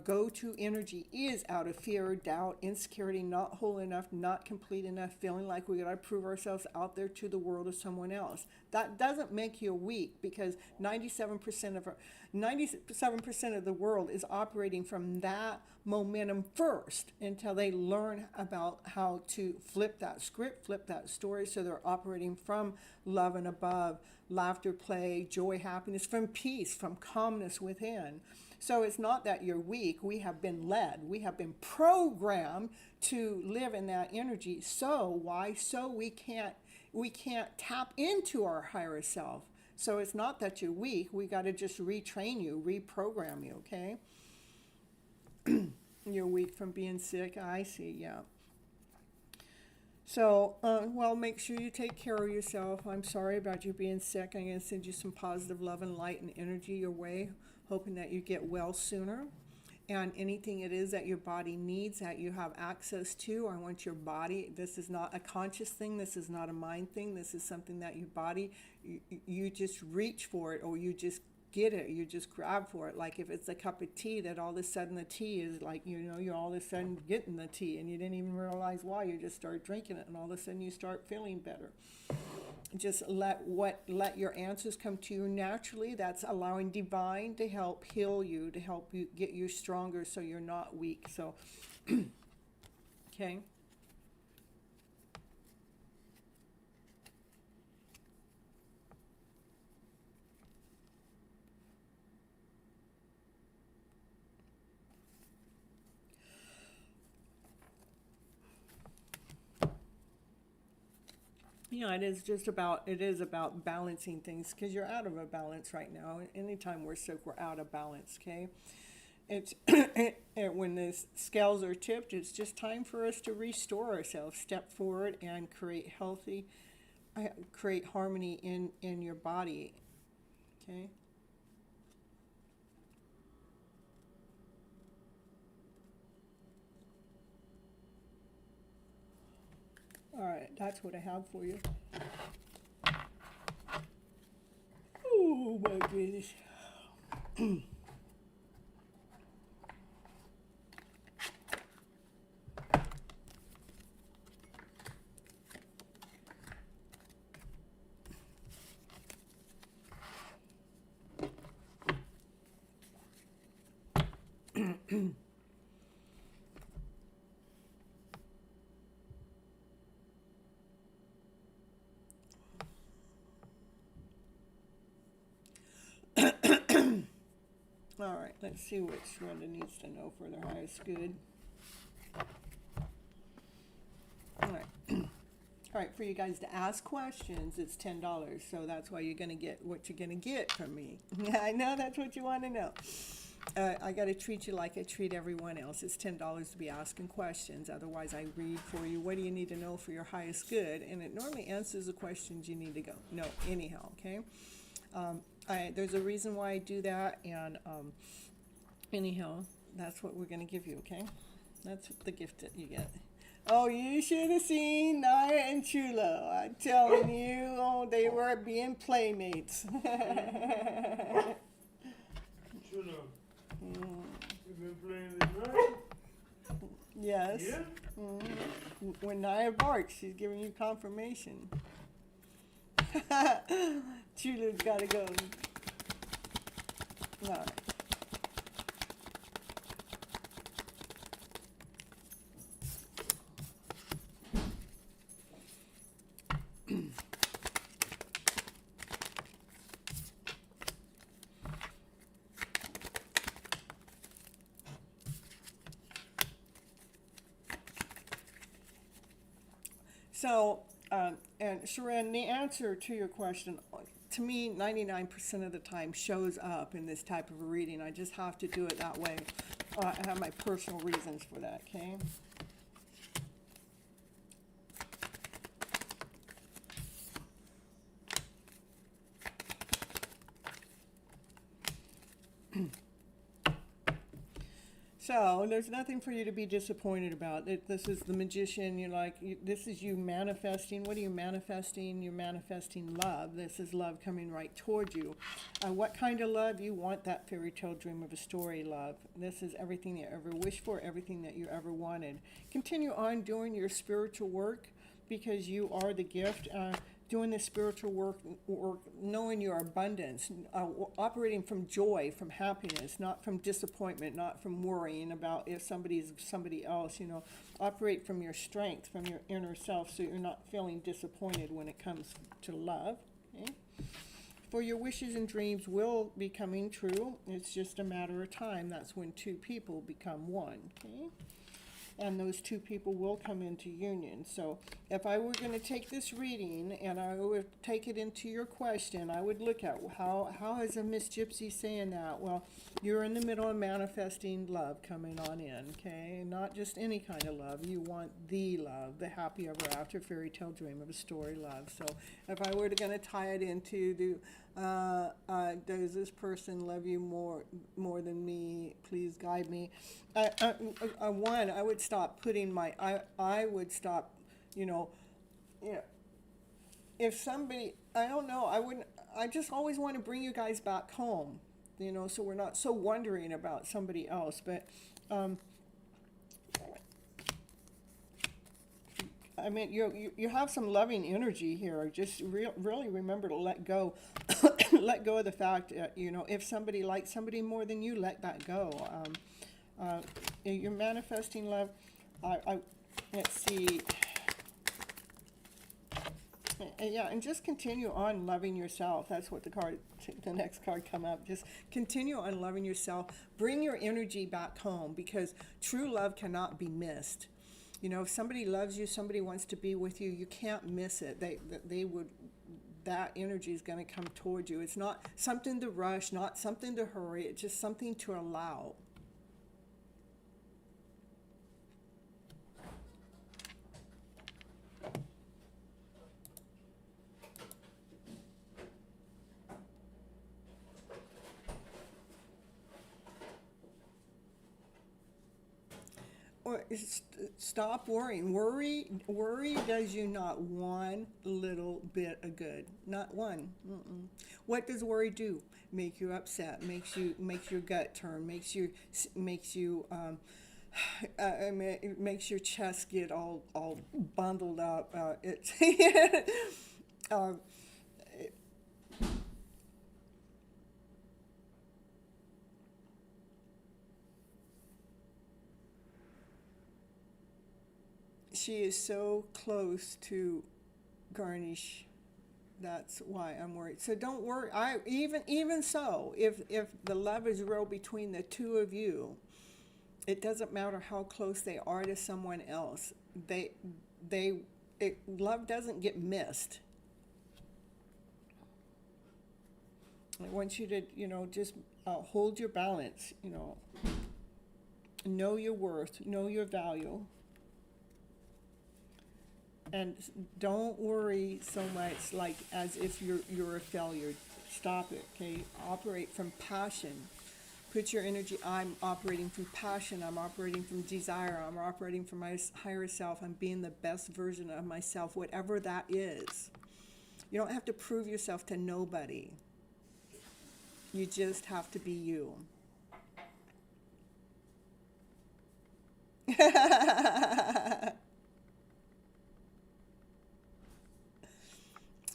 go-to energy is out of fear, doubt, insecurity, not whole enough, not complete enough, feeling like we gotta prove ourselves out there to the world or someone else. That doesn't make you weak, because 97% of the world is operating from that momentum first, until they learn about how to flip that script, flip that story, so they're operating from love and above, laughter, play, joy, happiness, from peace, from calmness within. So it's not that you're weak. We have been led. We have been programmed to live in that energy. So why? So we can't tap into our higher self. So it's not that you're weak. We got to just retrain you, reprogram you, okay? You're weak from being sick. I see, yeah. So, well, make sure you take care of yourself. I'm sorry about you being sick. I'm going to send you some positive love and light and energy your way, hoping that you get well sooner. And anything it is that your body needs, that you have access to, I want your body. This is not a conscious thing. This is not a mind thing. This is something that your body, you just reach for it, or you just get it, you just grab for it. Like if it's a cup of tea, that all of a sudden the tea is like, you're all of a sudden getting the tea and you didn't even realize why. You just start drinking it and all of a sudden you start feeling better. Just let your answers come to you naturally. That's allowing divine to help heal you, to help you get you stronger, so you're not weak. So okay. Yeah, it is about balancing things, because you're out of a balance right now. Anytime we're sick, we're out of balance, okay? It's when the scales are tipped, it's just time for us to restore ourselves, step forward and create harmony in your body, okay? All right, that's what I have for you. Oh my goodness. All right, let's see what Rhonda needs to know for their highest good. All right. All right, for you guys to ask questions, it's $10. So that's why you're going to get what you're going to get from me. I know that's what you want to know. I got to treat you like I treat everyone else. It's $10 to be asking questions. Otherwise, I read for you, what do you need to know for your highest good? And it normally answers the questions you need to go. No, anyhow, okay? There's a reason why I do that, and anyhow, that's what we're going to give you, okay? That's the gift that you get. Oh, you should have seen Naya and Chulo. I'm telling you, oh, they were being playmates. Chulo, you've been playing this night? Yes. Yeah? Mm-hmm. When Naya barks, she's giving you confirmation. Chulo's got to go. All right. So, and Sharon, the answer to your question, to me, 99% of the time shows up in this type of a reading. I just have to do it that way. I have my personal reasons for that, okay? So there's nothing for you to be disappointed about. This is the magician. This is you manifesting. What are you manifesting? You're manifesting love. This is love coming right toward you. What kind of love? You want that fairy tale dream of a story love. This is everything you ever wished for, everything that you ever wanted. Continue on doing your spiritual work because you are the gift. Doing the spiritual work, knowing your abundance, operating from joy, from happiness, not from disappointment, not from worrying about if somebody's somebody else, operate from your strength, from your inner self, so you're not feeling disappointed when it comes to love. Okay? For your wishes and dreams will be coming true. It's just a matter of time. That's when two people become one. Okay? And those two people will come into union. So if I were going to take this reading and I would take it into your question, I would look at how is a Miss Gypsy saying that? Well, you're in the middle of manifesting love coming on in, okay? Not just any kind of love. You want the love, the happy ever after fairy tale dream of a story love. So if I were going to tie it into the does this person love you more than me? Please guide me. I would stop putting I would stop, if somebody, I don't know, I just always want to bring you guys back home, so we're not so wondering about somebody else. But, I mean, you have some loving energy here. Just really remember to let go, let go of the fact that, if somebody likes somebody more than you, let that go. You're manifesting love. Let's see. Yeah, and just continue on loving yourself. That's what the next card come up. Just continue on loving yourself. Bring your energy back home because true love cannot be missed. If somebody loves you, somebody wants to be with you, you can't miss it. That energy is going to come towards you. It's not something to rush, not something to hurry. It's just something to allow. Or stop worrying. Worry does you not one little bit of good. Not one. What does worry do? Make you upset. Makes your gut turn. Makes you it makes your chest get all bundled up. She is so close to garnish. That's why I'm worried. So don't worry. Even so, if the love is real between the two of you, it doesn't matter how close they are to someone else. Love doesn't get missed. I want you to, just hold your balance. Know your worth. Know your value. And don't worry so much like as if you're a failure. Stop it, okay? Operate from passion. Put your energy, I'm operating from passion, I'm operating from desire, I'm operating from my higher self, I'm being the best version of myself, whatever that is. You don't have to prove yourself to nobody. You just have to be you.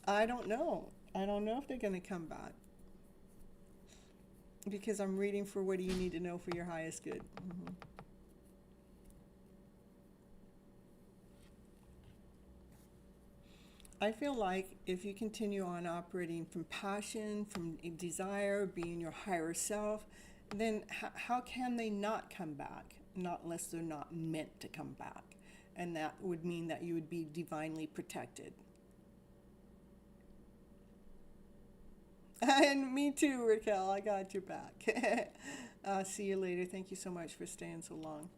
I don't know. I don't know if they're going to come back. Because I'm reading for what do you need to know for your highest good. I feel like if you continue on operating from passion, from desire, being your higher self, then how can they not come back? Not unless they're not meant to come back. and that would mean that you would be divinely protected. And me too, Raquel. I got your back. See you later. Thank you so much for staying so long.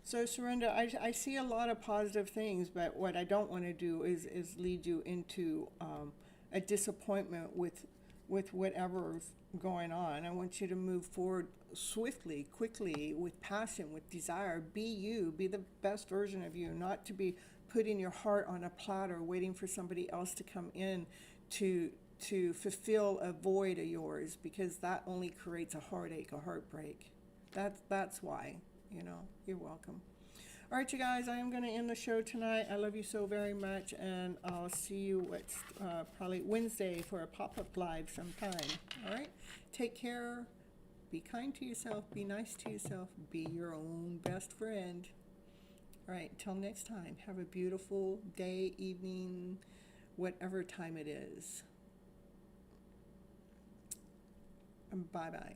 So, Surrender, I see a lot of positive things, but what I don't want to do is lead you into a disappointment with whatever's going on. I want you to move forward swiftly, quickly, with passion, with desire. Be you. Be the best version of you, not to be putting your heart on a platter, waiting for somebody else to come in to fulfill a void of yours, because that only creates a heartache, a heartbreak. That's why. You're welcome. All right, you guys, I am going to end the show tonight. I love you so very much, and I'll see you probably Wednesday for a pop-up live sometime. All right? Take care. Be kind to yourself. Be nice to yourself. Be your own best friend. All right, till next time. Have a beautiful day, evening, whatever time it is. Bye-bye.